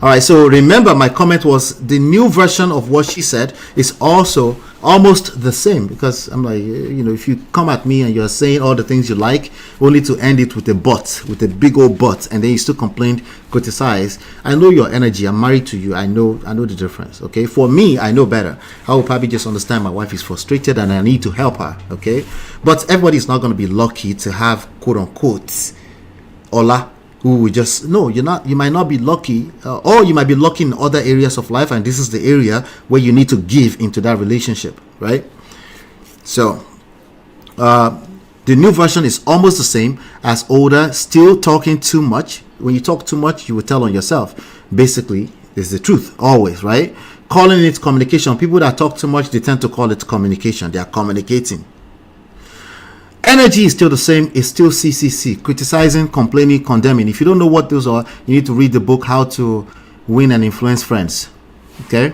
S2: All right, so remember my comment was the new version of what she said is also almost the same, because I'm like, if you come at me and you're saying all the things you like only to end it with a but, with a big old but, and then you still complain, criticize, I know your energy. I'm married to you. I know the difference. Okay, for me, I know better. I will probably just understand my wife is frustrated and I need to help her. Okay, but everybody's not going to be lucky to have quote unquote Ola, who will just, no, you're not. You might not be lucky, or you might be lucky in other areas of life, and this is the area where you need to give into that relationship, right? So the The new version is almost the same as older, still talking too much. When you talk too much, you will tell on yourself. Basically, it's the truth always, right? Calling it communication. People that talk too much, they tend to call it communication. They are communicating. Energy is still the same. It's still CCC. Criticizing, complaining, condemning. If you don't know what those are, you need to read the book, How to Win and Influence Friends. Okay?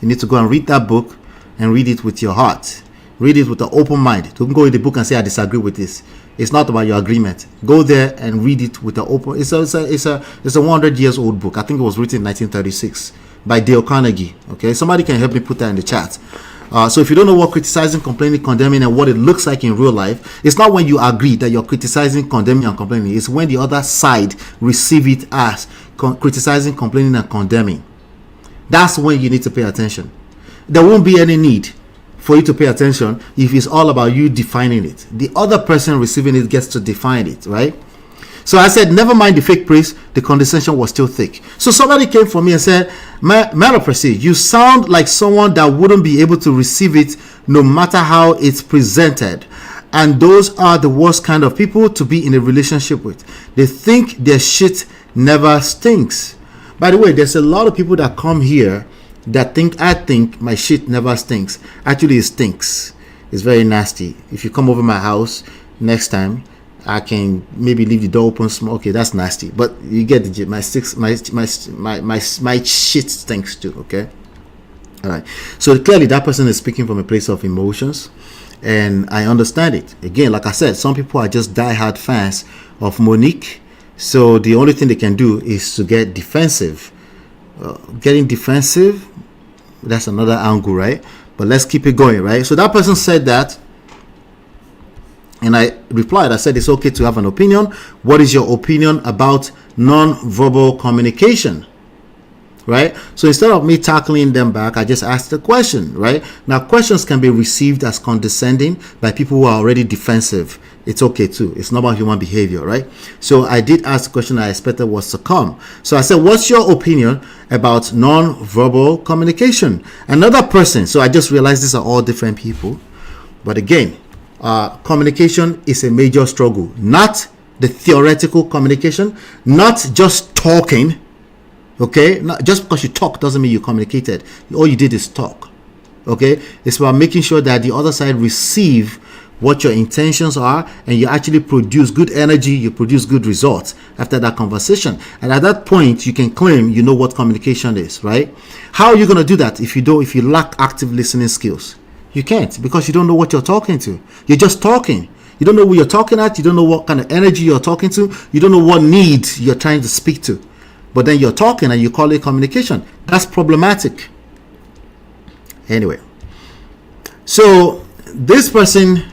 S2: You need to go and read that book and read it with your heart. Read it with an open mind. Don't go in the book and say, I disagree with this. It's not about your agreement. Go there and read it with an open. It's a 100 years old book. I think it was written in 1936 by Dale Carnegie. Okay, somebody can help me put that in the chat. So if you don't know what criticizing, complaining, condemning, and what it looks like in real life, it's not when you agree that you're criticizing, condemning, and complaining. It's when the other side receive it as criticizing, complaining, and condemning. That's when you need to pay attention. There won't be any need for you to pay attention if it's all about you defining it. The other person receiving it gets to define it, right? So I said, never mind the fake praise, the condescension was still thick. So somebody came for me and said, Mellysa, you sound like someone that wouldn't be able to receive it no matter how it's presented. And those are the worst kind of people to be in a relationship with. They think their shit never stinks. By the way, there's a lot of people that come here that I think my shit never stinks. Actually, it stinks. It's very nasty. If you come over my house next time, I can maybe leave the door open small. Okay, that's nasty. But you get the gist. My shit stinks too. Okay. All right. So clearly, that person is speaking from a place of emotions, and I understand it. Again, like I said, some people are just diehard fans of Monique. So the only thing they can do is to get defensive. Getting defensive, that's another angle, right? But let's keep it going, right? So that person said that, and I replied, I said, it's okay to have an opinion. What is your opinion about non-verbal communication? Right? So instead of me tackling them back, I just asked a question, right? Now, questions can be received as condescending by people who are already defensive. It's okay too. It's normal human behavior, right? So I did ask the question I expected was to come. So I said, what's your opinion about non-verbal communication? Another person, so I just realized these are all different people. But again, communication is a major struggle. Not the theoretical communication, not just talking. Okay, just because you talk doesn't mean you communicated. All you did is talk. Okay, it's about making sure that the other side receive what your intentions are, and you actually produce good energy, you produce good results after that conversation. And at that point, you can claim you know what communication is, right? How are you going to do that if you lack active listening skills? You can't, because you don't know what you're talking to. You're just talking. You don't know who you're talking at. You don't know what kind of energy you're talking to. You don't know what need you're trying to speak to. But then you're talking and you call it communication. That's problematic. Anyway, so this person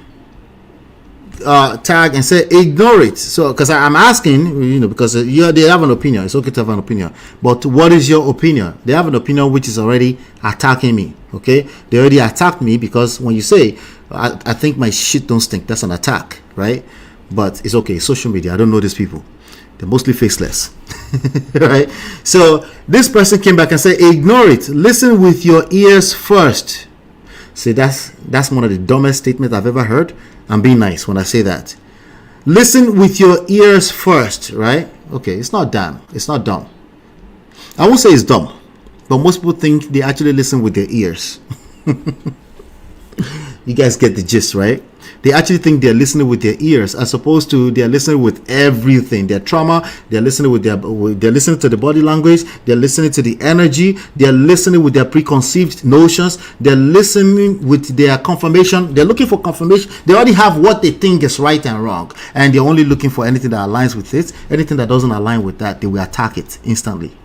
S2: tag and say ignore it. So because I'm asking, because they have an opinion. It's okay to have an opinion, but what is your opinion? They have an opinion which is already attacking me. Okay, they already attacked me because when you say I think my shit don't stink, that's an attack, right? But it's okay. Social media, I don't know these people. They're mostly faceless. Right? So this person came back and said, ignore it. Listen with your ears first. See, that's one of the dumbest statements I've ever heard. I'm being nice when I say that. Listen with your ears first, right? Okay, it's not dumb. It's not dumb. I won't say it's dumb, but most people think they actually listen with their ears. You guys get the gist, right? They actually think they're listening with their ears, as opposed to they're listening with everything. Their trauma, they're listening they're listening to the body language, they're listening to the energy, they're listening with their preconceived notions, they're listening with their confirmation, they're looking for confirmation. They already have what they think is right and wrong, and they're only looking for anything that aligns with it. Anything that doesn't align with that, they will attack it instantly.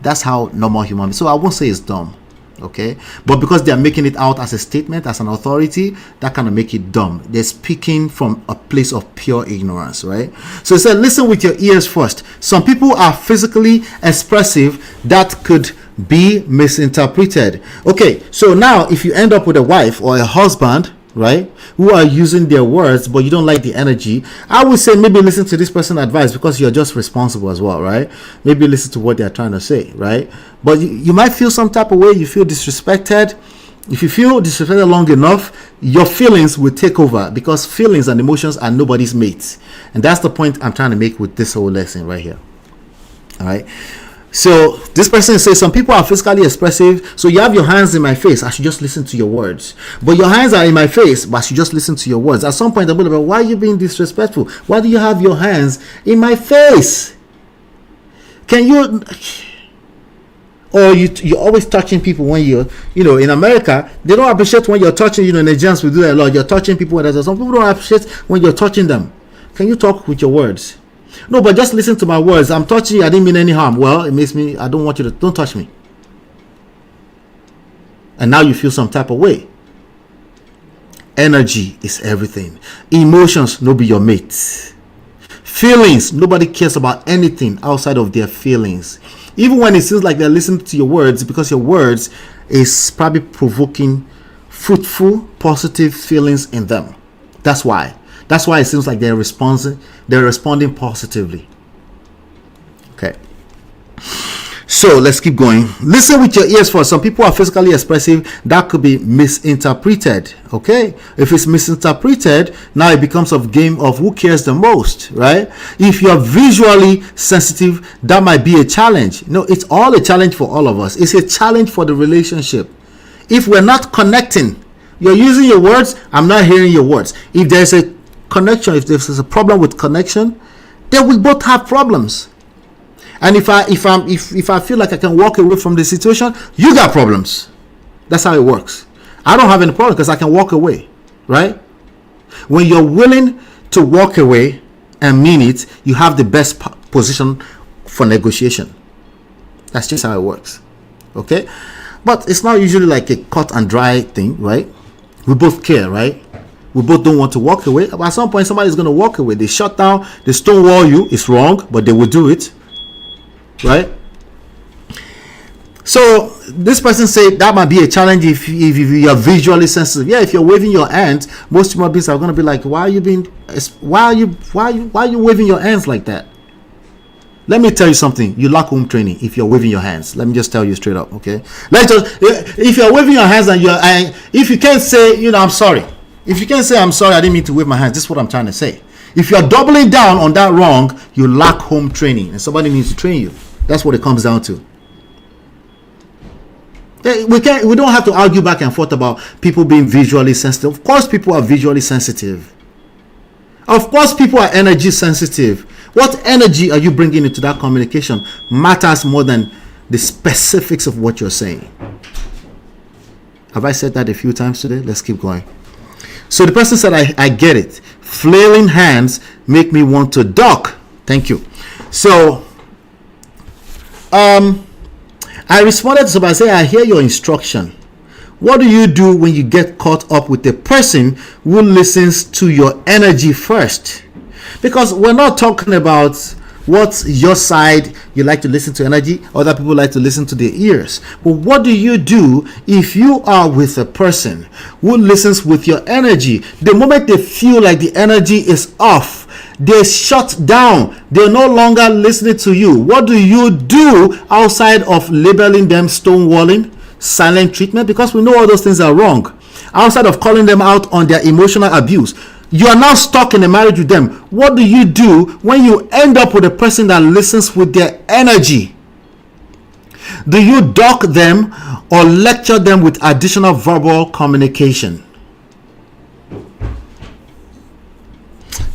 S2: That's how normal human beings. So I won't say it's dumb. Okay, but because they are making it out as a statement, as an authority, that kind of make it dumb. They're speaking from a place of pure ignorance, right? So it said, listen with your ears first. Some people are physically expressive that could be misinterpreted. Okay, so now if you end up with a wife or a husband, right, who are using their words but you don't like the energy, I would say maybe listen to this person's advice, because you're just responsible as well, right? Maybe listen to what they're trying to say, right? But you might feel some type of way, you feel disrespected, If you feel disrespected long enough, your feelings will take over, because feelings and emotions are nobody's mates. And that's the point I'm trying to make with this whole lesson right here. All right. So this person says some people are physically expressive. So you have your hands in my face, I should just listen to your words. But your hands are in my face, but I should just listen to your words. At some point I'm going to be, why are you being disrespectful? Why do you have your hands in my face? Can you... Or you're always touching people when you're, in America, they don't appreciate when you're touching, Nigerians will do that a lot. You're touching people, and some people don't appreciate when you're touching them. Can you talk with your words? No, but just listen to my words. I'm touching you, I didn't mean any harm. Well, it makes me, I don't want you to, don't touch me. And now you feel some type of way. Energy is everything. Emotions, no be your mates. Feelings, nobody cares about anything outside of their feelings. Even when it seems like they're listening to your words, because your words is probably provoking fruitful, positive feelings in them. That's why it seems like they're responding positively. Okay. So let's keep going. Listen with your ears first. Some people are physically expressive. That could be misinterpreted. Okay. If it's misinterpreted, now it becomes a game of who cares the most, right? If you're visually sensitive, that might be a challenge. No, it's all a challenge for all of us. It's a challenge for the relationship. If we're not connecting, you're using your words, I'm not hearing your words. If there's a connection, if there's a problem with connection, then we both have problems. And if I feel like I can walk away from the situation, you got problems. That's how it works. I don't have any problem because I can walk away, right? When you're willing to walk away and mean it, you have the best position for negotiation. That's just how it works. Okay? But it's not usually like a cut and dry thing, right? We both care, right? We both don't want to walk away. But at some point, somebody's going to walk away. They shut down, they stonewall you. It's wrong, but they will do it. Right? So this person said that might be a challenge if you're visually sensitive. Yeah, if you're waving your hands, most human beings are going to be like, why are you waving your hands like that? Let me tell you something. You lack home training if you're waving your hands. Let me just tell you straight up, okay? If you're waving your hands and if you can't say, I'm sorry. If you can't say, I'm sorry, I didn't mean to wave my hands. This is what I'm trying to say. If you're doubling down on that wrong, you lack home training, and somebody needs to train you. That's what it comes down to. We don't have to argue back and forth about people being visually sensitive. Of course, people are visually sensitive. Of course, people are energy sensitive. What energy are you bringing into that communication matters more than the specifics of what you're saying. Have I said that a few times today? Let's keep going. So the person said, I get it. Flailing hands make me want to duck. Thank you. So I responded to somebody saying, I hear your instruction. What do you do when you get caught up with a person who listens to your energy first? Because we're not talking about what's your side. You like to listen to energy, other people like to listen to their ears. But what do you do if you are with a person who listens with your energy? The moment they feel like the energy is off, they shut down. They're no longer listening to you. What do you do outside of labeling them stonewalling, silent treatment? Because we know all those things are wrong. Outside of calling them out on their emotional abuse, you are now stuck in a marriage with them. What do you do when you end up with a person that listens with their energy? Do you duck them or lecture them with additional verbal communication?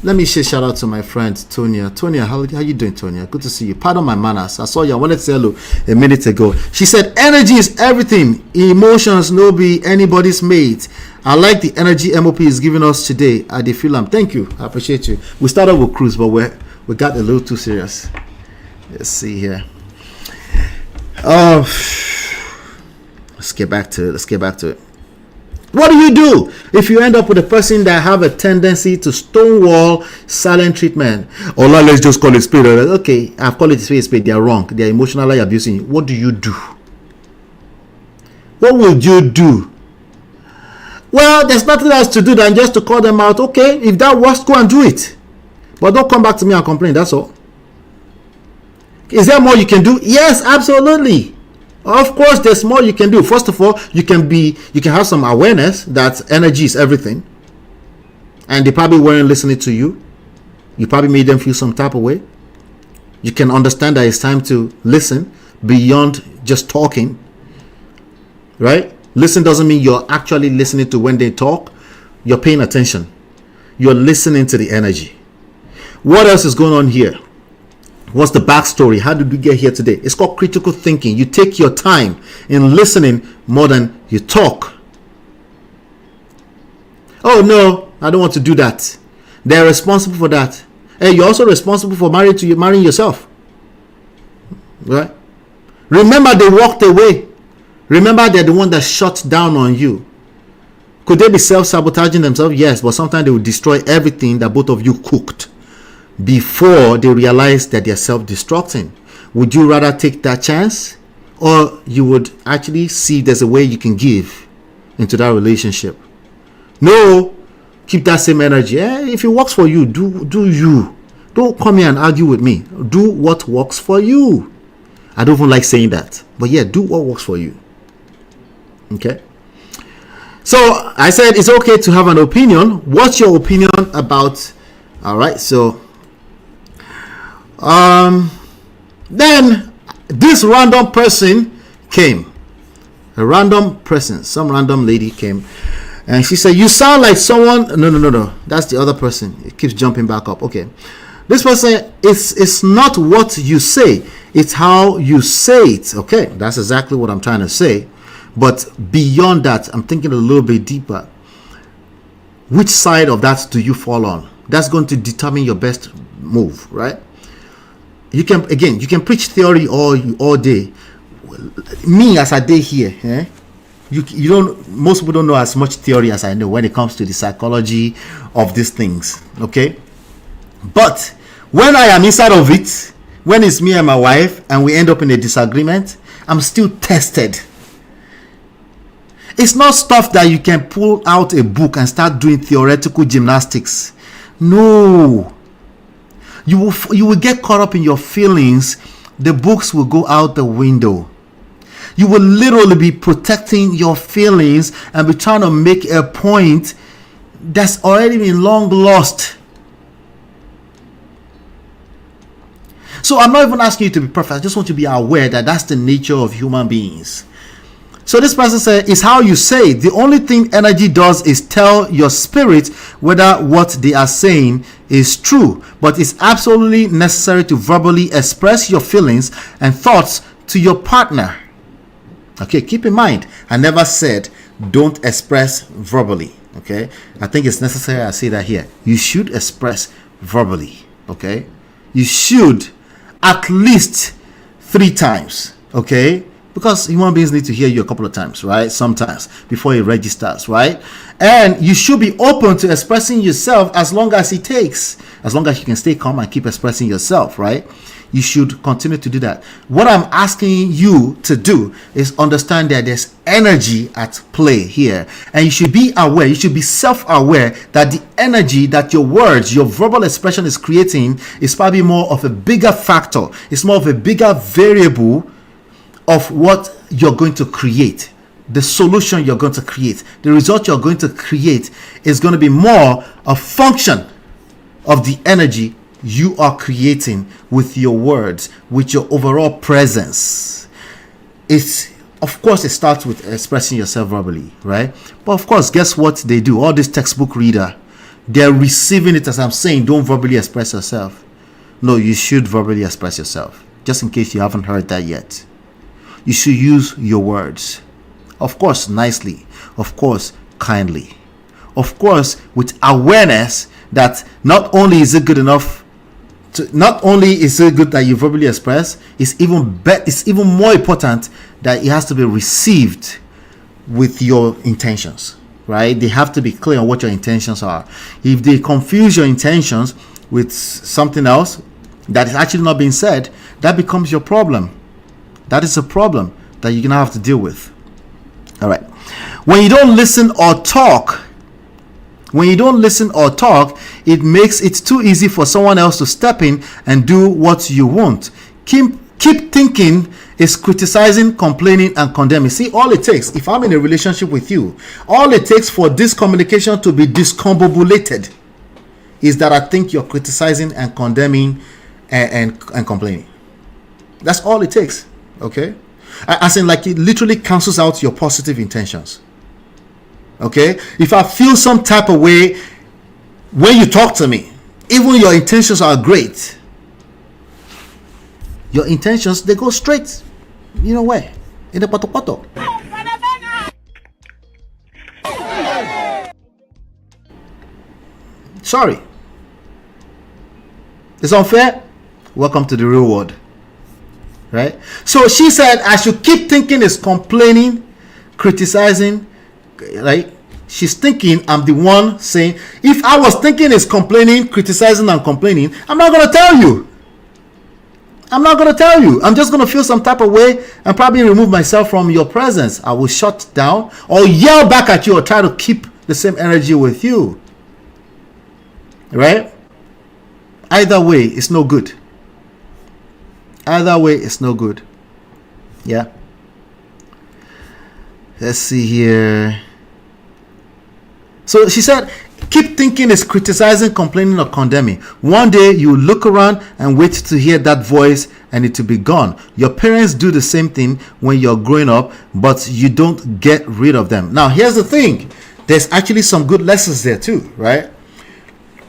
S2: Let me say shout out to my friend Tonya. Tonya, how you doing, Tonya? Good to see you. Pardon my manners. I saw you. I wanted to say hello a minute ago. She said, energy is everything. Emotions no be anybody's mate. I like the energy MOP is giving us today at the film. Thank you. I appreciate you. We started with cruise, but we got a little too serious. Let's see here. Let's get back to it. What do you do if you end up with a person that have a tendency to stonewall, silent treatment? Or let's just call it spade. Okay, I've called it spade. They are wrong. They are emotionally abusing you. What do you do? What would you do? Well, there's nothing else to do than just to call them out. Okay, if that works, go and do it. But don't come back to me and complain. That's all. Is there more you can do? Yes, absolutely. Of course, there's more you can do. First of all, you can have some awareness that energy is everything, and they probably weren't listening to you. You probably made them feel some type of way. You can understand that it's time to listen beyond just talking, right? Listen doesn't mean you're actually listening to when they talk. You're paying attention. You're listening to the energy. What else is going on here? What's the backstory? How did we get here today? It's called critical thinking. You take your time in listening more than you talk. Oh no, I don't want to do that. They're responsible for that. Hey, you're also responsible for marrying yourself. Right? Remember, they walked away. Remember, they're the one that shut down on you. Could they be self-sabotaging themselves? Yes, but sometimes they will destroy everything that both of you cooked before they realize that they're self-destructing. Would you rather take that chance, or you would actually see there's a way you can give into that relationship? No, keep that same energy. If it works for you, do you. Don't come here and argue with me. Do what works for you. I don't even like saying that, but yeah, do what works for you. Okay. So I said it's okay to have an opinion. What's your opinion about? All right. So then this random person came. A random person, some random lady came, and she said, "You sound like someone." No. That's the other person. It keeps jumping back up. Okay. This person, it's not what you say, it's how you say it. Okay, that's exactly what I'm trying to say. But beyond that, I'm thinking a little bit deeper. Which side of that do you fall on? That's going to determine your best move, right? You can preach theory all day. Me, as I did here, you don't. Most people don't know as much theory as I know when it comes to the psychology of these things. Okay, but when I am inside of it, when it's me and my wife and we end up in a disagreement, I'm still tested. It's not stuff that you can pull out a book and start doing theoretical gymnastics. No. You will get caught up in your feelings. The books will go out the window. You will literally be protecting your feelings and be trying to make a point that's already been long lost. So I'm not even asking you to be perfect. I just want you to be aware that that's the nature of human beings. So this person said, it's how you say it. The only thing energy does is tell your spirit whether what they are saying is true. But it's absolutely necessary to verbally express your feelings and thoughts to your partner. Okay, keep in mind, I never said don't express verbally. Okay, I think it's necessary I say that here. You should express verbally. Okay, you should at least 3 times. Okay, because human beings need to hear you a couple of times, right? Sometimes before it registers, right? And you should be open to expressing yourself as long as it takes, as long as you can stay calm and keep expressing yourself, right? You should continue to do that. What I'm asking you to do is understand that there's energy at play here, and you should be aware, you should be self-aware that the energy that your words, your verbal expression is creating is probably more of a bigger factor. It's more of a bigger variable of what you're going to create, the solution you're going to create, the result you're going to create is going to be more a function of the energy you are creating with your words, with your overall presence. It's, of course, it starts with expressing yourself verbally, right? But of course, guess what they do? All this textbook reader, they're receiving it as I'm saying, don't verbally express yourself. No, you should verbally express yourself, just in case you haven't heard that yet. You should use your words, of course, nicely, of course, kindly, of course, with awareness that not only is it good enough to, not only is it good that you verbally express, it's even more important that it has to be received with your intentions, right? They have to be clear on what your intentions are. If they confuse your intentions with something else that is actually not being said, that becomes your problem. That is a problem that you're gonna have to deal with. All right. When you don't listen or talk, it makes it too easy for someone else to step in and do what you want. Keep thinking is criticizing, complaining, and condemning. See, all it takes, if I'm in a relationship with you, all it takes for this communication to be discombobulated is that I think you're criticizing and condemning and complaining. That's all it takes. Okay? As in, like, it literally cancels out your positive intentions. Okay? If I feel some type of way when you talk to me, even your intentions are great, your intentions, they go straight, you know where? In the poto. Sorry. It's unfair. Welcome to the real world. Right? So she said I should keep thinking is complaining, criticizing, right? She's thinking I'm the one saying, if I was thinking is complaining, criticizing, and complaining, I'm not going to tell you. I'm not going to tell you. I'm just going to feel some type of way and probably remove myself from your presence. I will shut down or yell back at you or try to keep the same energy with you. Right? Either way, it's no good. Either way, it's no good. Yeah. Let's see here. So she said, keep thinking is criticizing, complaining, or condemning. One day you look around and wait to hear that voice and it to be gone. Your parents do the same thing when you're growing up, but you don't get rid of them. Now, here's the thing. There's actually some good lessons there too, right?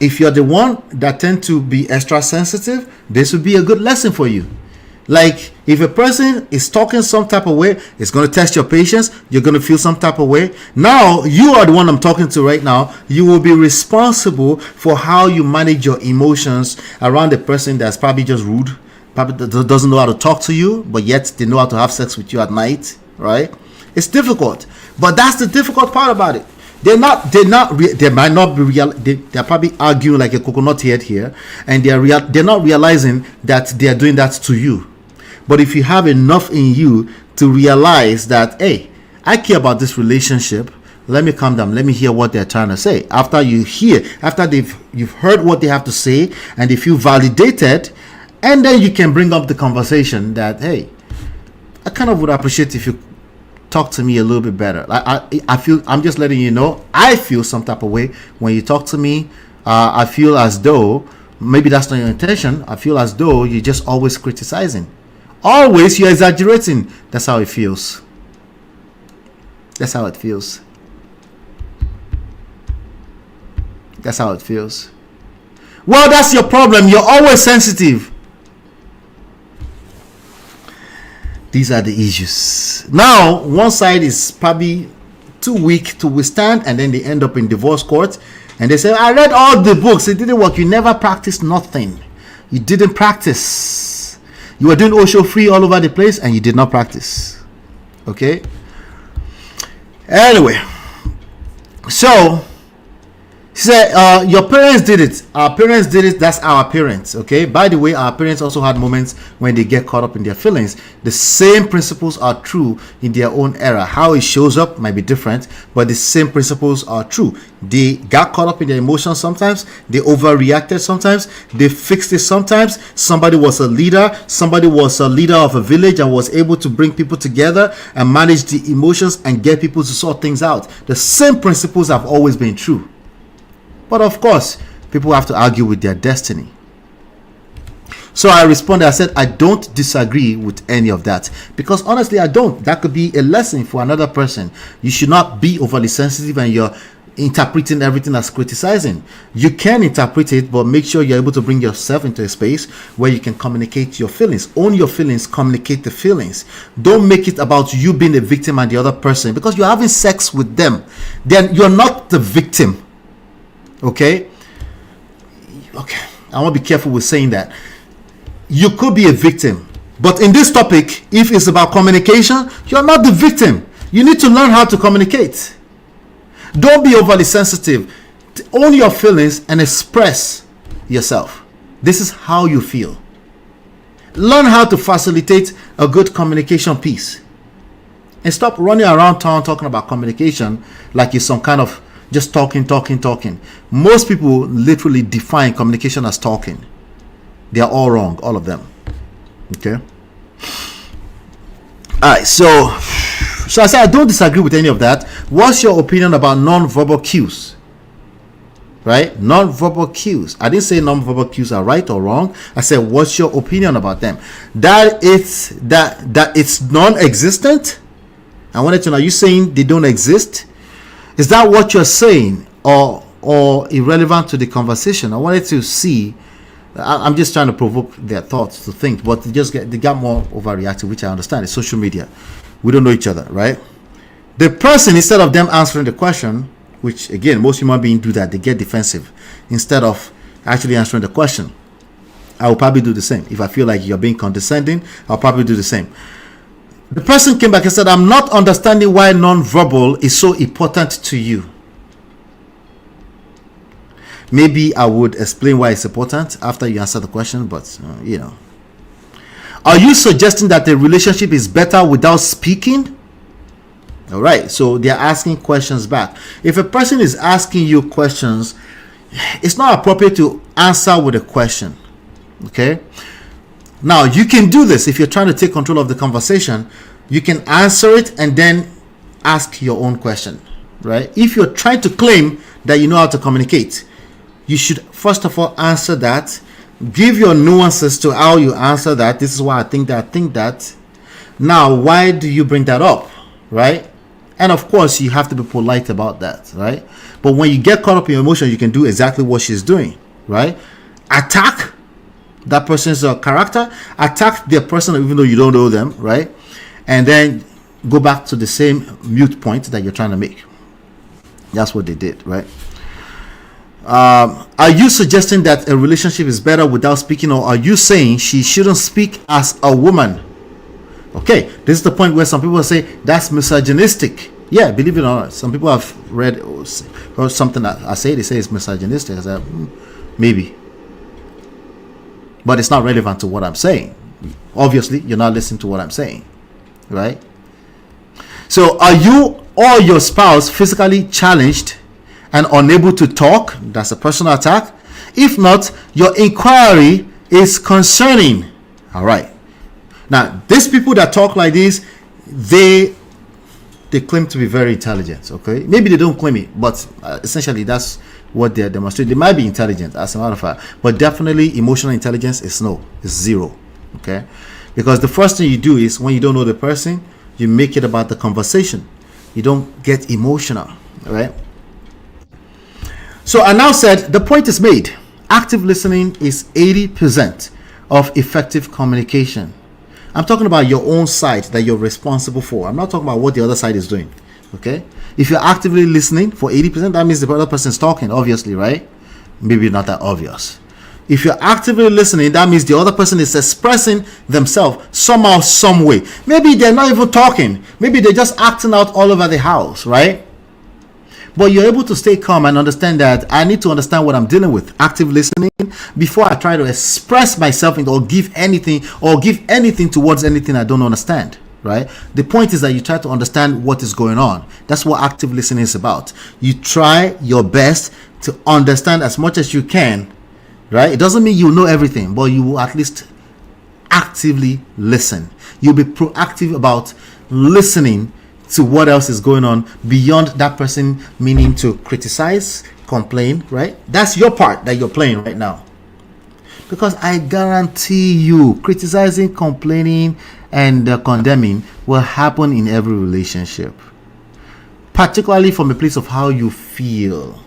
S2: If you're the one that tend to be extra sensitive, this would be a good lesson for you. Like, if a person is talking some type of way, it's going to test your patience. You're going to feel some type of way. Now, you are the one I'm talking to right now. You will be responsible for how you manage your emotions around a person that's probably just rude, probably doesn't know how to talk to you, but yet they know how to have sex with you at night, right? It's difficult, but that's the difficult part about it. They might not be real. They're probably arguing like a coconut head here, and they're not realizing that they are doing that to you. But if you have enough in you to realize that, hey, I care about this relationship, let me calm down. Let me hear what they're trying to say. After you've heard what they have to say, and if you validated, and then you can bring up the conversation that, hey, I kind of would appreciate if you talk to me a little bit better. I feel, I'm just letting you know, I feel some type of way when you talk to me. I feel as though, maybe that's not your intention, I feel as though you're just always criticizing. Always, you're exaggerating. That's how it feels. That's how it feels. That's how it feels. Well, that's your problem. You're always sensitive. These are the issues. Now, one side is probably too weak to withstand, and then they end up in divorce court, and they say, I read all the books, it didn't work. You never practiced nothing. You didn't practice. You were doing Osho free all over the place, and you did not practice. Okay? Anyway, so she said, your parents did it. Our parents did it. That's our parents. Okay. By the way, our parents also had moments when they get caught up in their feelings. The same principles are true in their own era. How it shows up might be different, but the same principles are true. They got caught up in their emotions sometimes. They overreacted sometimes. They fixed it sometimes. Somebody was a leader. Somebody was a leader of a village and was able to bring people together and manage the emotions and get people to sort things out. The same principles have always been true. But of course, people have to argue with their destiny. So I responded, I said, I don't disagree with any of that. Because honestly, I don't. That could be a lesson for another person. You should not be overly sensitive and you're interpreting everything as criticizing. You can interpret it, but make sure you're able to bring yourself into a space where you can communicate your feelings. Own your feelings, communicate the feelings. Don't make it about you being a victim and the other person. Because you're having sex with them. Then you're not the victim. Okay, I want to be careful with saying that. You could be a victim, but in this topic, if it's about communication, you're not the victim. You need to learn how to communicate. Don't be overly sensitive. Own your feelings and express yourself. This is how you feel. Learn how to facilitate a good communication piece, and stop running around town talking about communication like it's some kind of just talking. Most people literally define communication as talking. They are all wrong, all of them. Okay. All right, so I said I don't disagree with any of that. What's your opinion about non-verbal cues? Right, non-verbal cues. I didn't say non-verbal cues are right or wrong. I said, what's your opinion about them? That it's non-existent. I wanted to know, are you saying they don't exist? Is that what you're saying, or irrelevant to the conversation? I wanted to see. I'm just trying to provoke their thoughts to think, but they got more overreactive, which I understand. It's social media. We don't know each other, right? The person, instead of them answering the question, which again, most human beings do that, they get defensive instead of actually answering the question. I will probably do the same. If I feel like you're being condescending, I'll probably do the same. The person came back and said, I'm not understanding why non-verbal is so important to you. Maybe I would explain why it's important after you answer the question, but you know. Are you suggesting that the relationship is better without speaking? All right, so they're asking questions back. If a person is asking you questions, it's not appropriate to answer with a question. Okay? Now, you can do this if you're trying to take control of the conversation. You can answer it and then ask your own question, right? If you're trying to claim that you know how to communicate, you should first of all answer that. Give your nuances to how you answer that. This is why I think that. Now, why do you bring that up, right? And of course, you have to be polite about that, right? But when you get caught up in your emotion, you can do exactly what she's doing, right? Attack that person's character, attack their person even though you don't know them, right? And then go back to the same mute point that you're trying to make. That's what they did, right? Are you suggesting that a relationship is better without speaking, or are you saying she shouldn't speak as a woman? Okay, this is the point where some people say that's misogynistic. Yeah, believe it or not, some people have read or heard something that I say, they say it's misogynistic. I said, maybe. But it's not relevant to what I'm saying. Obviously, you're not listening to what I'm saying, right? So, are you or your spouse physically challenged and unable to talk? That's a personal attack. If not, your inquiry is concerning. All right. Now, these people that talk like this, they claim to be very intelligent, okay? Maybe they don't claim it, but essentially that's what they're demonstrating. They might be intelligent, as a matter of fact, but definitely emotional intelligence is no, it's zero, okay? Because the first thing you do is, when you don't know the person, you make it about the conversation. You don't get emotional, all right? So I now said, the point is made. Active listening is 80% of effective communication. I'm talking about your own side that you're responsible for. I'm not talking about what the other side is doing. Okay? If you're actively listening for 80%, that means the other person is talking, obviously, right? Maybe not that obvious. If you're actively listening, that means the other person is expressing themselves somehow, some way. Maybe they're not even talking. Maybe they're just acting out all over the house, right? But you're able to stay calm and understand that I need to understand what I'm dealing with. Active listening before I try to express myself or give anything towards anything I don't understand, right? The point is that you try to understand what is going on. That's what active listening is about. You try your best to understand as much as you can, right? It doesn't mean you know everything, but you will at least actively listen. You'll be proactive about listening to what else is going on beyond that person, meaning to criticize, complain, right? That's your part that you're playing right now. Because I guarantee you, criticizing, complaining, and condemning will happen in every relationship. Particularly from a place of how you feel.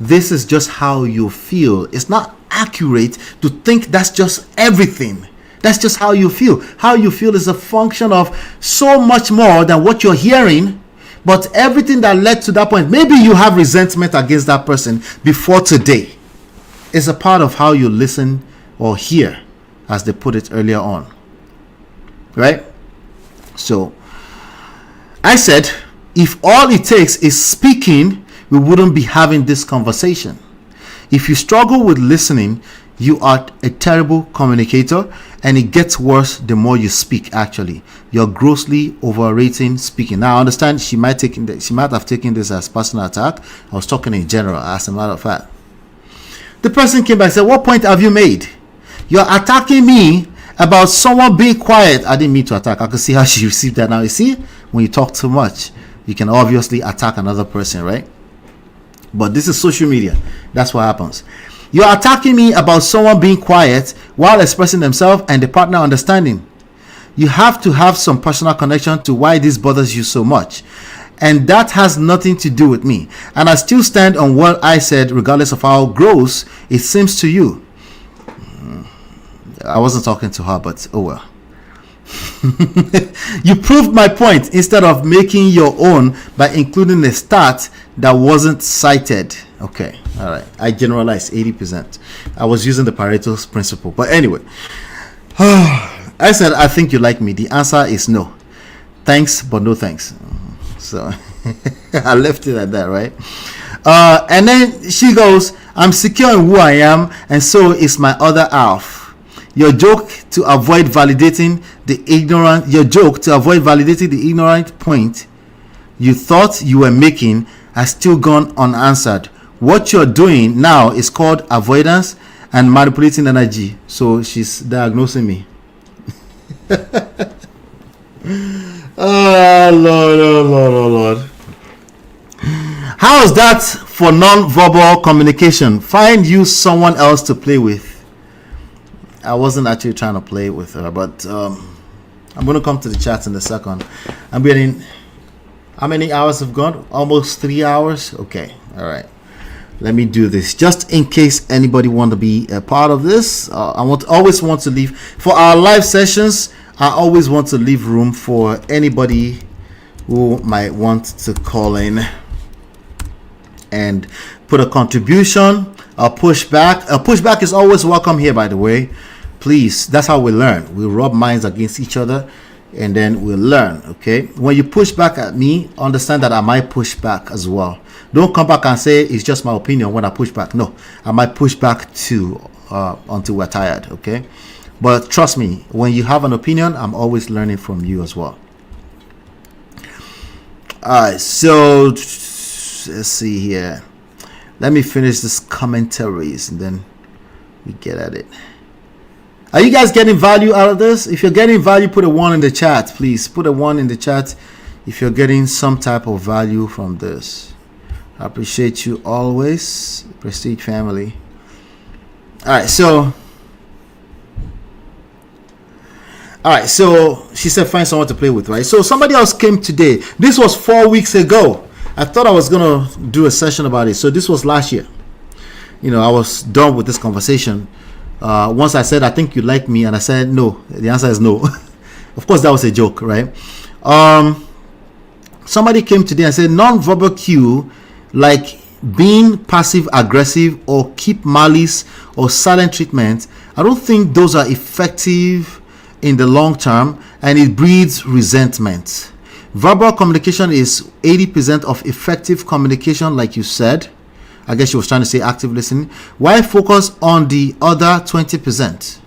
S2: This is just how you feel. It's not accurate to think that's just everything. That's just how you feel. How you feel is a function of so much more than what you're hearing. But everything that led to that point, maybe you have resentment against that person before today. It's a part of how you listen or hear, as they put it earlier on. Right? So, I said, if all it takes is speaking, we wouldn't be having this conversation. If you struggle with listening, you are a terrible communicator, and it gets worse the more you speak. Actually, you're grossly overrating speaking. Now, I understand she might have taken this as personal attack. I was talking in general, as a matter of fact. The person came back and said, "What point have you made? You're attacking me, about someone being quiet. I didn't mean to attack. I could see how she received that now. You see, when you talk too much, you can obviously attack another person, right? But this is social media. That's what happens. You're attacking me about someone being quiet while expressing themselves and the partner understanding. You have to have some personal connection to why this bothers you so much. And that has nothing to do with me. And I still stand on what I said, regardless of how gross it seems to you. I wasn't talking to her, but oh well. You proved my point instead of making your own by including a stat that wasn't cited. Okay, all right. I generalized 80%. I was using the Pareto's principle. But anyway, I said, I think you like me. The answer is no. Thanks, but no thanks. So I left it at that, right? And then she goes, I'm secure in who I am, and so is my other half. Your joke to avoid validating the ignorant point you thought you were making has still gone unanswered. What you're doing now is called avoidance and manipulating energy. So she's diagnosing me. Oh Lord, oh Lord, oh Lord. How is that for non-verbal communication? Find you someone else to play with. I wasn't actually trying to play with her, but I'm going to come to the chat in a second. I'm getting, how many hours have gone? Almost 3 hours. Okay, all right. Let me do this just in case anybody want to be a part of this. I always want to leave for our live sessions. I always want to leave room for anybody who might want to call in and put a contribution. A pushback is always welcome here, by the way. Please, that's how we learn. We rub minds against each other and then we'll learn. Okay, when you push back at me, understand that I might push back as well. Don't come back and say it's just my opinion when I push back. No, I might push back too until we're tired. Okay, but trust me, when you have an opinion, I'm always learning from you as well. All right, so let's see here. Let me finish this commentaries and then we get at it. Are you guys getting value out of this? If you're getting value, put a 1 in the chat, please. Put a 1 in the chat if you're getting some type of value from this. I appreciate you always, Prestige family. All right, so she said find someone to play with, right? So somebody else came today. This was 4 weeks ago. I thought I was gonna do a session about it. So this was last year. You know, I was done with this conversation. Once I said, I think you like me, and I said no. The answer is no. Of course, that was a joke, right? Somebody came today and said non-verbal cue, like being passive aggressive or keep malice or silent treatment. I don't think those are effective in the long term, and it breeds resentment. Verbal communication is 80% of effective communication, like you said. I guess she was trying to say active listening. Why focus on the other 20%?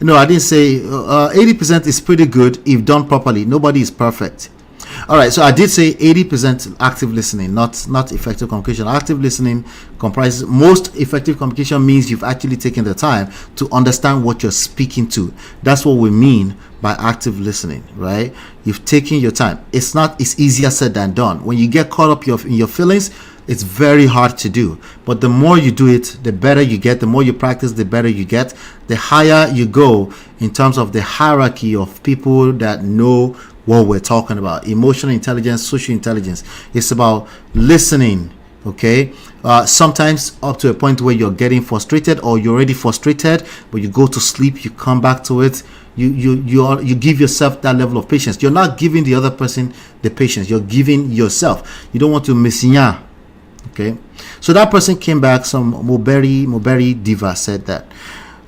S2: No, I didn't say 80% is pretty good if done properly. Nobody is perfect. All right, so I did say 80% active listening, not effective communication. Active listening comprises most effective communication means you've actually taken the time to understand what you're speaking to. That's what we mean by active listening, right? You've taken your time. It's easier said than done. When you get caught up in your feelings, it's very hard to do. But the more you do it, the better you get. The more you practice, the better you get. The higher you go in terms of the hierarchy of people that know what we're talking about. Emotional intelligence, social intelligence. It's about listening, okay? Sometimes up to a point where you're getting frustrated or you're already frustrated, but you go to sleep, you come back to it. You give yourself that level of patience. You're not giving the other person the patience. You're giving yourself. You don't want to messiah. Okay, so that person came back. Some Moberi diva said that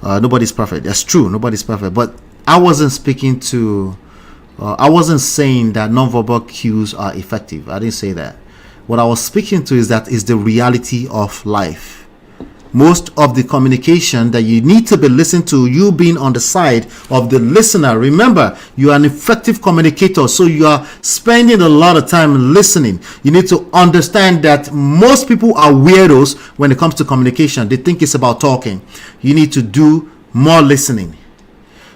S2: nobody's perfect. That's true, nobody's perfect. But I wasn't speaking to. I wasn't saying that nonverbal cues are effective. I didn't say that. What I was speaking to is that is the reality of life. Most of the communication that you need to be listening to, you being on the side of the listener. Remember, you are an effective communicator, so you are spending a lot of time listening. You need to understand that most people are weirdos when it comes to communication. They think it's about talking. You need to do more listening.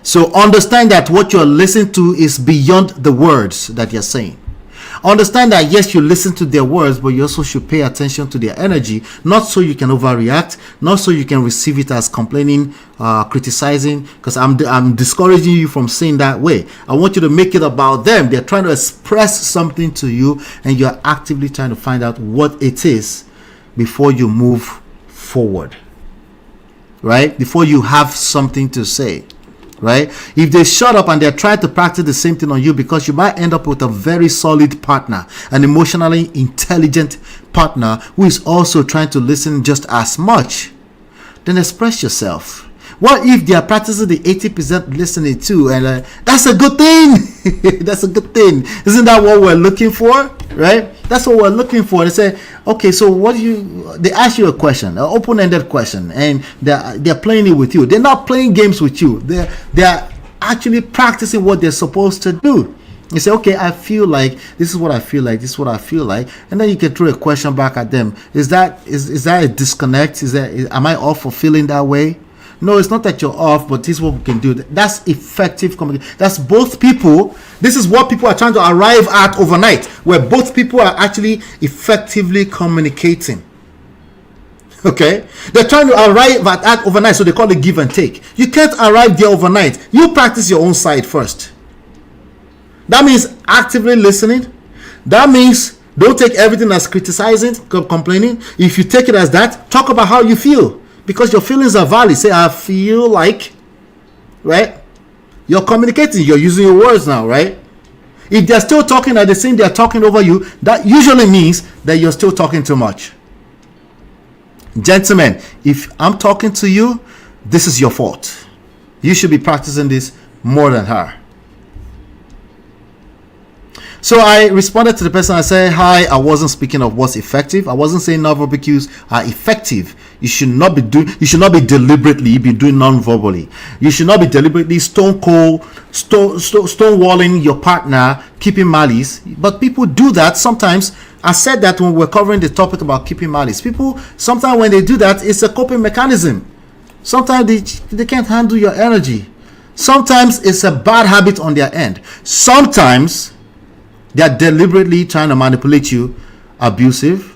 S2: So understand that what you're listening to is beyond the words that you're saying. Understand that yes, you listen to their words, but you also should pay attention to their energy, not so you can overreact, not so you can receive it as complaining, criticizing, because I'm discouraging you from saying that way. I want you to make it about them. They're trying to express something to you, and you're actively trying to find out what it is before you move forward, right? Before you have something to say. Right? If they shut up and they're trying to practice the same thing on you, because you might end up with a very solid partner, an emotionally intelligent partner who is also trying to listen just as much, then express yourself. What if they are practicing the 80% listening too? And that's a good thing. That's a good thing. Isn't that what we're looking for? Right? That's what we're looking for. They say, okay, so what do you, they ask you a question, an open-ended question, and they're playing it with you. They're not playing games with you. They're actually practicing what they're supposed to do. You say, okay, I feel like this is what I feel like, this is what I feel like, and then you can throw a question back at them. Is that a disconnect? Am I off for feeling that way? No, it's not that you're off, but this is what we can do. That's effective communication. That's both people. This is what people are trying to arrive at overnight, where both people are actually effectively communicating. Okay? They're trying to arrive at that overnight, so they call it give and take. You can't arrive there overnight. You practice your own side first. That means actively listening. That means don't take everything as criticizing, complaining. If you take it as that, talk about how you feel. Because your feelings are valid. Say, I feel like, right? You're communicating. You're using your words now, right? If they're still talking at the same, they're talking over you, that usually means that you're still talking too much. Gentlemen, if I'm talking to you, this is your fault. You should be practicing this more than her. So I responded to the person. I said, hi, I wasn't speaking of what's effective. I wasn't saying non-verbal cues are effective. You should not be deliberately be doing non-verbally. You should not be deliberately stonewalling your partner, keeping malice. But people do that sometimes. I said that when we're covering the topic about keeping malice. People, sometimes when they do that, it's a coping mechanism. Sometimes they can't handle your energy. Sometimes it's a bad habit on their end. Sometimes they're deliberately trying to manipulate you, abusive.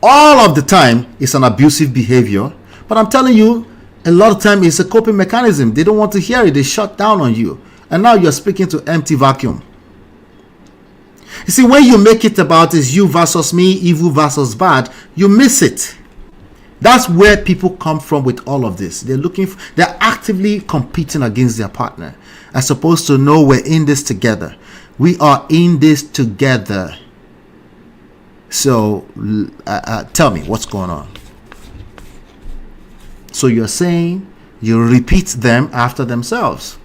S2: All of the time, it's an abusive behavior. But I'm telling you, a lot of time it's a coping mechanism. They don't want to hear it. They shut down on you. And now you're speaking to empty vacuum. You see, when you make it about is you versus me, evil versus bad, you miss it. That's where people come from with all of this. They're actively competing against their partner, as opposed to know we're in this together. We are in this together. So tell me what's going on. So you're saying you repeat them after themselves,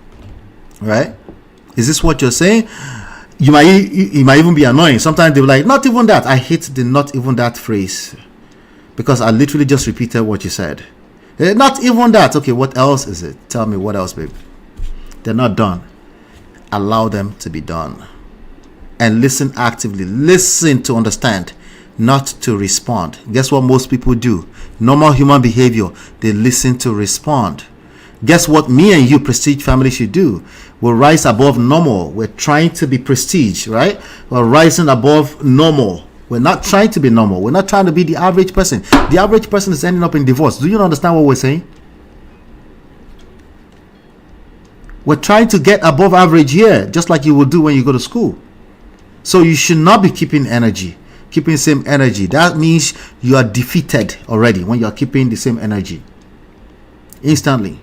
S2: right? Is this what you're saying? You might even be annoying. Sometimes they're like, not even that. I hate the not even that phrase, because I literally just repeated what you said. Not even that. Okay, what else is it? Tell me what else, babe. They're not done. Allow them to be done. And listen actively. Listen to understand, not to respond. Guess what most people do? Normal human behavior. They listen to respond. Guess what me and you, prestige family, should do? We'll rise above normal. We're trying to be prestige, right? We're rising above normal. We're not trying to be normal. We're not trying to be the average person. The average person is ending up in divorce. Do you understand what we're saying? We're trying to get above average here, just like you will do when you go to school. So you should not be keeping energy, keeping same energy. That means you are defeated already when you are keeping the same energy instantly.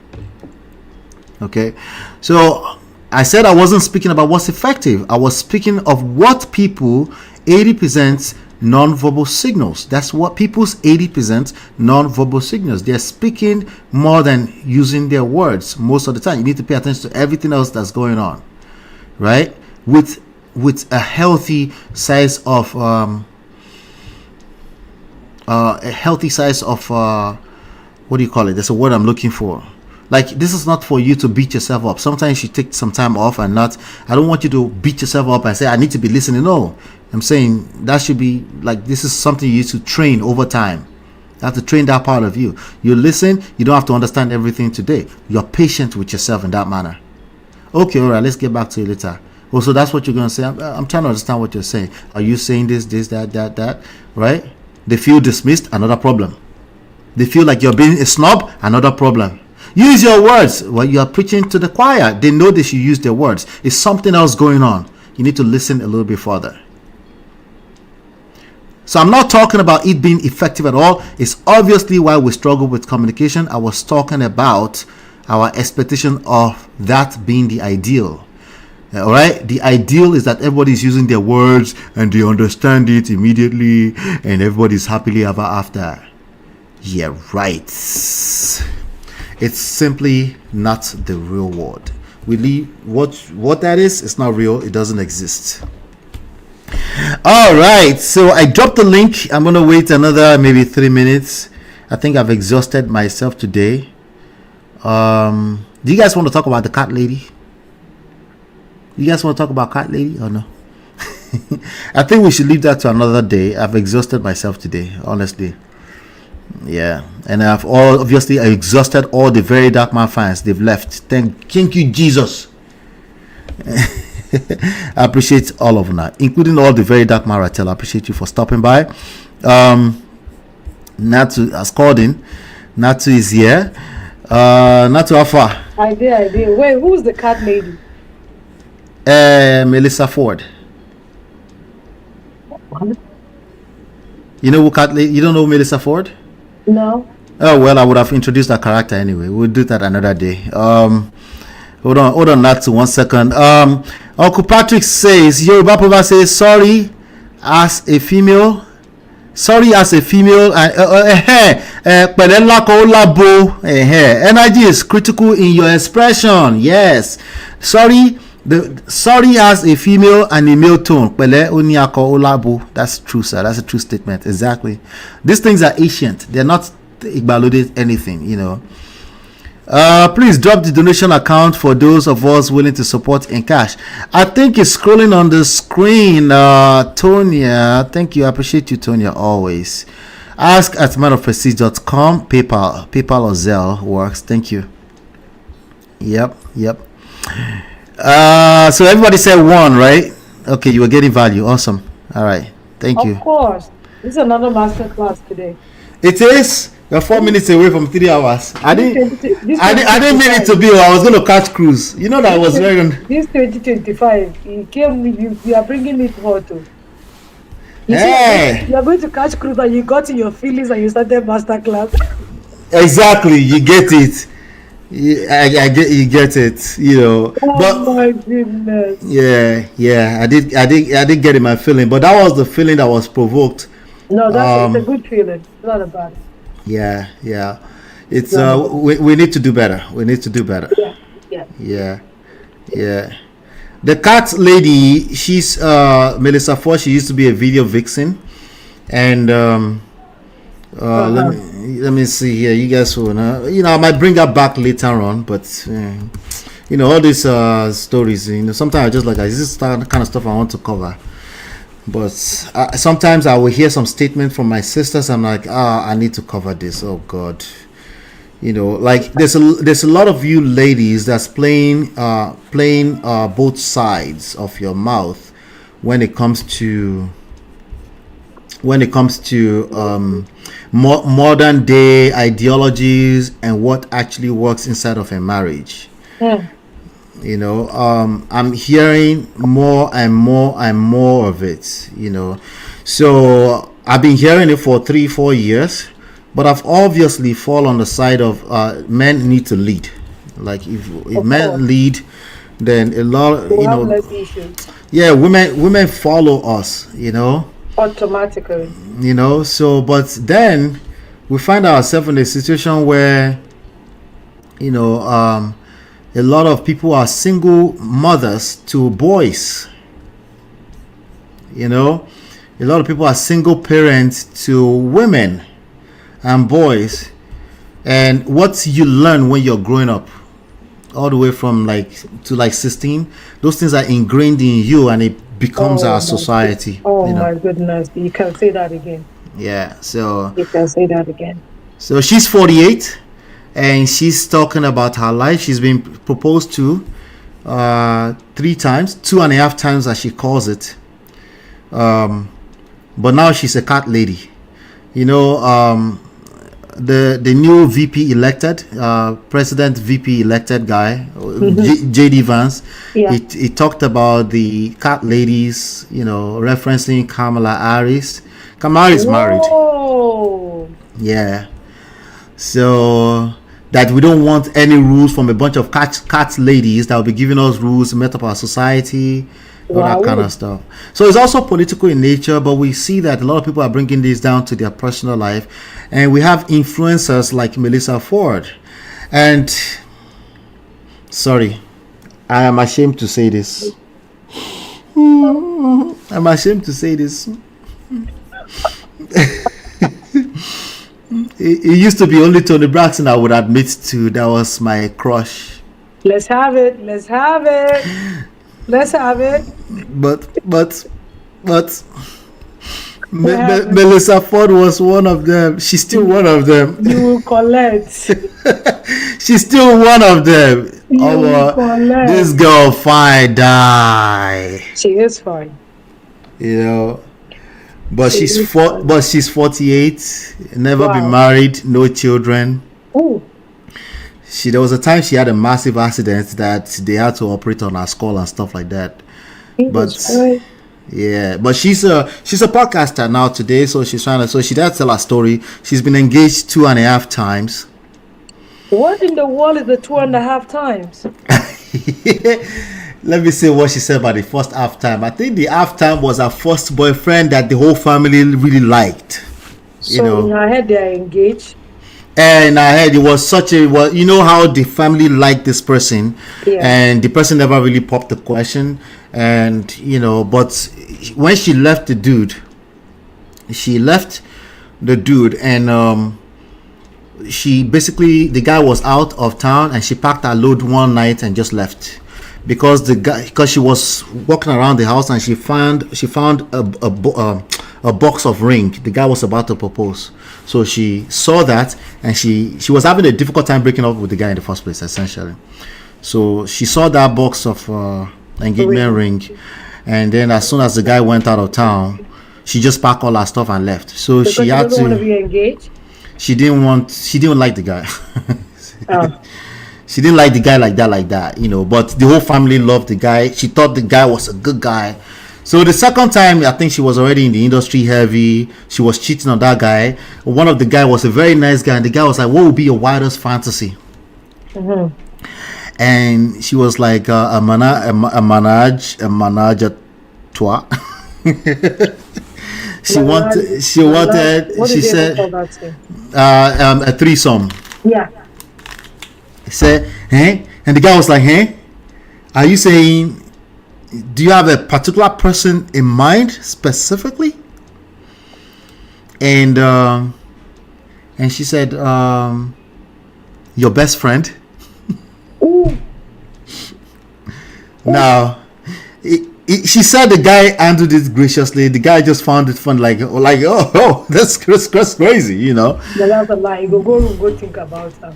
S2: Okay, so I said I wasn't speaking about what's effective. I was speaking of what people 80% non-verbal signals. That's what people's 80% non-verbal signals. They're speaking more than using their words most of the time. You need to pay attention to everything else that's going on, right? With a healthy size of what do you call it? That's a word I'm looking for. Like, this is not for you to beat yourself up. Sometimes you take some time off and not, I don't want you to beat yourself up and say, I need to be listening. No, I'm saying that should be like, this is something you need to train over time. You have to train that part of you. You listen, you don't have to understand everything today. You're patient with yourself in that manner. Okay, all right, let's get back to it later. Oh, so that's what you're going to say? I'm trying to understand what you're saying. Are you saying this, that, right? They feel dismissed, another problem. They feel like you're being a snob, another problem. Use your words. Well, you are preaching to the choir. They know they should use their words. It's something else going on. You need to listen a little bit further. So I'm not talking about it being effective at all. It's obviously why we struggle with communication. I was talking about our expectation of that being the ideal. All right, the ideal is that everybody's using their words and they understand it immediately and everybody's happily ever after. Yeah, right. It's simply not the real world. We leave what that is. It's not real. It doesn't exist. All right, so I dropped the link. I'm gonna wait another maybe 3 minutes. I think I've exhausted myself today. Do you guys want to talk about the cat lady? You guys want to talk about cat lady or no? I think we should leave that to another day. I've exhausted myself today, honestly. Yeah, and I've obviously exhausted all the VeryDarkMan fans. They've left. Thank you, Jesus. I appreciate all of them, including all the VeryDarkMan Ratel. I appreciate you for stopping by. Natu has called in. Natu is here. Natu, how far?
S14: I did. Wait, who's the cat lady?
S2: Mellysa Ford.
S14: What?
S2: You know who cat lady? You don't know Mellysa Ford?
S14: No.
S2: Oh well, I would have introduced that character anyway. We'll do that another day. Hold on, Natu, 1 second. Uncle Patrick says Yoruba Papa says sorry as a female. Sorry as a female. Energy is critical in your expression. Yes. Sorry as a female and a male tone. That's true, sir. That's a true statement. Exactly. These things are ancient. They're not igbaloded anything, you know. Please drop the donation account for those of us willing to support in cash. I think it's scrolling on the screen. Tonya, thank you. I appreciate you, Tonya, always. Ask at manofprestige.com. PayPal or Zelle works. Thank you. Yep. So everybody said 1, right? Okay, you were getting value. Awesome. All right. Thank you.
S14: Of course. This is another master class today.
S2: It is. We're 4 minutes away from 3 hours. I didn't mean it to be. I was going to catch cruise. You know that I was very.
S14: This 2025, you are bringing it forward too. You are going to catch cruise and you got in your feelings and you started master class.
S2: Exactly, you get it. I get it. You know.
S14: My goodness.
S2: Yeah. I did get in my feeling, but that was the feeling that was provoked.
S14: No, it's a good feeling. It's not a bad.
S2: Yeah. It's we need to do better. Yeah. The cat lady, she's Mellysa Ford. She used to be a video vixen, and let me see here. You guys will know. You know, I might bring her back later on, but you know, all these stories. You know, sometimes I just like this is the kind of stuff I want to cover. But sometimes I will hear some statement from my sisters. I'm like, I need to cover this. Oh God, you know, like there's a lot of you ladies that's playing both sides of your mouth when it comes to modern day ideologies and what actually works inside of a marriage.
S14: Yeah.
S2: You know, I'm hearing more and more of it, you know. So I've been hearing it for 3-4 years, but I've obviously fallen on the side of men need to lead. Like if men lead, then a lot, you know,
S14: less issues.
S2: Yeah, women follow us, you know,
S14: automatically.
S2: You know, so but then we find ourselves in a situation where, you know, a lot of people are single mothers to boys. You know, a lot of people are single parents to women and boys. And what you learn when you're growing up, all the way from like 16, those things are ingrained in you, and it becomes our society.
S14: My goodness, you can say that again.
S2: Yeah, so
S14: you can say that again.
S2: So she's 48. And she's talking about her life. She's been proposed to 3 times, 2.5 times as she calls it. But now she's a cat lady. You know, the new VP elected, President VP elected guy, JD Vance.
S14: Yeah.
S2: He talked about the cat ladies, you know, referencing Kamala Harris. Kamala is married.
S14: Oh.
S2: Yeah. So that we don't want any rules from a bunch of cat ladies that will be giving us rules to make up our society, all that kind of stuff. So it's also political in nature, but we see that a lot of people are bringing this down to their personal life, and we have influencers like Mellysa Ford. And sorry, I am ashamed to say this. I'm ashamed to say this. It used to be only Tony Braxton I would admit to. That was my crush.
S14: Let's have it. Let's have it. Let's have it.
S2: But Mellysa Ford was one of them. She's still one of them.
S14: You will collect.
S2: She's still one of them.
S14: You will collect.
S2: This girl fine die.
S14: She is fine.
S2: You know. But she's 48, never been married, no children.
S14: Oh.
S2: There was a time she had a massive accident that they had to operate on her skull and stuff like that. Yeah, but she's a podcaster now today, so she does tell her story. She's been engaged 2.5 times.
S14: What in the world is the 2.5 times?
S2: Let me see what she said about the first half time. I think the half time was her first boyfriend that the whole family really liked.
S14: So in her head they are engaged.
S2: And in her head it was you know how the family liked this person, and the person never really popped the question, and you know, but when she left the dude, and she basically, the guy was out of town and she packed her load one night and just left. Because she was walking around the house and she found a box of ring. The guy was about to propose, so she saw that, and she was having a difficult time breaking up with the guy in the first place, essentially. So she saw that box of engagement ring, and then as soon as the guy went out of town, she just packed all her stuff and left. So
S14: because
S2: she had to.
S14: Want to be engaged.
S2: She didn't like the guy.
S14: Oh.
S2: She didn't like the guy like that, you know, but the whole family loved the guy. She thought the guy was a good guy. So the second time, I think she was already in the industry heavy. She was cheating on that guy. One of the guy was a very nice guy, and the guy was like, what would be your wildest fantasy?
S14: Mm-hmm.
S2: And she was like, a menage a trois. She said, a threesome.
S14: Yeah.
S2: Said, hey, and the guy was like, hey, are you saying, do you have a particular person in mind specifically? And she said, your best friend.
S14: Ooh.
S2: Now, she said the guy handled it graciously. The guy just found it fun, like oh, that's crazy, you know.
S14: Yeah, that's a lie. Go think about that.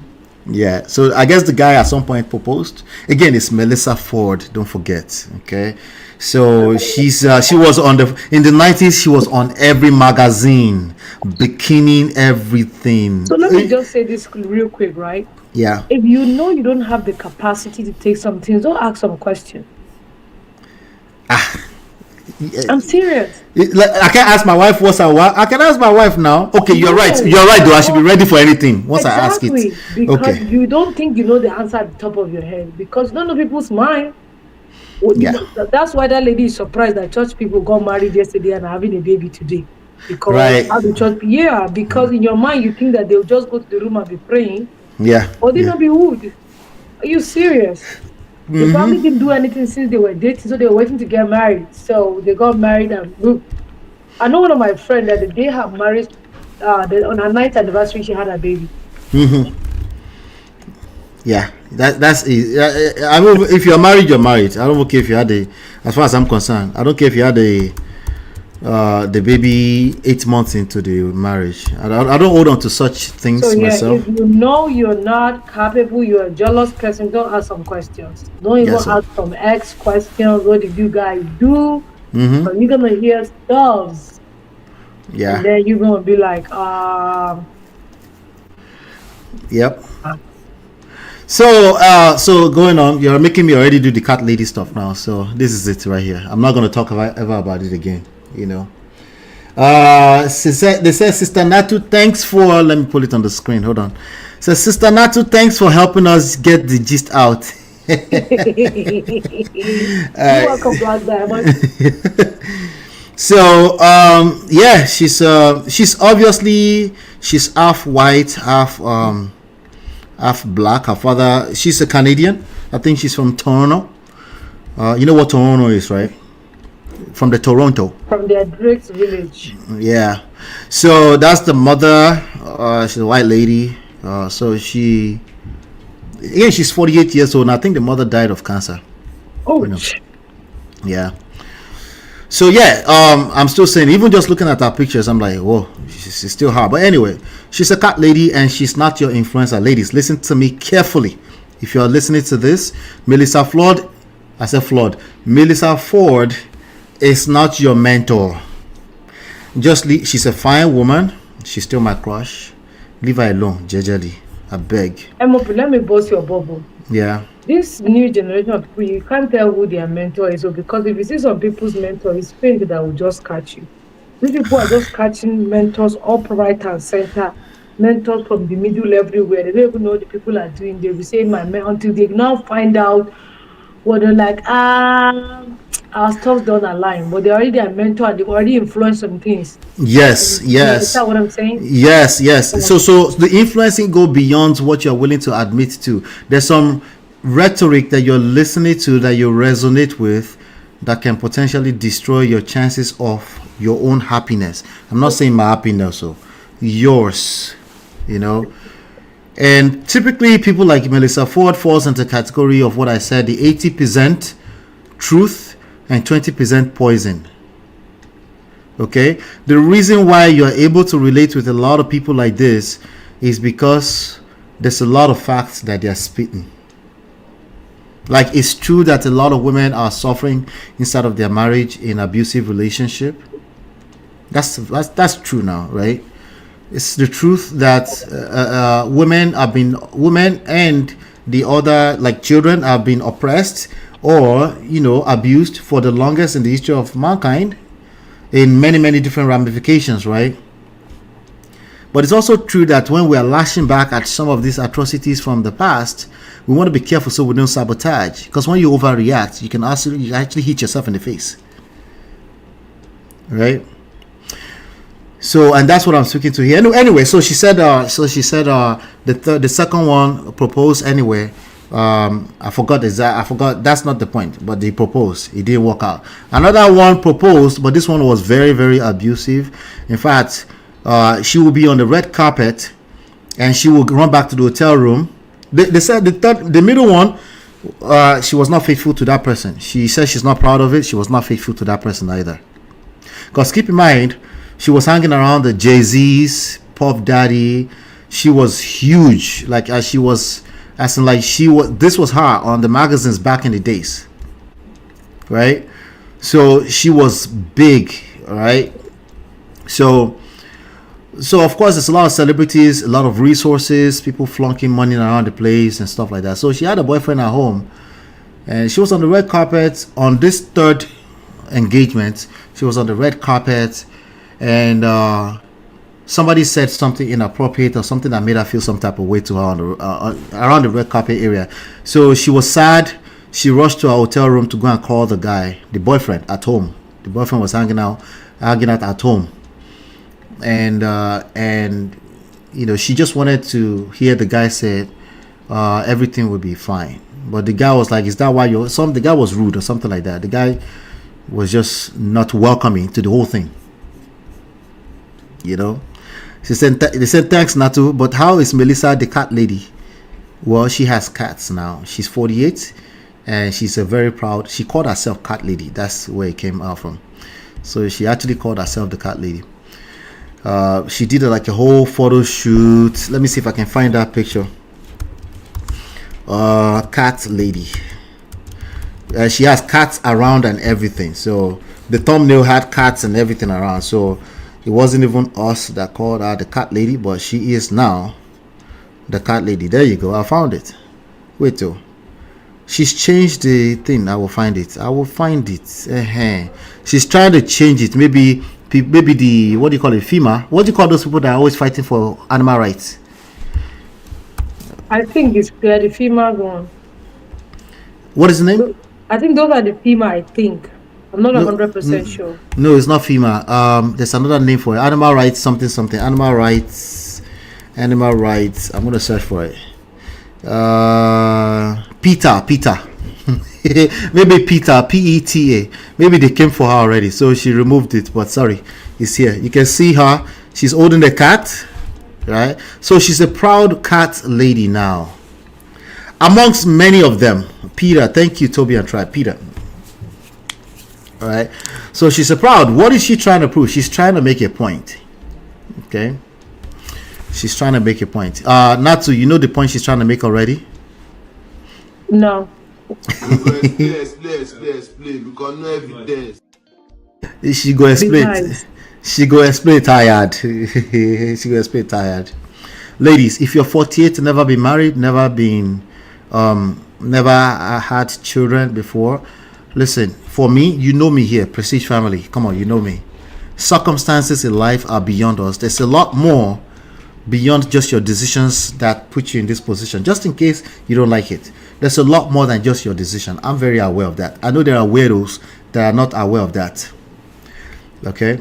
S2: Yeah, so I guess the guy at some point proposed. Again, it's Mellysa Ford, don't forget. Okay, so she was in the 90s. She was on every magazine, bikini, everything.
S14: So let me just say this real quick, right?
S2: Yeah.
S14: If you know you don't have the capacity to take some things, don't ask some questions. I'm serious.
S2: I can't ask my wife what's her wife. I can ask my wife now. Okay, you're right. You're right, though. I should be ready for anything once I ask it.
S14: Because you don't think you know the answer at the top of your head, because you don't know people's mind.
S2: Yeah.
S14: That's why that lady is surprised that church people got married yesterday and are having a baby today. Because how the church, because in your mind you think that they'll just go to the room and be praying.
S2: Yeah.
S14: Or they not be wood. Are you serious? They probably didn't do anything since they were dating, so they were waiting to get married. So they got married, and look, I know one of my friends that the day her marriage, on her 9th anniversary, she had a baby.
S2: Yeah, that's easy. I mean, if you're married, you're married. I don't care if you had as far as I'm concerned, I don't care if you had the baby 8 months into the marriage. I don't hold on to such things
S14: So yeah,
S2: myself.
S14: if you know you're not capable, you're a jealous person, don't ask some questions. Don't even
S2: Yes, sir.
S14: ask some ex questions. What did you guys do?
S2: Mm-hmm.
S14: But you're gonna hear stuff.
S2: Yeah.
S14: And then you're gonna be like,
S2: Yep. So going on, you're making me already do the cat lady stuff now. So this is it right here. I'm not going to talk ever about it again. You know. They say, Sister Natu, thanks for. Let me pull it on the screen. Hold on. So Sister Natu, thanks for helping us get the gist out.
S14: You're welcome, Black Diamond.
S2: So yeah, she's obviously she's half white, half black. Her father, she's a Canadian. I think she's from Toronto. You know what Toronto is, right? From the Toronto.
S14: From their Drake's village.
S2: Yeah. So that's the mother. She's a white lady. So she's 48 years old, and I think the mother died of cancer.
S14: Oh.
S2: You know. Yeah. So yeah, I'm still saying, even just looking at her pictures, I'm like, whoa, she's still hard. But anyway, she's a cat lady, and she's not your influencer. Ladies, listen to me carefully. If you're listening to this, Mellysa Ford is not your mentor. She's a fine woman. She's still my crush. Leave her alone, jejely. I beg.
S14: Emopu, let me burst your bubble.
S2: Yeah.
S14: This new generation of people, you can't tell who their mentor is, because if you see some people's mentor, it's paint that will just catch you. These people are just catching mentors up right and center, mentors from the middle everywhere. They don't even know what the people are doing. They will say my mentor until they now find out what they're like, our stuff don't align, but they're already a mentor and they've already influenced some things.
S2: Yes.
S14: Is that what I'm saying?
S2: Yes. So the influencing go beyond what you're willing to admit to. There's some rhetoric that you're listening to that you resonate with that can potentially destroy your chances of your own happiness. I'm not saying my happiness, so yours, you know. And typically people like Mellysa Ford falls into the category of what I said, the 80% truth and 20% poison. Okay, the reason why you're able to relate with a lot of people like this is because there's a lot of facts that they're spitting. Like, it's true that a lot of women are suffering inside of their marriage in abusive relationship. That's true now, right? It's the truth that women and the other, like children, have been oppressed or, you know, abused for the longest in the history of mankind in many different ramifications, right? But it's also true that when we are lashing back at some of these atrocities from the past, we want to be careful so we don't sabotage, because when you overreact, you can actually hit yourself in the face, right? So, and that's what I'm speaking to here. Anyway, so she said the second one proposed anyway. I forgot. That's not the point, but they proposed. It didn't work out. Another one proposed, but this one was very abusive. In fact, she will be on the red carpet and she will run back to the hotel room. They said the middle one, she was not faithful to that person. She said she's not proud of it. She was not faithful to that person either. Because keep in mind, she was hanging around the Jay-Z's, Puff Daddy. She was huge. This was her on the magazines back in the days, right? So she was big, right? So of course there's a lot of celebrities, a lot of resources, people flunking money around the place and stuff like that. So she had a boyfriend at home, and she was on the red carpet on this third engagement. She was on the red carpet, and somebody said something inappropriate or something that made her feel some type of way to her on the, around the red carpet area. So she was sad. She rushed to her hotel room to go and call the guy, the boyfriend, at home. The boyfriend was hanging out at home, and you know, she just wanted to hear the guy say everything will be fine. But the guy was like, "Is that why you're?" The guy was rude or something like that. The guy was just not welcoming to the whole thing. You know, they said, "Thanks, Natu, but how is Mellysa the cat lady?" Well, she has cats now. She's 48, and she's a very proud. She called herself cat lady. That's where it came out from. So she actually called herself the cat lady. She did like a whole photo shoot. Let me see if I can find that picture. Cat lady. She has cats around and everything. So the thumbnail had cats and everything around. So it wasn't even us that called her the cat lady, but she is now the cat lady. There you go. I found it. Wait till she's changed the thing. I will find it. She's trying to change it. Maybe the, what do you call it, FEMA? What do you call those people that are always fighting for animal rights?
S14: I think it's the FEMA one.
S2: What is the name?
S14: I think those are the FEMA. I think I'm not 100% sure.
S2: No, it's not FEMA. There's another name for it. Animal rights, something. Animal rights. I'm gonna search for it. PETA. Maybe PETA, PETA. Maybe they came for her already, so she removed it. But sorry, it's here. You can see her. She's holding the cat, right? So she's a proud cat lady now. Amongst many of them, Peter. Thank you, Toby and Tribe. Peter. All right. So she's a proud. What is she trying to prove? She's trying to make a point. Okay. She's trying to make a point. Natu, you know the point she's trying to make already?
S14: No.
S8: Explain, because no evidence.
S2: She go explain. She go explain tired. She go explain tired. Ladies, if you're 48, never been married, never had children before, listen. For me, you know me here, Prestige Family. Come on, you know me. Circumstances in life are beyond us. There's a lot more beyond just your decisions that put you in this position, just in case you don't like it. There's a lot more than just your decision. I'm very aware of that. I know there are weirdos that are not aware of that. Okay?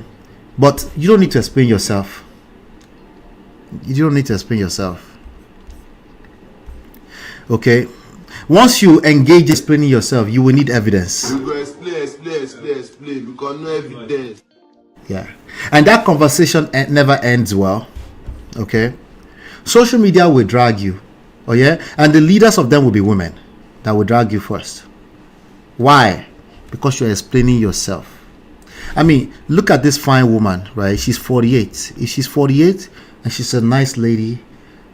S2: But you don't need to explain yourself. You don't need to explain yourself. Okay? Once you engage explaining yourself, you will need evidence.
S8: You go explain, because no evidence.
S2: Yeah. And that conversation never ends well. Okay? Social media will drag you. Oh yeah? And the leaders of them will be women that will drag you first. Why? Because you're explaining yourself. I mean, look at this fine woman, right? She's 48. If she's 48 and she's a nice lady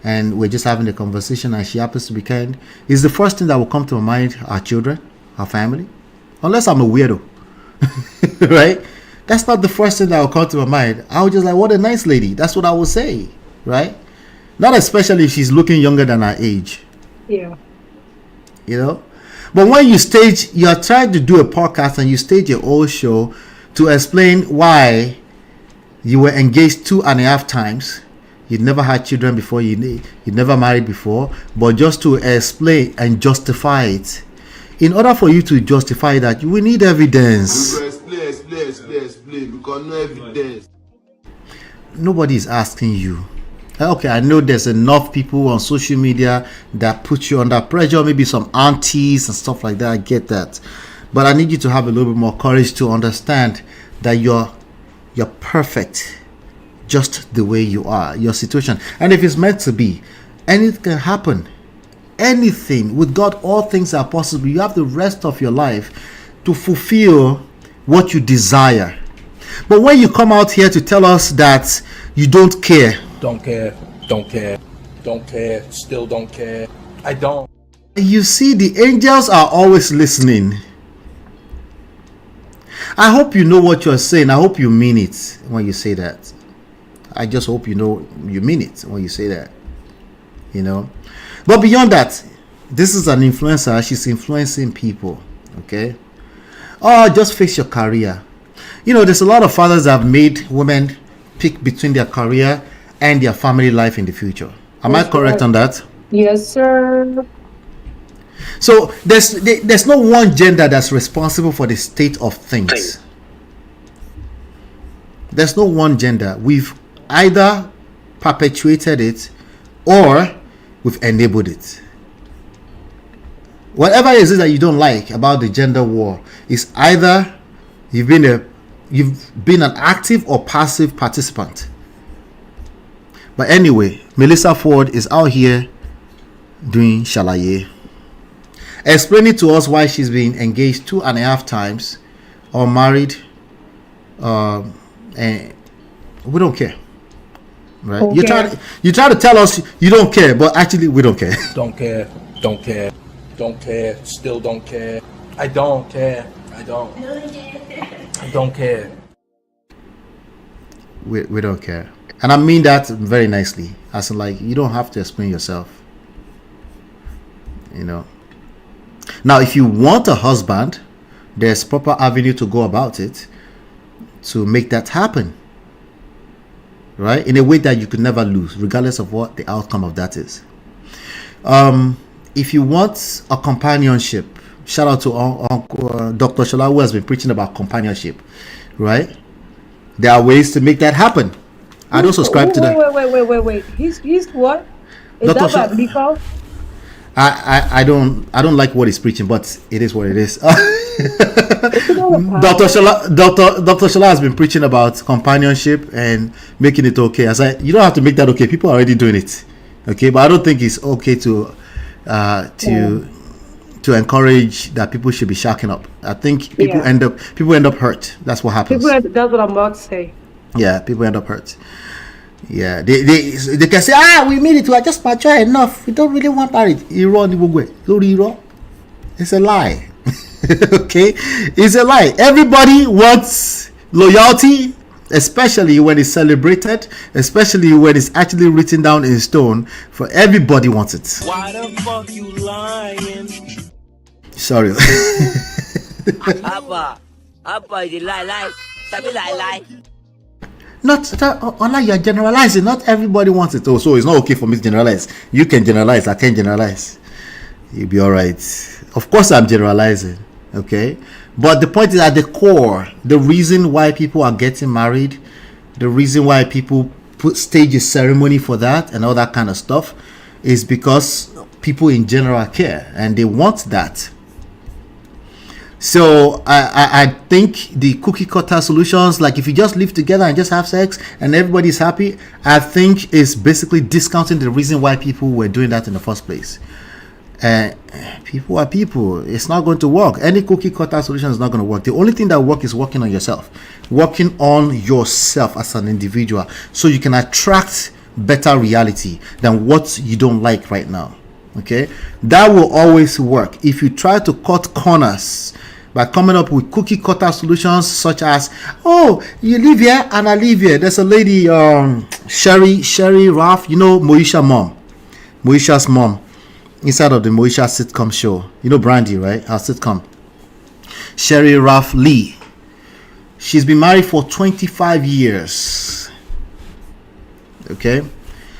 S2: and we're just having a conversation and she happens to be kind, is the first thing that will come to my mind our children, our family? Unless I'm a weirdo. Right? That's not the first thing that will come to my mind. I was just like, what a nice lady. That's what I would say. Right? Not especially if she's looking younger than her age.
S14: Yeah.
S2: You know? But when you are trying to do a podcast and you stage your own show to explain why you were engaged 2.5 times, you'd never had children before, you'd never married before, but just to explain and justify it. In order for you to justify that, you will need evidence.
S8: You go explain, because no evidence.
S2: Nobody is asking you. Okay, I know there's enough people on social media that put you under pressure, maybe some aunties and stuff like that. I get that. But I need you to have a little bit more courage to understand that you're perfect just the way you are, your situation. And if it's meant to be, anything can happen. Anything. With God, all things are possible. You have the rest of your life to fulfill what you desire. But when you come out here to tell us that you don't care,
S4: Don't care, still don't care. I don't.
S2: you see, the angels are always listening. I hope you know what you're saying. I hope you mean it when you say that. I just hope you know you mean it when you say that. You know? But beyond that, this is an influencer. She's influencing people. Okay? Oh, just face your career. You know, there's a lot of fathers that have made women pick between their career and their family life in the future. Am I correct on that?
S14: Yes, sir.
S2: So there's no one gender that's responsible for the state of things. There's no one gender. We've either perpetuated it or we've enabled it. Whatever it is that you don't like about the gender war is either you've been an active or passive participant. But anyway, Mellysa Ford is out here doing shalaye, explaining to us why she's been engaged 2.5 times or married and we don't care, right?
S14: Okay.
S2: You try to tell us you don't care, but actually we don't care.
S4: Don't care. Don't care. Don't care. Still don't care. I don't care. I don't. I don't care.
S2: We don't care, and I mean that very nicely. As in, like, you don't have to explain yourself. You know. Now, if you want a husband, there's proper avenue to go about it to make that happen, right? In a way that you could never lose, regardless of what the outcome of that is. If you want a companionship, shout out to Dr. SHERYL, who has been preaching about companionship, right? There are ways to make that happen. I don't subscribe to that.
S14: Wait. He's what? Is
S2: Dr.
S14: that biblical?
S2: I don't like what he's preaching, but it is what it is. Dr. SHERYL has been preaching about companionship and making it okay. I said, you don't have to make that okay. People are already doing it, okay? But I don't think it's okay to encourage that people should be shacking up. I think people end up hurt. That's what happens.
S14: That's what I'm about to say.
S2: Yeah, people end up hurt. Yeah, they can say, we made it. We are just mature enough. We don't really want marriage. It's a lie. Okay, it's a lie. Everybody wants loyalty, especially when it's celebrated, especially when it's actually written down in stone. For everybody wants it.
S1: Why the fuck you lying?
S2: Sorry.
S1: Abba, you lie. Sabi lie.
S2: Not you're generalizing. Not everybody wants it. Oh, so it's not okay for me to generalize. You can generalize. I can't generalize. You'll be all right. Of course, I'm generalizing. Okay, but the point is, at the core, the reason why people are getting married, the reason why people stage a ceremony for that and all that kind of stuff, is because people in general care and they want that. So I think the cookie cutter solutions, like if you just live together and just have sex and everybody's happy, I think is basically discounting the reason why people were doing that in the first place. People are people. It's not going to work. Any cookie cutter solution is not going to work. The only thing that works is working on yourself as an individual, so you can attract better reality than what you don't like right now. Okay, that will always work. If you try to cut corners by coming up with cookie cutter solutions such as, you live here and I live here. There's a lady, SHERYL, you know, Moesha's mom, inside of the Moesha sitcom show. You know Brandy, right? Her sitcom. SHERYL. She's been married for 25 years. Okay.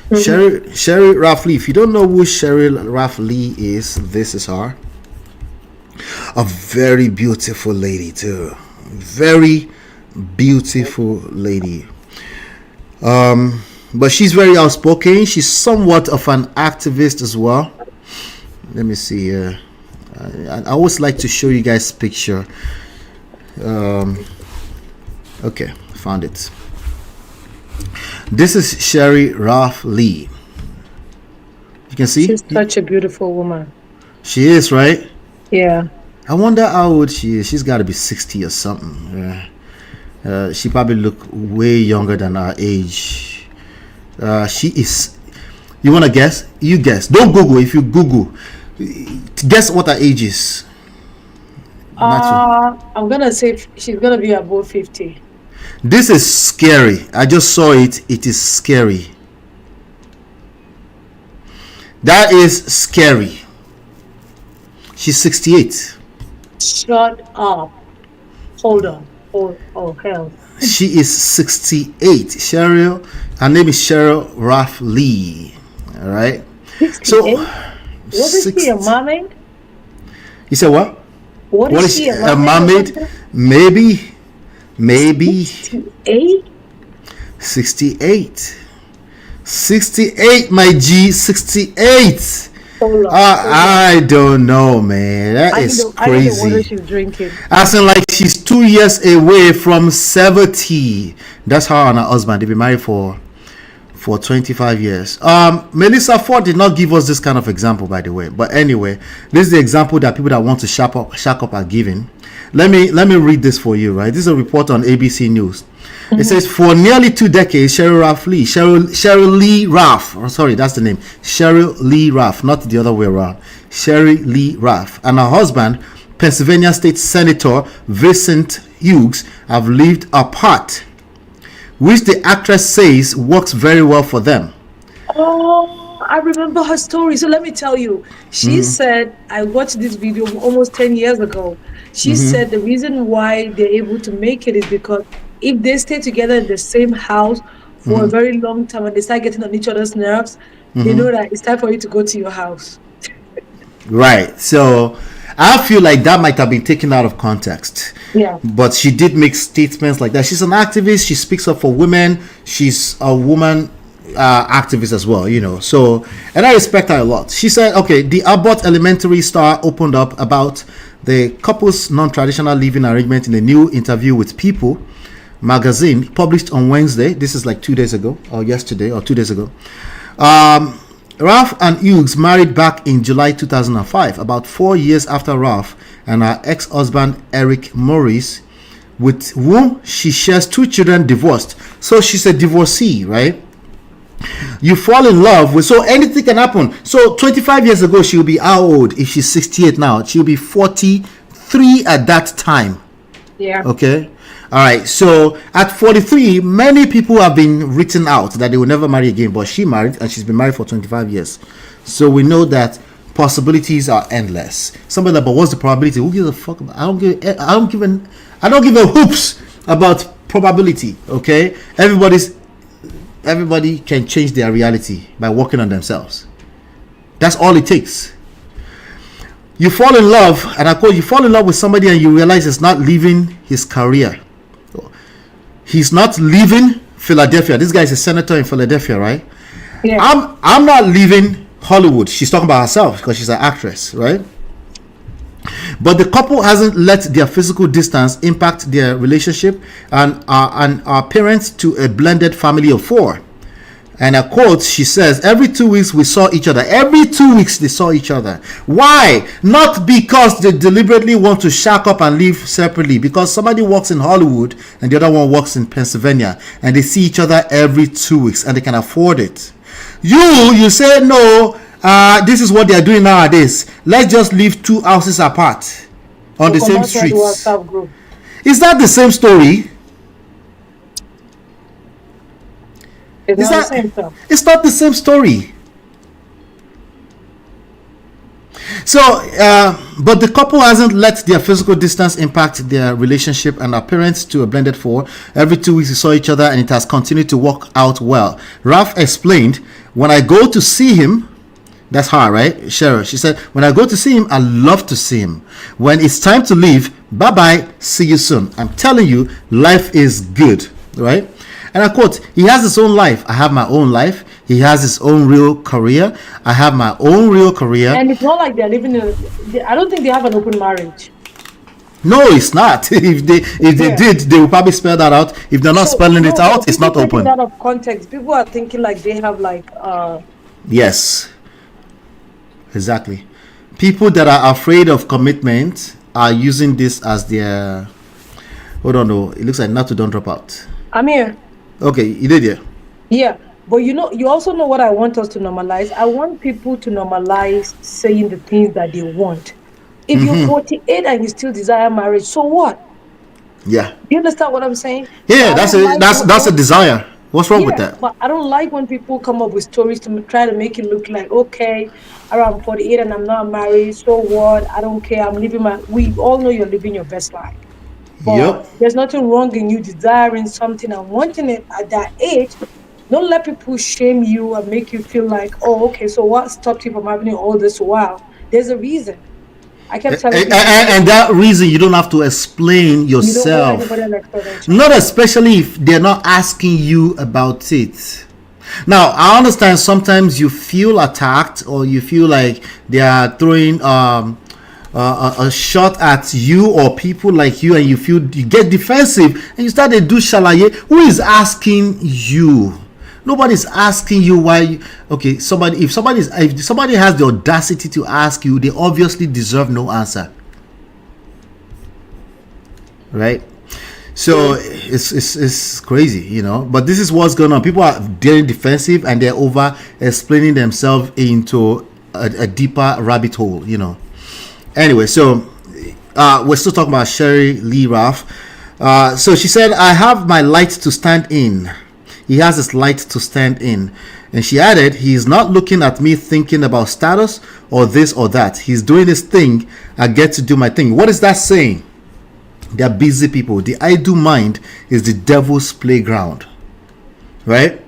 S2: SHERYL. If you don't know who SHERYL is, this is her. A very beautiful lady too. Very beautiful lady. But she's very outspoken. She's somewhat of an activist as well. Let me see here. I always like to show you guys picture. Okay, found it. This is SHERYL. You can see?
S14: She's such a beautiful woman.
S2: She is, right?
S14: Yeah.
S2: I wonder how old she is. She's got to be 60 or something. She probably look way younger than her age. She is. You want to guess? You guess. Don't Google. If you Google, guess what her age is.
S14: I'm gonna say she's gonna be above 50.
S2: This is scary. I just saw it. It is scary. That is scary. She's 68.
S14: Shut up. Hold on. Oh hell.
S2: She is 68. SHERYL. Her name is SHERYL. All right.
S14: 68?
S2: So,
S14: wasn't she a mermaid?
S2: You said what?
S14: What is she,
S2: a mermaid? Maybe.
S14: 68?
S2: 68, my G. 68. I don't know, man. That is crazy.
S14: I know the water she's drinking.
S2: As in, like, she's 2 years away from 70. That's her and her husband. They've been married for for 25 years. Mellysa Ford did not give us this kind of example, by the way. But anyway, this is the example that people that want to shack up are giving. Let me read this for you, right? This is a report on ABC News. It says, for nearly 2 decades, SHERYL Lee Raff, sorry, that's the name, SHERYL Lee Raff, not the other way around, SHERYL Lee Raff, and her husband, Pennsylvania State Senator Vincent Hughes, have lived apart, which the actress says works very well for them.
S14: Oh, I remember her story. So let me tell you. She said, I watched this video almost 10 years ago. She said the reason why they're able to make it is because if they stay together in the same house for a very long time and they start getting on each other's nerves, they know that it's time for you to go to your house.
S2: Right. So I feel like that might have been taken out of context.
S14: Yeah.
S2: But she did make statements like that. She's an activist. She speaks up for women. She's a woman activist as well, you know. So, and I respect her a lot. She said, okay, the Abbott Elementary star opened up about the couple's non-traditional living arrangement in a new interview with People magazine published on Wednesday. This is like 2 days ago, or yesterday, or 2 days ago. Ralph and Hughes married back in July 2005, about 4 years after Ralph and her ex-husband Eric Morris, with whom she shares 2 children, divorced. So she's a divorcee, right? You fall in love with, so anything can happen. So 25 years ago, she'll be how old? If she's 68 now, she'll be 43 at that time.
S14: Yeah.
S2: Okay. All right. So at 43, many people have been written out that they will never marry again, but she married and she's been married for 25 years. So we know that possibilities are endless. Somebody like, but what's the probability? Who gives a fuck about? I don't give a hoops about probability. Okay. Everybody can change their reality by working on themselves. That's all it takes. You fall in love, and I quote, you fall in love with somebody and you realize he's not leaving his career. He's not leaving Philadelphia. This guy is a senator in Philadelphia, right?
S14: Yeah.
S2: I'm not leaving Hollywood. She's talking about herself because she's an actress, right? But the couple hasn't let their physical distance impact their relationship and are parents to a blended family of 4. And a quote, she says, every 2 weeks we saw each other. Every 2 weeks they saw each other. Why? Not because they deliberately want to shack up and live separately. Because somebody works in Hollywood and the other one works in Pennsylvania. And they see each other every 2 weeks and they can afford it. You say, no, this is what they are doing nowadays. Let's just live 2 houses apart on the same streets. Is that the same story? It's not the same story. So, but the couple hasn't let their physical distance impact their relationship and are parents to a blended 4. Every 2 weeks we saw each other and it has continued to work out well. Ralph explained, when I go to see him, that's her, right? SHERYL. She said, when I go to see him, I love to see him. When it's time to leave, bye-bye, see you soon. I'm telling you, life is good, right? And I quote, he has his own life. I have my own life. He has his own real career. I have my own real career.
S14: And it's not like they're living I don't think they have an open marriage.
S2: No, it's not. If they did, they will probably spell that out. If they're not spelling it out, it's not open.
S14: Out of context, people are thinking like they have like
S2: Yes. Exactly. People that are afraid of commitment are using this as their... Hold on, no. It looks like Natu don't drop out.
S14: I'm here.
S2: Okay, you did, yeah.
S14: Yeah, but you also know what I want us to normalize. I want people to normalize saying the things that they want. If you're 48 and you still desire marriage, so what?
S2: Yeah.
S14: You understand what I'm saying?
S2: Yeah, that's a desire. What's wrong with that?
S14: But I don't like when people come up with stories to try to make it look like, okay, around 48 and I'm not married, so what? I don't care. I'm living we all know you're living your best life. But there's nothing wrong in you desiring something and wanting it at that age. Don't let people shame you and make you feel like, oh, okay, so what stopped you from having it all this while? There's a reason. I kept telling you.
S2: And that reason you don't have to explain yourself.
S14: You don't want
S2: not especially if they're not asking you about it. Now, I understand sometimes you feel attacked or you feel like they are throwing a shot at you or people like you, and you get defensive and you start to do shalaye. Who is asking you? Nobody's asking you why if somebody has the audacity to ask you, they obviously deserve no answer, right? So it's crazy, you know. But this is what's going on. People are getting defensive and they're over explaining themselves into a deeper rabbit hole, you know. Anyway, so we're still talking about SHERYL Ralph. So she said, I have my light to stand in. He has his light to stand in. And she added, he is not looking at me thinking about status or this or that. He's doing his thing. I get to do my thing. What is that saying? They're busy people. The idle mind is the devil's playground, right?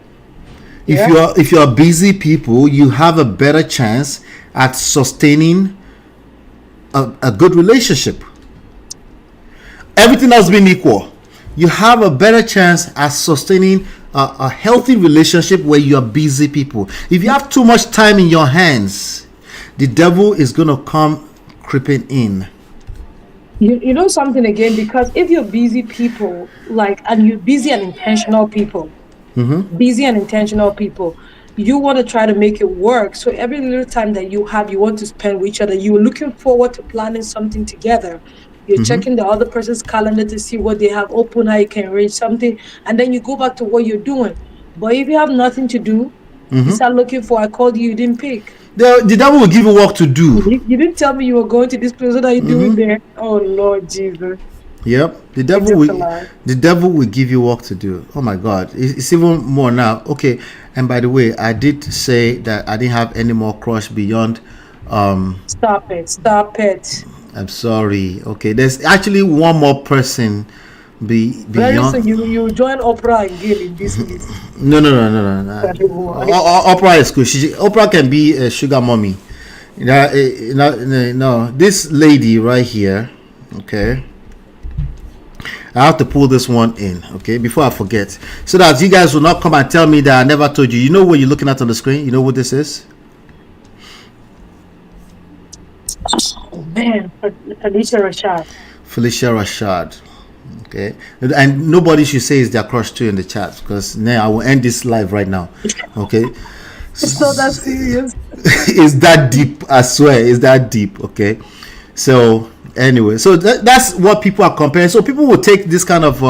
S2: Yeah. If you're busy people, you have a better chance at sustaining a good relationship. Everything else being equal, you have a better chance at sustaining a healthy relationship where you are busy people. If you have too much time in your hands, the devil is going to come creeping in.
S14: You know something again, because if you're busy people, and you're busy and intentional people, you want to try to make it work. So every little time that you have, you want to spend with each other. You're looking forward to planning something together. You're checking the other person's calendar to see what they have open, how you can arrange something, and then you go back to what you're doing. But if you have nothing to do, you start looking for, I called you, you didn't pick.
S2: The devil will give you work to do.
S14: You didn't tell me you were going to this place. What are you doing there? Oh, Lord Jesus.
S2: Yep. The devil will give you work to do. Oh my God. It's even more now. Okay. And by the way, I did say that I didn't have any more crush beyond
S14: Stop it.
S2: I'm sorry. Okay. There's actually one more person beyond.
S14: Very soon you join Oprah again in this list.
S2: No. Oprah is cool. Oprah can be a sugar mommy. No. This lady right here. Okay. I have to pull this one in, okay, before I forget, so that you guys will not come and tell me that I never told you. You know what you're looking at on the screen? You know what this is?
S14: Oh man, Felicia Rashad.
S2: Okay, and nobody should say it's their crush too in the chat, because now I will end this live right now. Okay.
S14: It's not that serious.
S2: It's that deep, I swear. It's that deep. Okay. So anyway, so that's what people are comparing. So people will take this kind of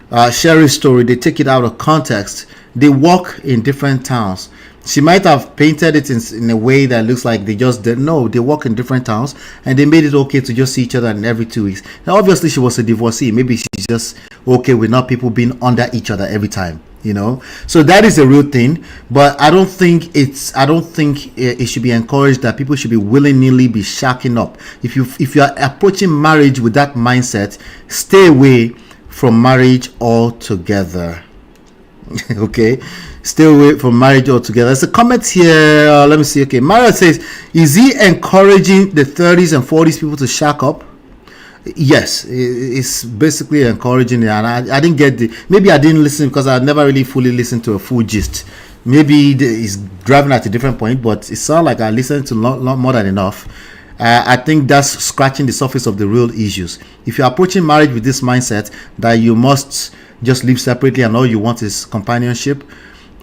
S2: SHERYL story, they take it out of context. They walk in different towns. She might have painted it in a way that looks like they just didn't know. They walk in different towns and they made it okay to just see each other every 2 weeks. Now obviously she was a divorcee. Maybe she's just okay with not people being under each other every time, you know. So that is a real thing, but I don't think it should be encouraged that people should be willy-nilly be shacking up. If you are approaching marriage with that mindset, stay away from marriage altogether. Okay, stay away from marriage altogether. There's a comment here. Let me see. Okay, Mario says, is he encouraging the 30s and 40s people to shack up? Yes, it's basically encouraging it, and I didn't get maybe I didn't listen because I never really fully listened to a full gist. Maybe he's driving at a different point, but it sounds like I listened to a lot more than enough. I think that's scratching the surface of the real issues. If you're approaching marriage with this mindset that you must just live separately and all you want is companionship,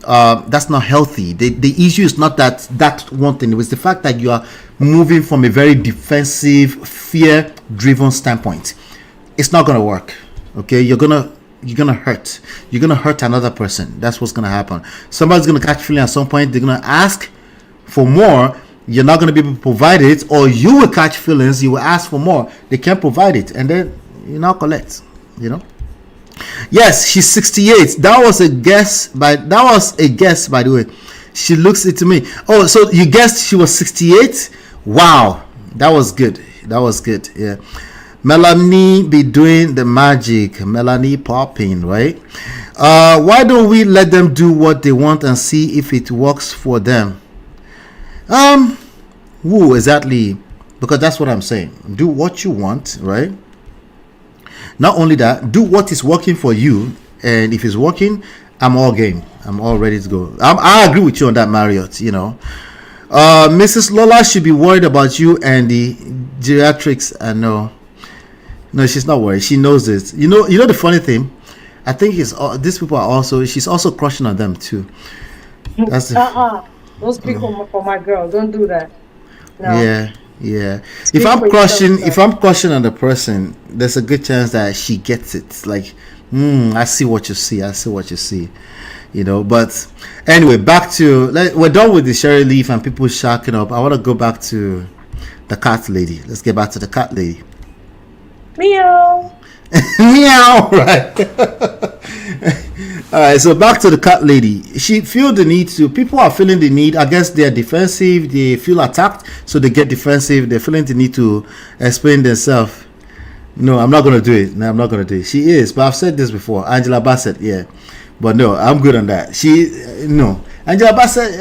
S2: that's not healthy. The issue is not that one thing. It was the fact that you are moving from a very defensive, fear-driven standpoint. It's not gonna work. Okay, you're gonna hurt. You're gonna hurt another person. That's what's gonna happen. Somebody's gonna catch feeling at some point. They're gonna ask for more. You're not gonna be able to provide it, or you will catch feelings. You will ask for more. They can't provide it, and then you now collect. You know. Yes, she's 68. That was a guess by the way. She looks it to me. Oh, so you guessed she was 68? Wow, that was good. Yeah. Melanie be doing the magic. Melanie popping, right? Why don't we let them do what they want and see if it works for them? Exactly, because that's what I'm saying. Do what you want, right? Not only that, do what is working for you, and if it's working, I'm all game. I'm all ready to go. I agree with you on that, Marriott. You know, Mrs. Lola should be worried about you and the geriatrics. I know. No, she's not worried. She knows this. You know the funny thing. I think these people are also. She's also crushing on them too. That's
S14: Don't speak for my girl. Don't do that. No.
S2: Yeah. If I'm crushing on the person, there's a good chance that she gets it. Like, I see what you see. You know. But anyway, back to we're done with the Sherry Leaf and people shacking up. I want to go back to the cat lady. Let's get back to the cat lady.
S14: Meow.
S2: Meow. Right. All right, so back to the cat lady. She feel the need to. People are feeling the need. I guess they are defensive. They feel attacked, so they get defensive. They're feeling the need to explain themselves. No, I'm not gonna do it. No, I'm not gonna do it. She is, but I've said this before. Angela Bassett, yeah, but no, I'm good on that. Angela Bassett,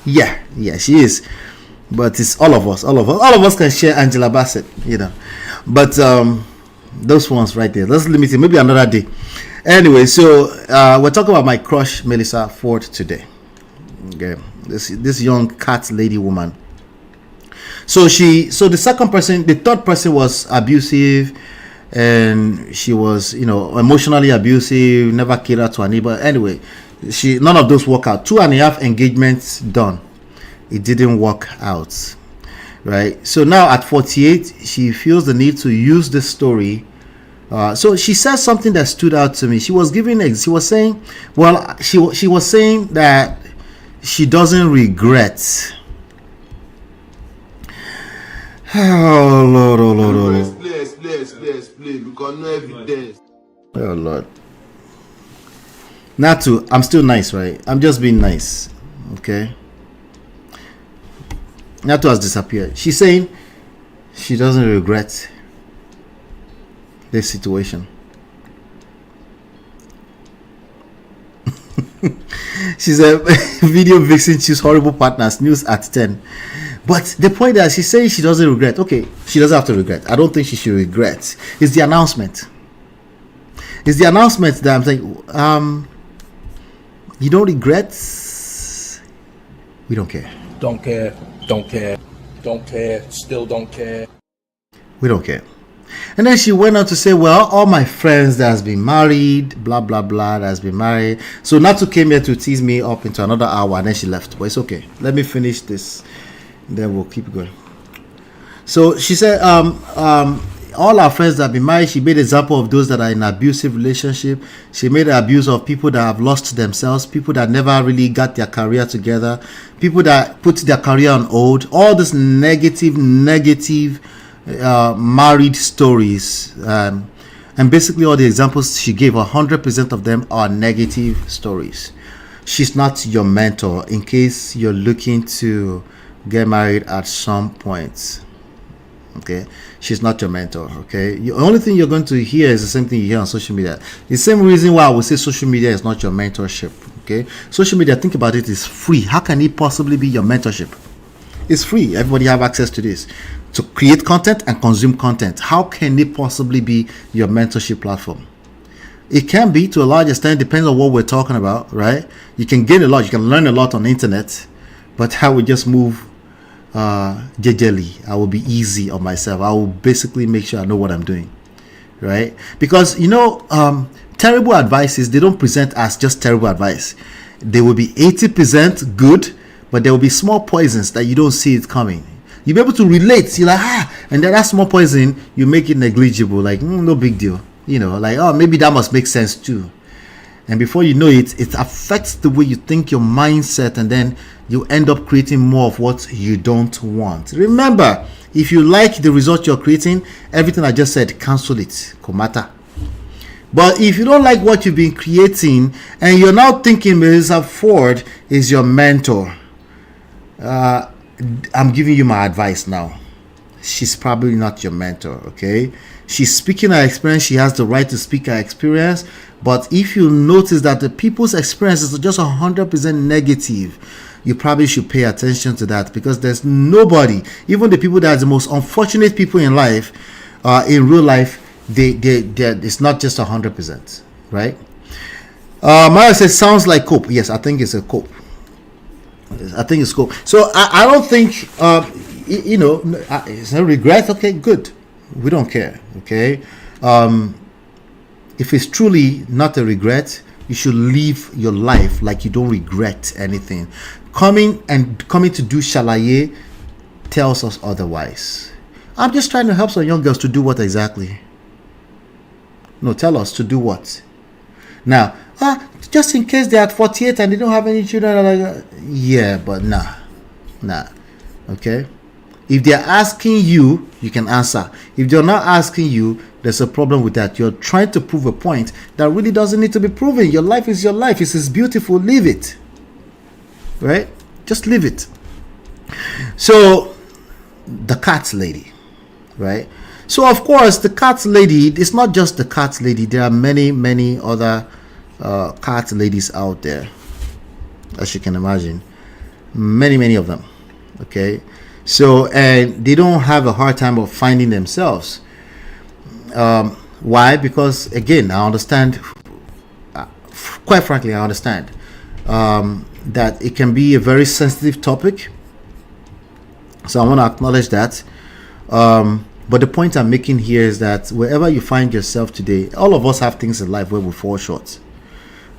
S2: yeah, she is. But it's all of us can share Angela Bassett, you know. But those ones right there. Let's limit it. Maybe another day. Anyway, so we're talking about my crush Mellysa Ford today. Okay, this young cat lady woman. So the third person was abusive, and she was, emotionally abusive, never catered to her neighbor. Anyway, none of those work out. 2.5 engagements done. It didn't work out. Right. So now at 48, she feels the need to use this story. So she said something that stood out to me. She was saying that she doesn't regret. Oh Lord.
S8: Please, because no evidence.
S2: Oh Lord. Natu, I'm still nice, right? I'm just being nice. Okay. Natu has disappeared. She's saying she doesn't regret this situation. She's a video vixen. She's horrible partners. News at 10. But the point that she's saying she doesn't regret. Okay, she doesn't have to regret. I don't think she should regret. It's the announcement. It's the announcement that I'm saying. You don't regret. We don't care.
S4: Don't care. Don't care. Don't care. Still don't care.
S2: We don't care. And then she went on to say, well, all my friends that has been married, blah, blah, blah, that has been married. So Natu came here to tease me up into another hour, and then she left. But it's okay. Let me finish this. Then we'll keep going. So she said, all our friends that have been married, she made an example of those that are in an abusive relationship. She made an abuse of people that have lost themselves, people that never really got their career together, people that put their career on hold, all these negative married stories, and basically all the examples she gave, 100% of them are negative stories. She's not your mentor in case you're looking to get married at some point. Okay, she's not your mentor. Okay, the only thing you're going to hear is the same thing you hear on social media. The same reason why I would say social media is not your mentorship. Okay, social media, think about it, is free. How can it possibly be your mentorship? It's free. Everybody have access to this to create content and consume content. How can it possibly be your mentorship platform? It can be to a large extent, depends on what we're talking about, right? You can gain a lot, you can learn a lot on the internet, but I would just move jejely. I will be easy on myself. I will basically make sure I know what I'm doing, right? Because terrible advices, they don't present as just terrible advice. They will be 80% good, but there will be small poisons that you don't see it coming. You'll be able to relate. You're like, and then that small poison, you make it negligible, like no big deal, like, oh, maybe that must make sense too. And before you know it, it affects the way you think, your mindset, and then you end up creating more of what you don't want. Remember, if you like the result you're creating, everything I just said, cancel it. Komata. But if you don't like what you've been creating and you're now thinking Mellysa Ford is your mentor, I'm giving you my advice now. She's probably not your mentor, okay? She's speaking her experience. She has the right to speak her experience. But if you notice that the people's experiences are just 100% negative, you probably should pay attention to that, because there's nobody, even the people that are the most unfortunate people in life, in real life, it's not just 100%, right? Mara says, sounds like cope. Yes, I think it's a cope. I think it's cope. So I don't think, it's no regret. Okay, good. We don't care. Okay. if it's truly not a regret, you should live your life like you don't regret anything. Coming to do shalaye tells us otherwise. I'm just trying to help some young girls to do what exactly? No, tell us to do what? Now, just in case they're at 48 and they don't have any children. Yeah, but nah. Okay? If they're asking you, you can answer. If they're not asking you, there's a problem with that. You're trying to prove a point that really doesn't need to be proven. Your life is your life. It's beautiful. Live it. Right? Just live it. So, the cat lady. Right? So, of course, the cat lady, it's not just the cat lady. There are many other cat ladies out there, as you can imagine. Many of them. Okay? So, and they don't have a hard time of finding themselves. Why? Because, again, I understand, quite frankly, I understand that it can be a very sensitive topic. So I want to acknowledge that. But the point I'm making here is that wherever you find yourself today, all of us have things in life where we fall short.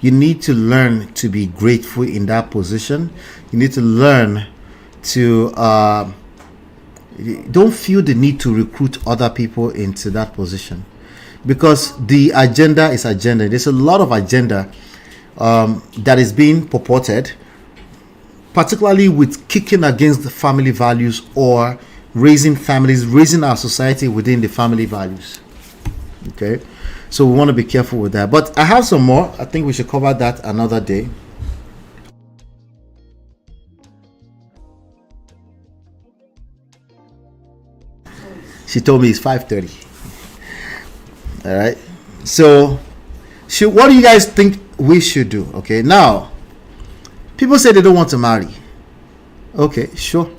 S2: You need to learn to be grateful in that position. You need to learn to don't feel the need to recruit other people into that position, because the agenda is agenda. There's a lot of agenda that is being purported, particularly with kicking against the family values or raising families, raising our society within the family values. Okay, so we want to be careful with that. But I have some more. I think we should cover that another day. She told me it's 5:30. All right. So, what do you guys think we should do? Okay. Now, people say they don't want to marry. Okay, sure.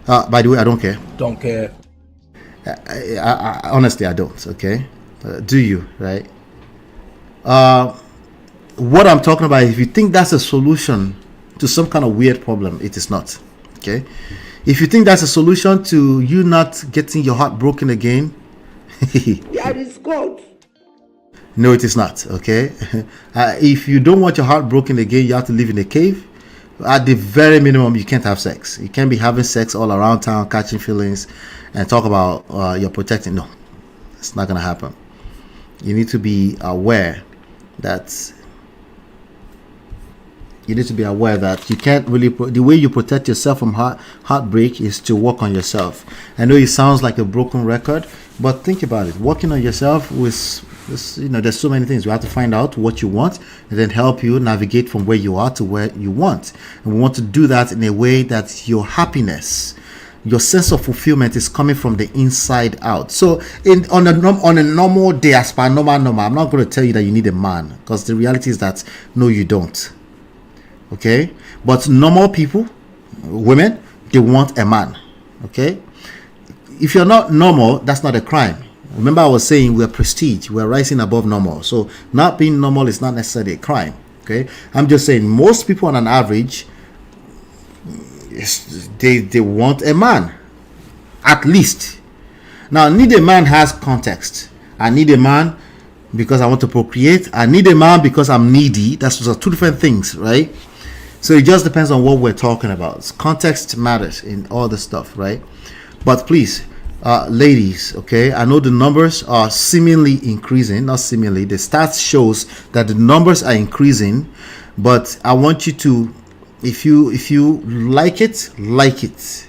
S2: By the way, I don't care.
S4: Don't care.
S2: I honestly, I don't. Okay. Do you? Right. What I'm talking about, if you think that's a solution to some kind of weird problem, it is not. Okay. If you think that's a solution to you not getting your heart broken again,
S15: that is God.
S2: No, it is not. Okay. If you don't want your heart broken again, you have to live in a cave. At the very minimum, you can't have sex. You can't be having sex all around town, catching feelings, and talk about you're protecting. No, it's not gonna happen. You need to be aware that. You need to be aware that you can't really. The way you protect yourself from heartbreak is to work on yourself. I know it sounds like a broken record, but think about it. Working on yourself with, there's so many things. You have to find out what you want and then help you navigate from where you are to where you want. And we want to do that in a way that your happiness, your sense of fulfillment is coming from the inside out. So on a normal day, as per normal, I'm not going to tell you that you need a man, because the reality is that no, you don't. Okay, but normal people, women, they want a man. Okay, if you're not normal, that's not a crime. Remember, I was saying we're prestige, we're rising above normal. So not being normal is not necessarily a crime. Okay, I'm just saying most people on an average, they want a man, at least. Now, need a man has context. I need a man because I want to procreate. I need a man because I'm needy. That's two different things, right? So it just depends on what we're talking about. Context matters in all this stuff, right? But please, ladies, okay, I know the numbers are seemingly increasing, not seemingly. The stats shows that the numbers are increasing, but I want you to, if you like it, like it.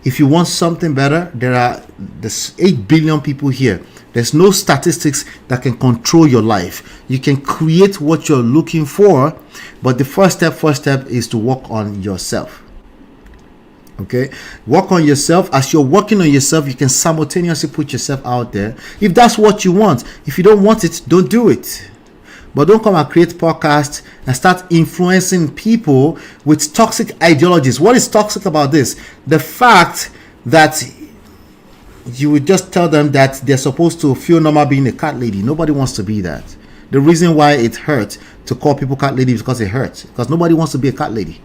S2: If you want something better, there's 8 billion people here. There's no statistics that can control your life. You can create what you're looking for, but the first step is to work on yourself. Okay, work on yourself. As you're working on yourself, you can simultaneously put yourself out there. If that's what you want. If you don't want it, don't do it. But don't come and create podcasts and start influencing people with toxic ideologies. What is toxic about this? The fact that you would just tell them that they're supposed to feel normal being a cat lady. Nobody wants to be that. The reason why it hurts to call people cat lady is because it hurts. Because nobody wants to be a cat lady.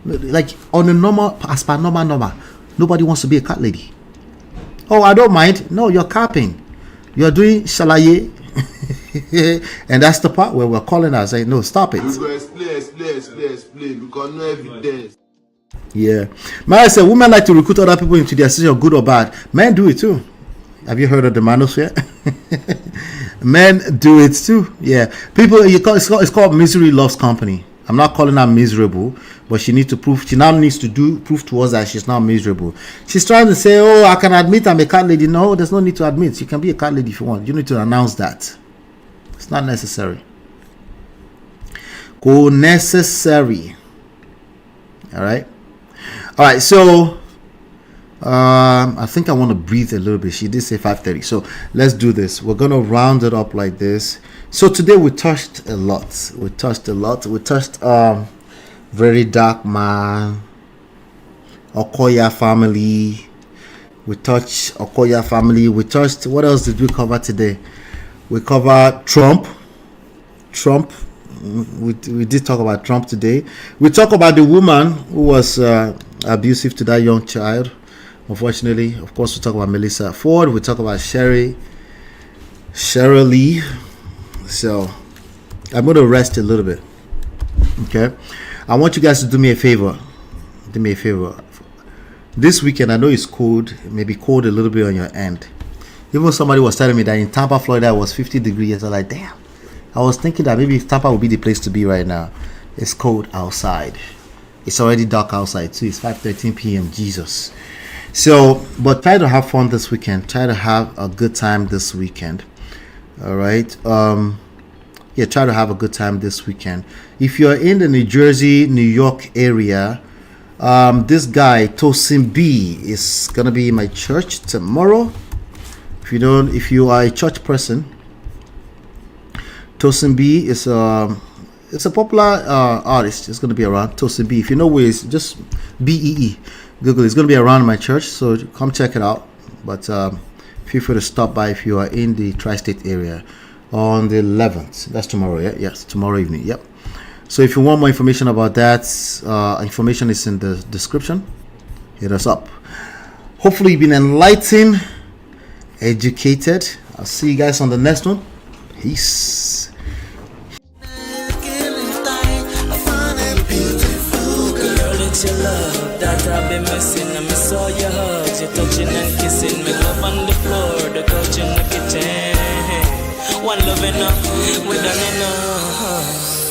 S2: Like on a normal, as per normal, nobody wants to be a cat lady. Oh, I don't mind. No, you're capping. You're doing shalaye. And that's the part where we're calling her saying, no, stop it.
S16: We go explain because no evidence.
S2: Yeah. Mary said, women like to recruit other people into their decision, good or bad. Men do it too. Have you heard of the manosphere? Men do it too. Yeah. People, it's called misery loves company. I'm not calling her miserable, but she needs to prove. She now needs to prove to us that she's not miserable. She's trying to say, "Oh, I can admit I'm a cat lady." No, there's no need to admit. You can be a cat lady if you want. You need to announce that. It's not necessary. Go necessary. All right. All right. So, I think I want to breathe a little bit. She did say 5:30. So let's do this. We're gonna round it up like this. So today we touched a lot. We touched VeryDarkMan, Okoya family. We touched Okoya family. We touched, what else did we cover today? We covered Trump. We did talk about Trump today. We talked about the woman who was abusive to that young child. Unfortunately, of course, we talk about Mellysa Ford. We talk about SHERYL. So I'm going to rest a little bit. Okay, I want you guys to do me a favor. This weekend, I know it's cold. It may be cold a little bit on your end. Even somebody was telling me that in Tampa, Florida, it was 50 degrees. I was like, damn. I was thinking that maybe Tampa would be the place to be right now. It's cold outside. It's already dark outside too. It's 5:13 p.m. Jesus. So, but try to have fun this weekend. Try to have a good time this weekend. All right. Yeah, try to have a good time this weekend. If you're in the New Jersey, New York area, this guy Tosin B is gonna be in my church tomorrow. If you are a church person, Tosin B is it's a popular artist. It's gonna be around. Tosin B. If you know where it's, just BEE. Google. It's gonna be around my church, so come check it out. But feel free to stop by if you are in the tri-state area on the 11th. That's tomorrow. Yeah, yes, tomorrow evening. Yep. So if you want more information about that, information is in the description. Hit us up. Hopefully you've been enlightened, educated. I'll see you guys on the next one. Peace.
S1: Your love that I've been missing. I miss all your hugs, your touching and kissing. Me love on the floor, the couch in the kitchen. One love enough, we done enough.